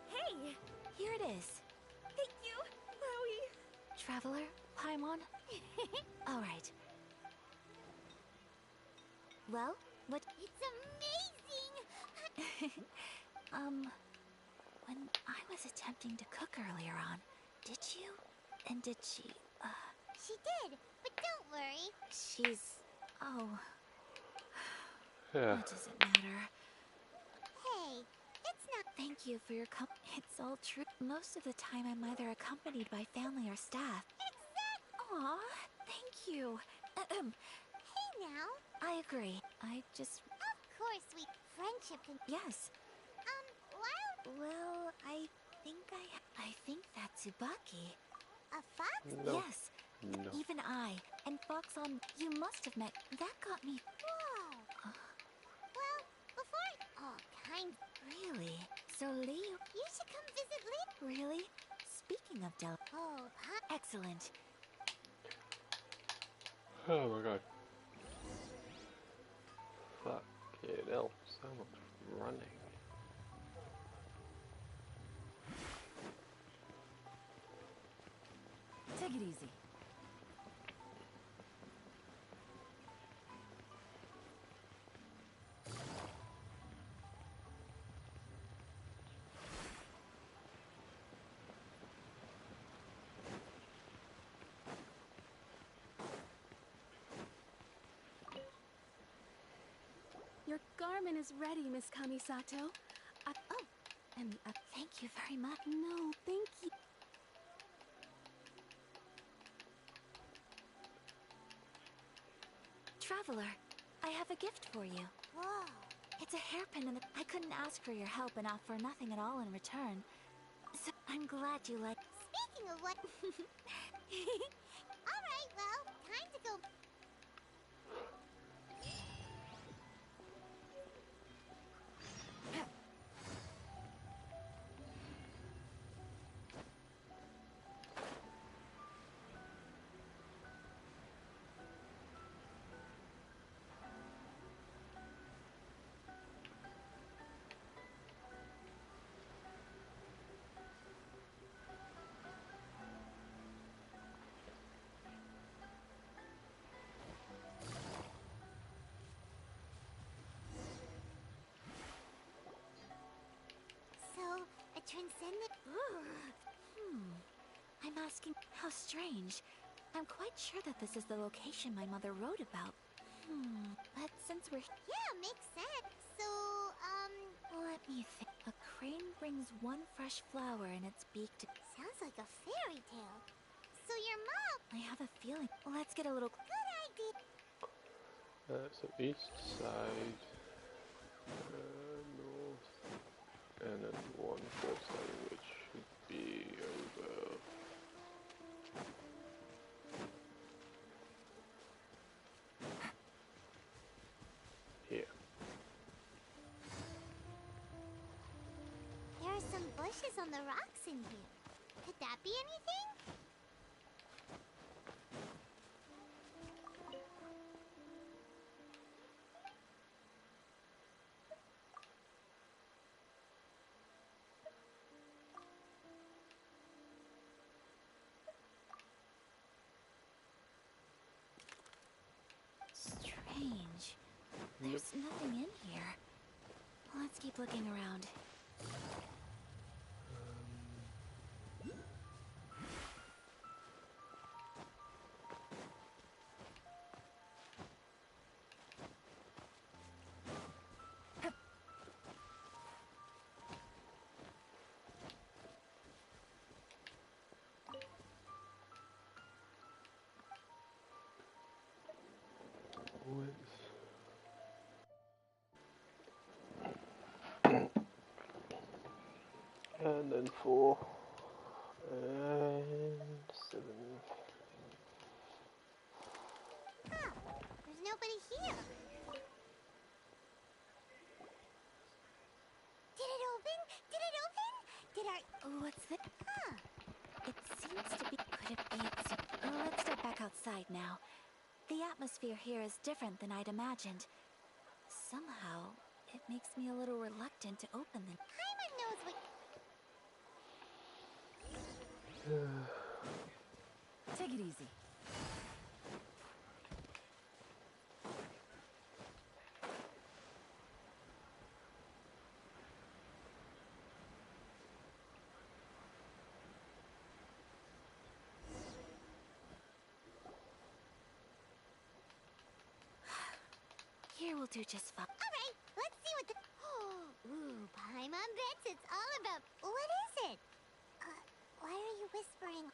Hey! Here it is. Thank you, Chloe. Traveler, Paimon? All right. Well, what... It's amazing! When I was attempting to cook earlier on, did you? And did she, She did, but don't worry. She's... Oh. Yeah. What does it matter? Hey, it's not... Thank you for your It's all true. Most of the time I'm either accompanied by family or staff. Exactly! Aw, thank you. Hey now. I agree. I just... Of course we... Friendship can... Yes. Well, I think that's Tsubaki. A fox? No. Yes. No. Even I. And Fox on... You must have met... That got me... Whoa. Well, before... All kinds... Really? So Lee... You should come visit Lee. Really? Speaking of Del... Oh, Excellent. Oh my god. Fucking hell, so much running. Take it easy. Your garment is ready, Miss Kamisato. Thank you very much. No, thank you. Traveler, I have a gift for you. Whoa. It's a hairpin and I couldn't ask for your help and offer nothing at all in return. So I'm glad you like... Speaking of what... Alright, well, time to go... Transcendent. I'm asking, how strange. I'm quite sure that this is the location my mother wrote about. But since we're... Yeah, makes sense. So, Let me think. A crane brings one fresh flower in its beak to... Sounds like a fairy tale. So your mom... I have a feeling. Let's get a little... Good idea. So east side, north, and then one fourth side, which should be over here. There are some bushes on the rocks in here. Could that be anything? There's nothing in here. Let's keep looking around. And then 4 and 7. Huh. There's nobody here. Did it open? Did it open? Did our... What's this? Huh. It seems to be... Could it be it's... Let's step back outside now. The atmosphere here is different than I'd imagined. Somehow, it makes me a little reluctant to open them. Paimon knows what... Take it easy. Here will do just fine. All right, let's see what the... Ooh, Paimon bets it's all about... What is it? Why are you whispering?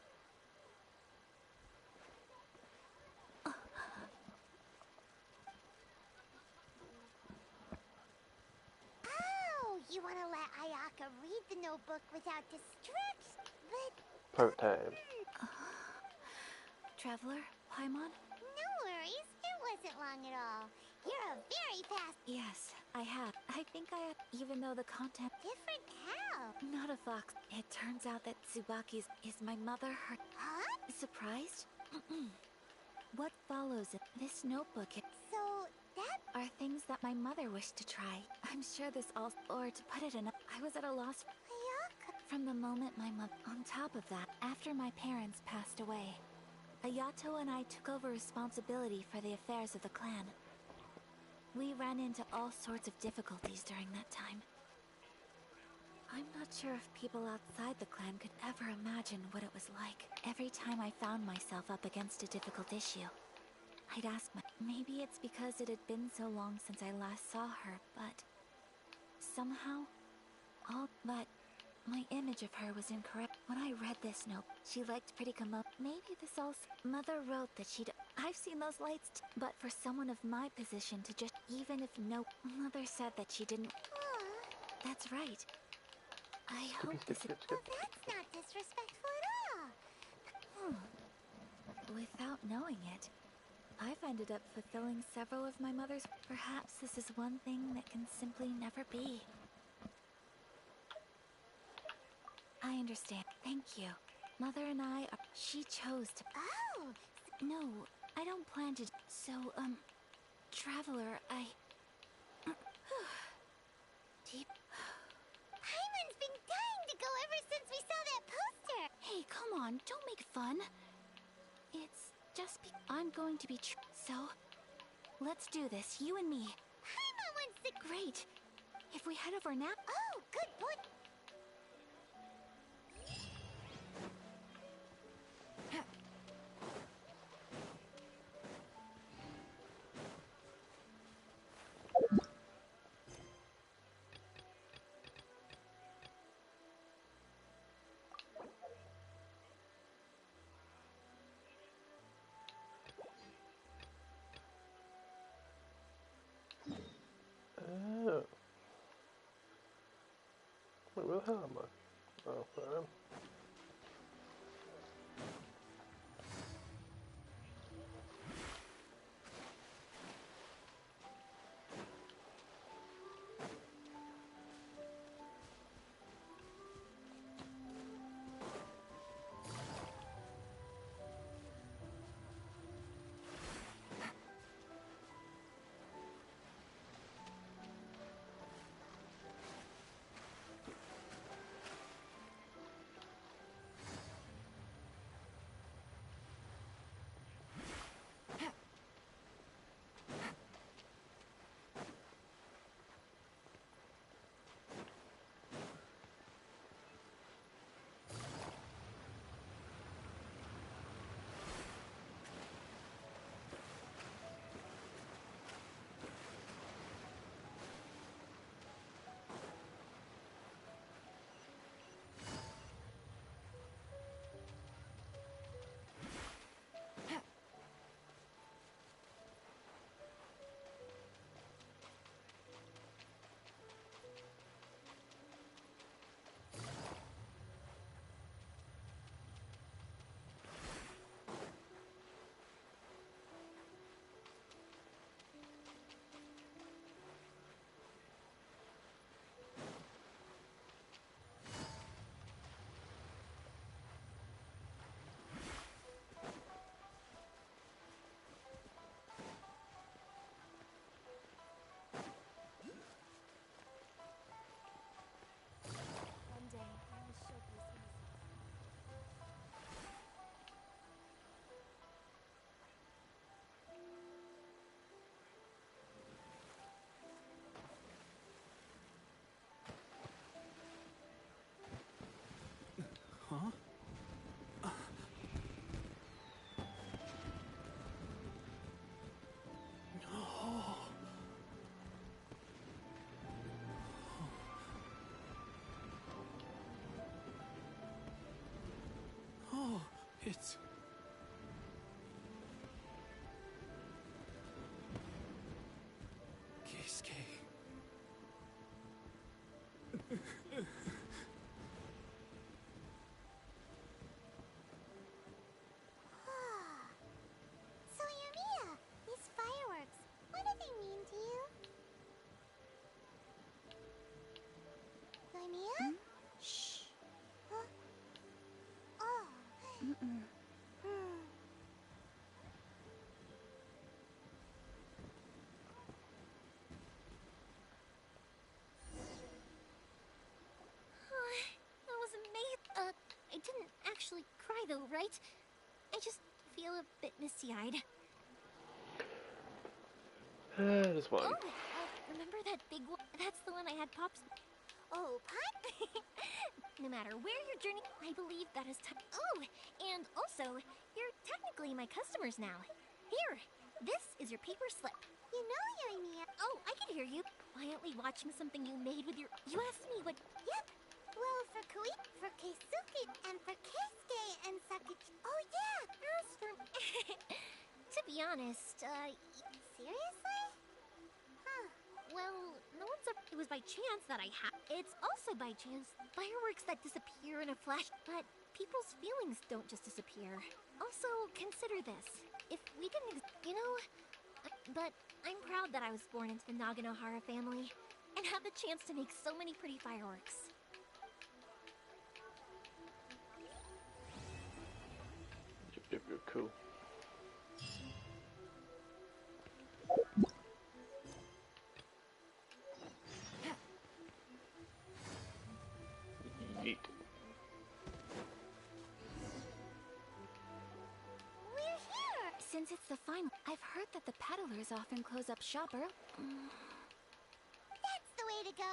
Oh, you want to let Ayaka read the notebook without distraction? But... Part time. Traveler, Paimon? No worries, it wasn't long at all. You're a very fast... Yes, I have. I think I have, even though the content... Different how? Not a fox. It turns out that Tsubaki's is my mother. Her... Huh? Surprised? What follows in this notebook So, that... are things that my mother wished to try. I'm sure this all... Or to put it in... I was at a loss... Ayaka... From the moment my mother... On top of that, after my parents passed away, Ayato and I took over responsibility for the affairs of the clan. We ran into all sorts of difficulties during that time. I'm not sure if people outside the clan could ever imagine what it was like. Every time I found myself up against a difficult issue, I'd ask maybe it's because it had been so long since I last saw her, but... Somehow, but my image of her was incorrect. When I read this note, she liked pretty maybe this also... Mother wrote that she'd... I've seen those lights, but for someone of my position to just... Even if no... Mother said that she didn't... That's right. I hope this is... Well, that's not disrespectful at all. Without knowing it, I've ended up fulfilling several of my mother's... Perhaps this is one thing that can simply never be. I understand. Thank you. Mother and I are... She chose to... Oh! No, I don't plan to... So, Traveler, I... Deep... Paimon's been dying to go ever since we saw that poster! Hey, come on, don't make fun. It's just I'm going to be so, let's do this, you and me. Paimon wants to... Great. If we head over now... Oh, good point. Oh. Wait, where the hell am I? Oh, there I am. It's... Keisuke. So, Yumiya, these fireworks, what do they mean to you? Yumiya? Shh. Huh? Oh. Mm-mm. That was amazing. I didn't actually cry though, right? I just feel a bit misty-eyed. This one. Oh, remember that big one? That's the one I had Pops. Oh, Pot? No matter where your journey, I believe that is time. Oh, and also, you're technically my customers now. Here, this is your paper slip. You know, Yumiya. Oh, I can hear you. Quietly watching something you made with your... You asked me what... Yep. Well, for for Keisuke, and for Keisuke and Sakuchi. Oh, yeah. As for... To be honest, Seriously? Huh. Well, no one's a... It was by chance that I had... It's also by chance fireworks that disappear in a flash. But people's feelings don't just disappear. Also, consider this. If we didn't... You know... But I'm proud that I was born into the Naganohara family and had the chance to make so many pretty fireworks. You're cool. Yeet. We're here. Since it's the final, I've heard that the peddlers often close up shop early. That's the way to go.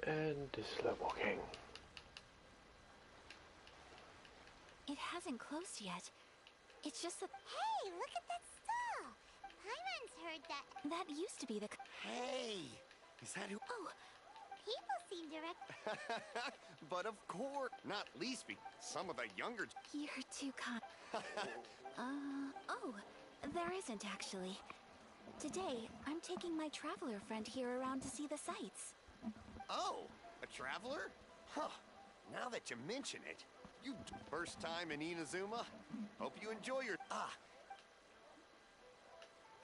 And this slow walking. It hasn't closed yet. It's just that Hey, look at that stall. Paimon's heard that. that used to be the... Hey! Is that who? Oh, People seem to But of course, not least be some of the younger. you're too kind. Oh, there isn't actually. Today, I'm taking my traveler friend here around to see the sights. Oh, a traveler? Huh. Now that you mention it, you first time in Inazuma? Hope you enjoy your...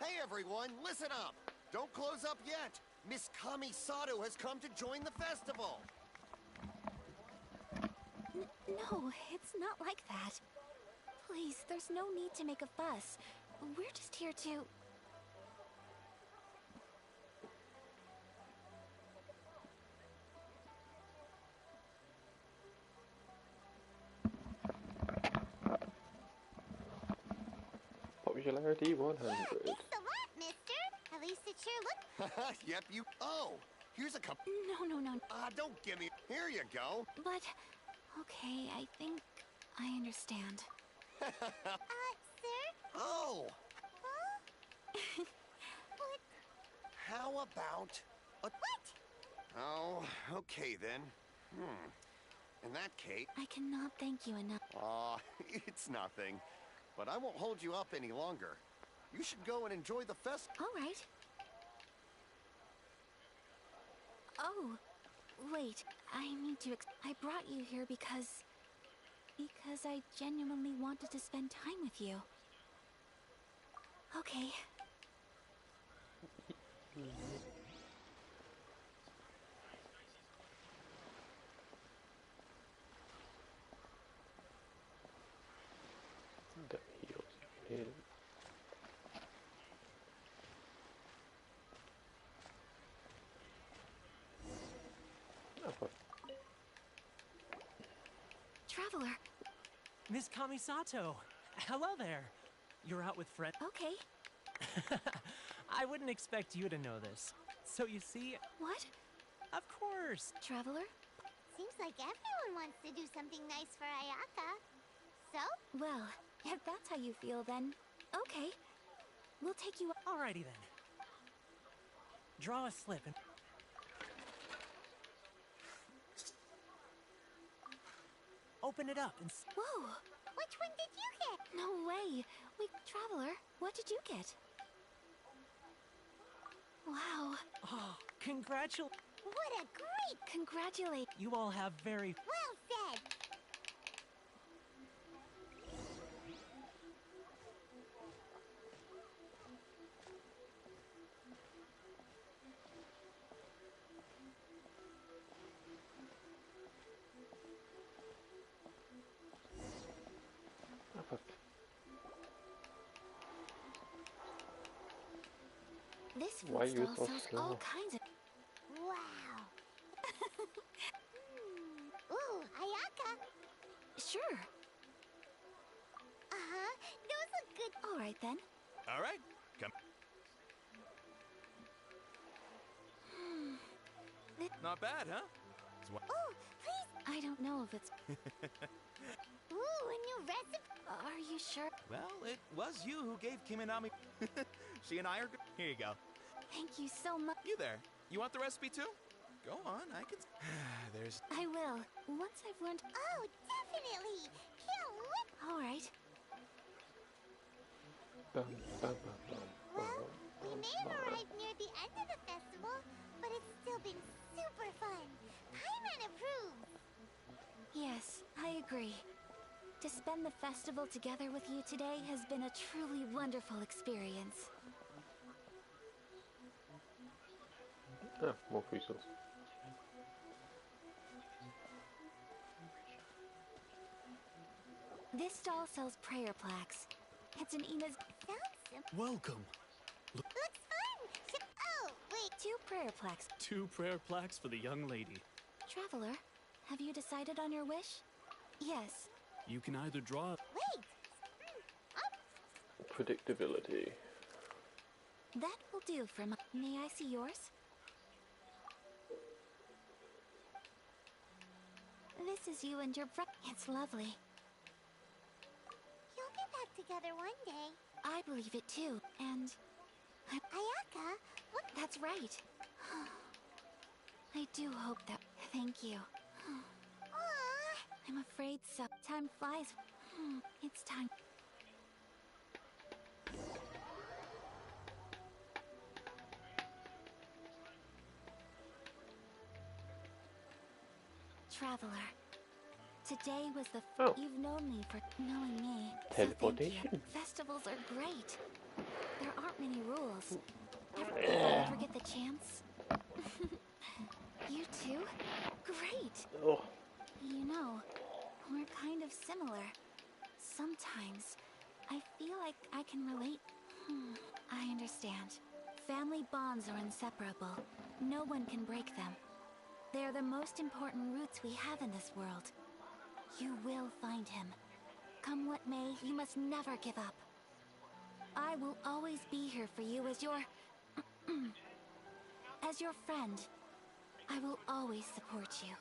Hey everyone, listen up! Don't close up yet! Miss Kami Sato has come to join the festival! No, it's not like that. Please, there's no need to make a fuss. We're just here to... Popularity 100. Thanks a lot, mister. At least it sure looks... Yep, you... Oh, here's a cup. No. Don't give me... Here you go. But... Okay, I think I understand. Sir? Oh! Huh? What? How about... What? Oh, okay then. In that case... I cannot thank you enough. Aw, it's nothing. But I won't hold you up any longer. You should go and enjoy the fest. All right. Oh, wait. I need to... I brought you here because I genuinely wanted to spend time with you. Okay. The heels you need. Traveler! Miss Kamisato! Hello there! you're out with friends. Okay. I wouldn't expect you to know this. So you see... What? Of course. Traveler? Seems like everyone wants to do something nice for Ayaka. So? Well, if that's how you feel, then okay. We'll take you... Alrighty then. Draw a slip and... Open it up and... Whoa! Which one did you get? No way! Wait, Traveler, what did you get? Wow. Oh, congratulations. What a great... Congratulate... You all have very... Well said! This food Why are you stall so sells slow? all kinds of... Wow! Ooh, Ayaka! Sure. Uh-huh, those look good. All right, then. All right, come. Not bad, huh? Oh, please! I don't know if it's... Ooh, a new recipe! Are you sure? Well, it was you who gave Kiminami. She and I are good. Here you go. Thank you so much. You there. You want the recipe too? Go on, I can... There's... I will. Once I've learned... Oh, definitely! Can't wait! All right. Well, we may have arrived near the end of the festival, but it's still been super fun. Paimon approves! Yes, I agree. To spend the festival together with you today has been a truly wonderful experience. More crystals. This stall sells prayer plaques. It's an Ina's... Sounds simple. Welcome. Looks fun! Oh, wait. 2 prayer plaques. 2 prayer plaques for the young lady. Traveler, have you decided on your wish? Yes. You can either draw... Wait! Predictability. That will do for my... May I see yours? This is you and your bro... It's lovely. You'll get back together one day. I believe it too, and... Ayaka, what... That's right. I do hope that... Thank you. Aww. I'm afraid so. Time flies. It's time. Traveler, today was the... You've known me for knowing me. So thank you. Festivals are great. There aren't many rules. Ever get the chance? You too? Great! Oh. You know, we're kind of similar. Sometimes, I feel like I can relate. I understand. Family bonds are inseparable. No one can break them. They are the most important roots we have in this world. You will find him. Come what may, you must never give up. I will always be here for you as your... as your friend. I will always support you.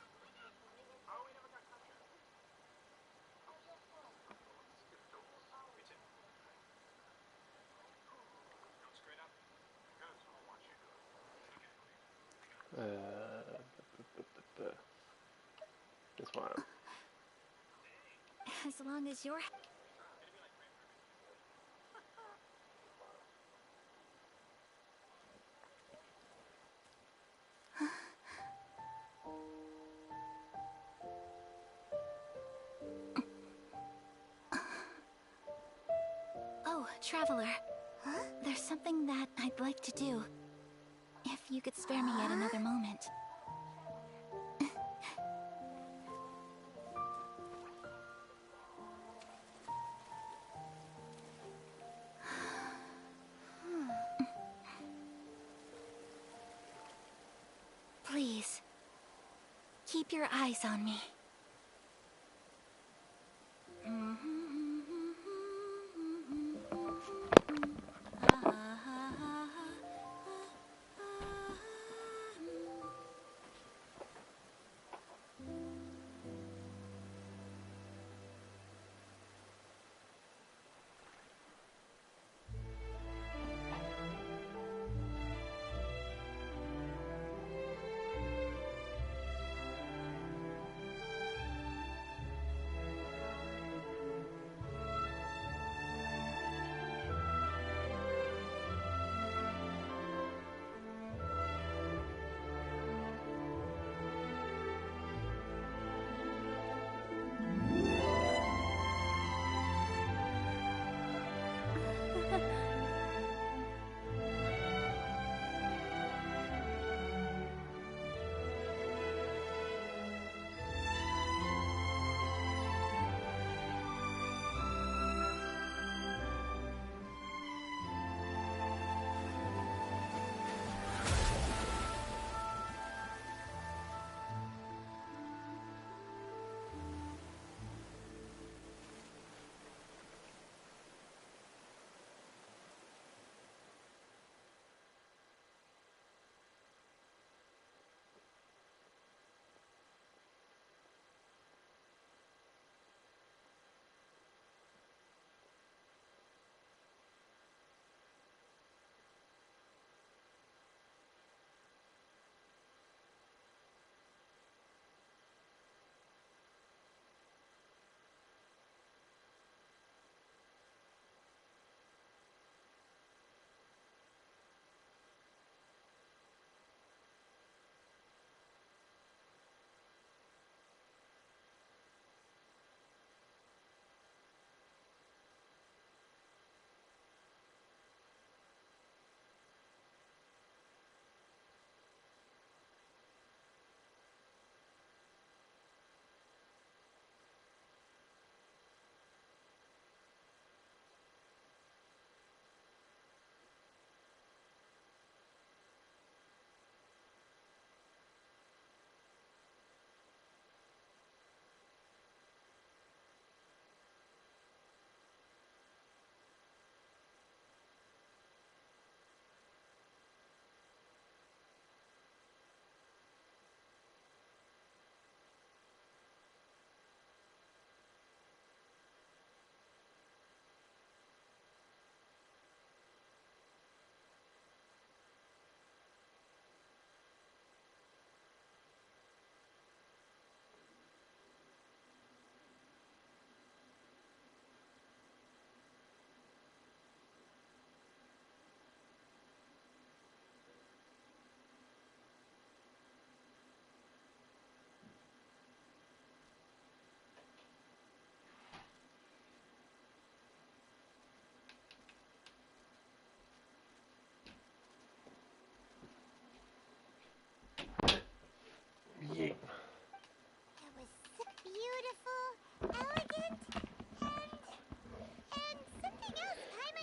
This one. As long as you're... Oh, Traveler. Huh? There's something that I'd like to do. If you could spare me yet another moment. Please, keep your eyes on me.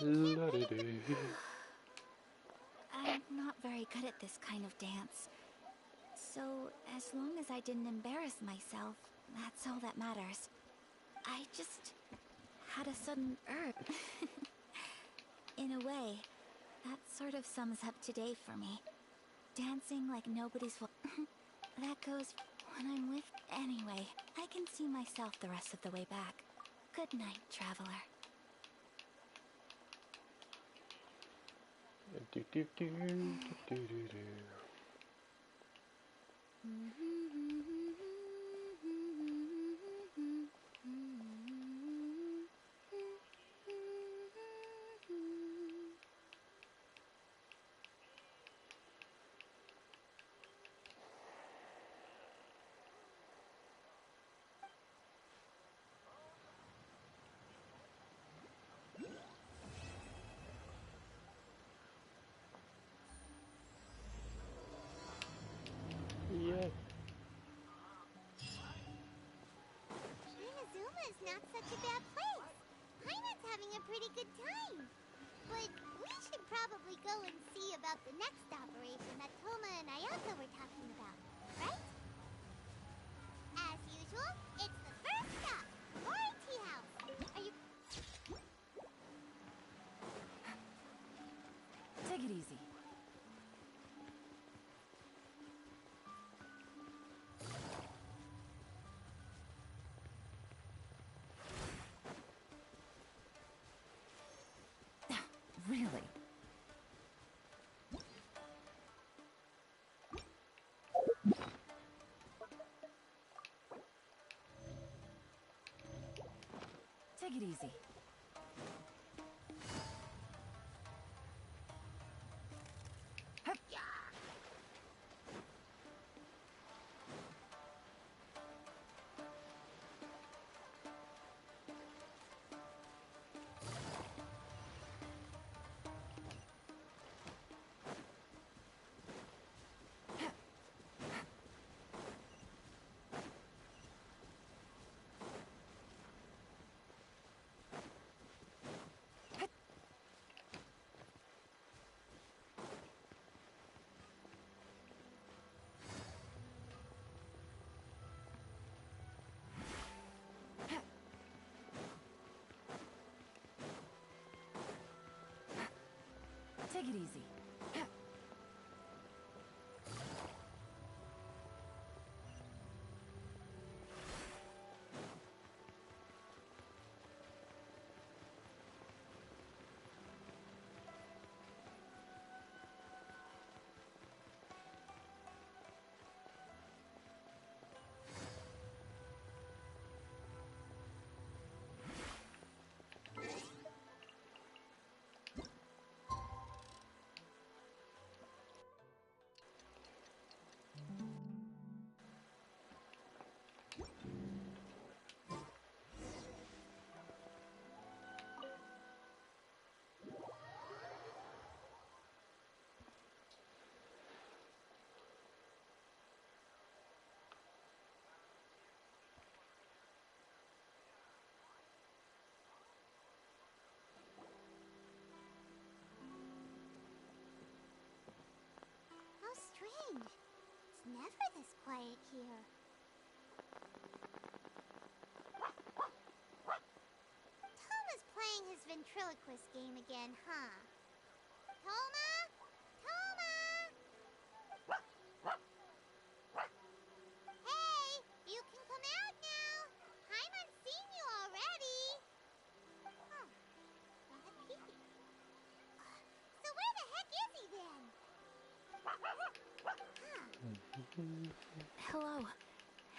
La-di-di. I'm not very good at this kind of dance. So, as long as I didn't embarrass myself, that's all that matters. I just had a sudden urge. In a way, that sort of sums up today for me. Dancing like nobody's that goes when I'm with... Anyway, I can see myself the rest of the way back. Good night, traveler. Do-do-do-do-do-do-do. Yeah. Inazuma is not such a bad place. Paimon's having a pretty good time. But we should probably go and see about the next operation that Toma and Ayaka were talking about, right? As usual, it's the first stop, Mori Tea House. Are you... Take it easy. Really? Take it easy. Hup. Take it easy. How strange. It's never this quiet here. Toma's playing his ventriloquist game again, huh? Toma? Toma! Hey, you can come out now. Paimon's seen you already. Huh, not a peep. So where the heck is he then? Hello.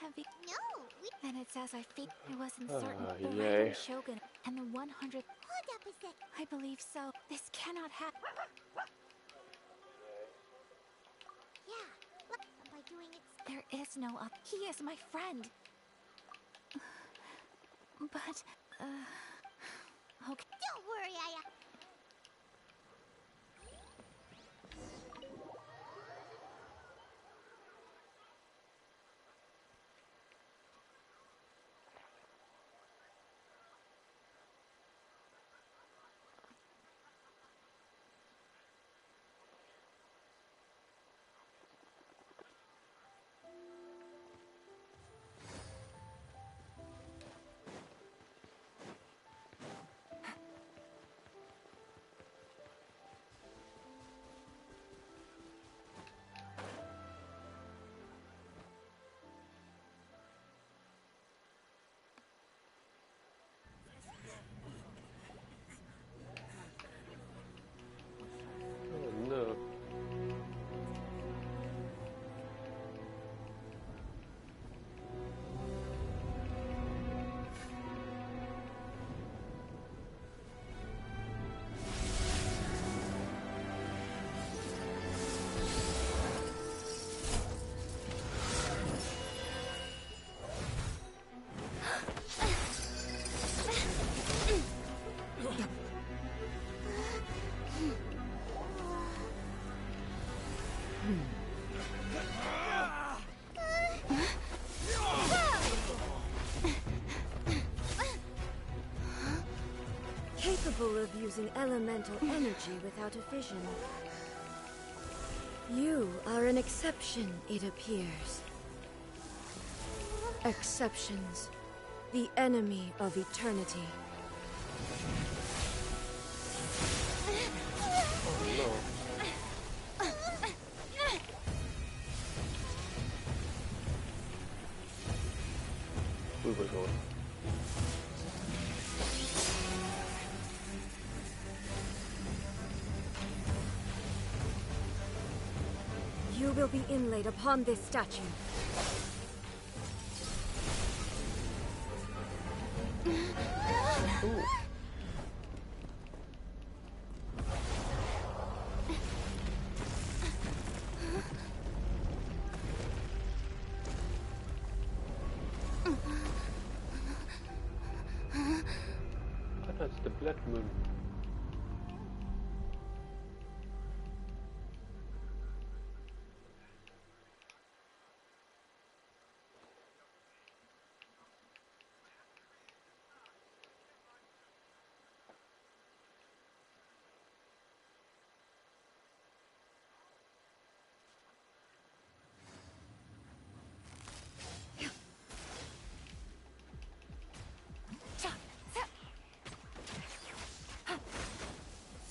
Have you... No, Then it's as I think. I wasn't certain. Ah, The yay. Rising Shogun and the 100th... Hold up a sec. I believe so. This cannot happen. Yeah, but by doing it... There is no up. He is my friend. But, okay. Don't worry, Aya. Capable of using elemental energy without a fission. You are an exception, it appears. Exceptions. The enemy of eternity. Oh no. We were going. You will be inlaid upon this statue. Ooh. That's the blood moon.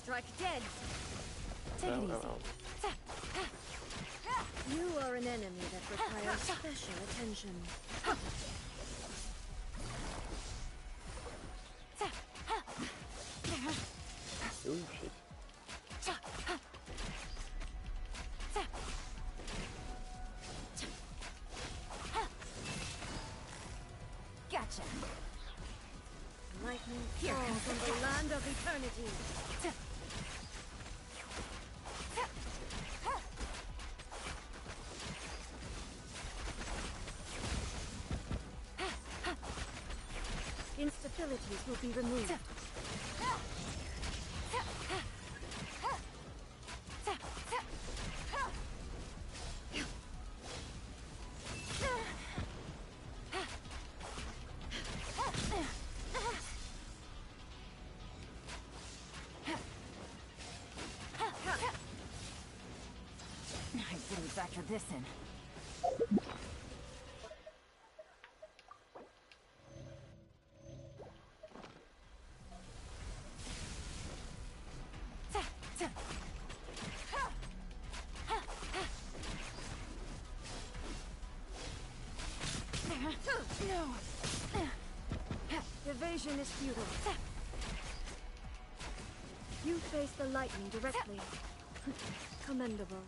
Strike dead. Take it easy. You are an enemy that requires special attention. Oh shit. Gotcha. Lightning falls from the land of eternity. Instabilities will be removed. I didn't factor this in. No. Evasion is futile. You face the lightning directly. Commendable.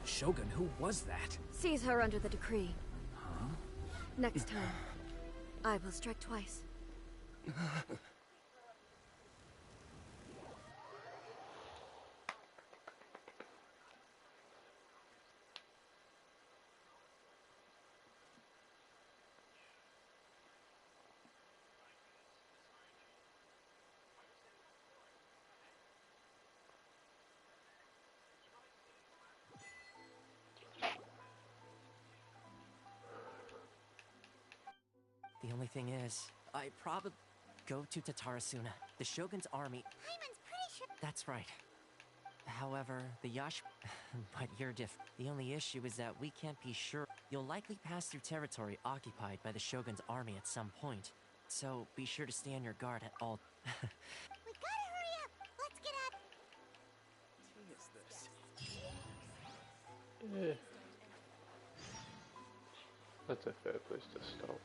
Shogun, who was that? Seize her under the decree. Huh? Next time, I will strike twice. The only thing is, I probably go to Tatarasuna, the Shogun's army. Paimon's pretty sure. That's right. However, the Yash... but you're The only issue is that we can't be sure. You'll likely pass through territory occupied by the Shogun's army at some point. So be sure to stay on your guard at all. We gotta hurry up! Let's get out! That's a fair place to stop.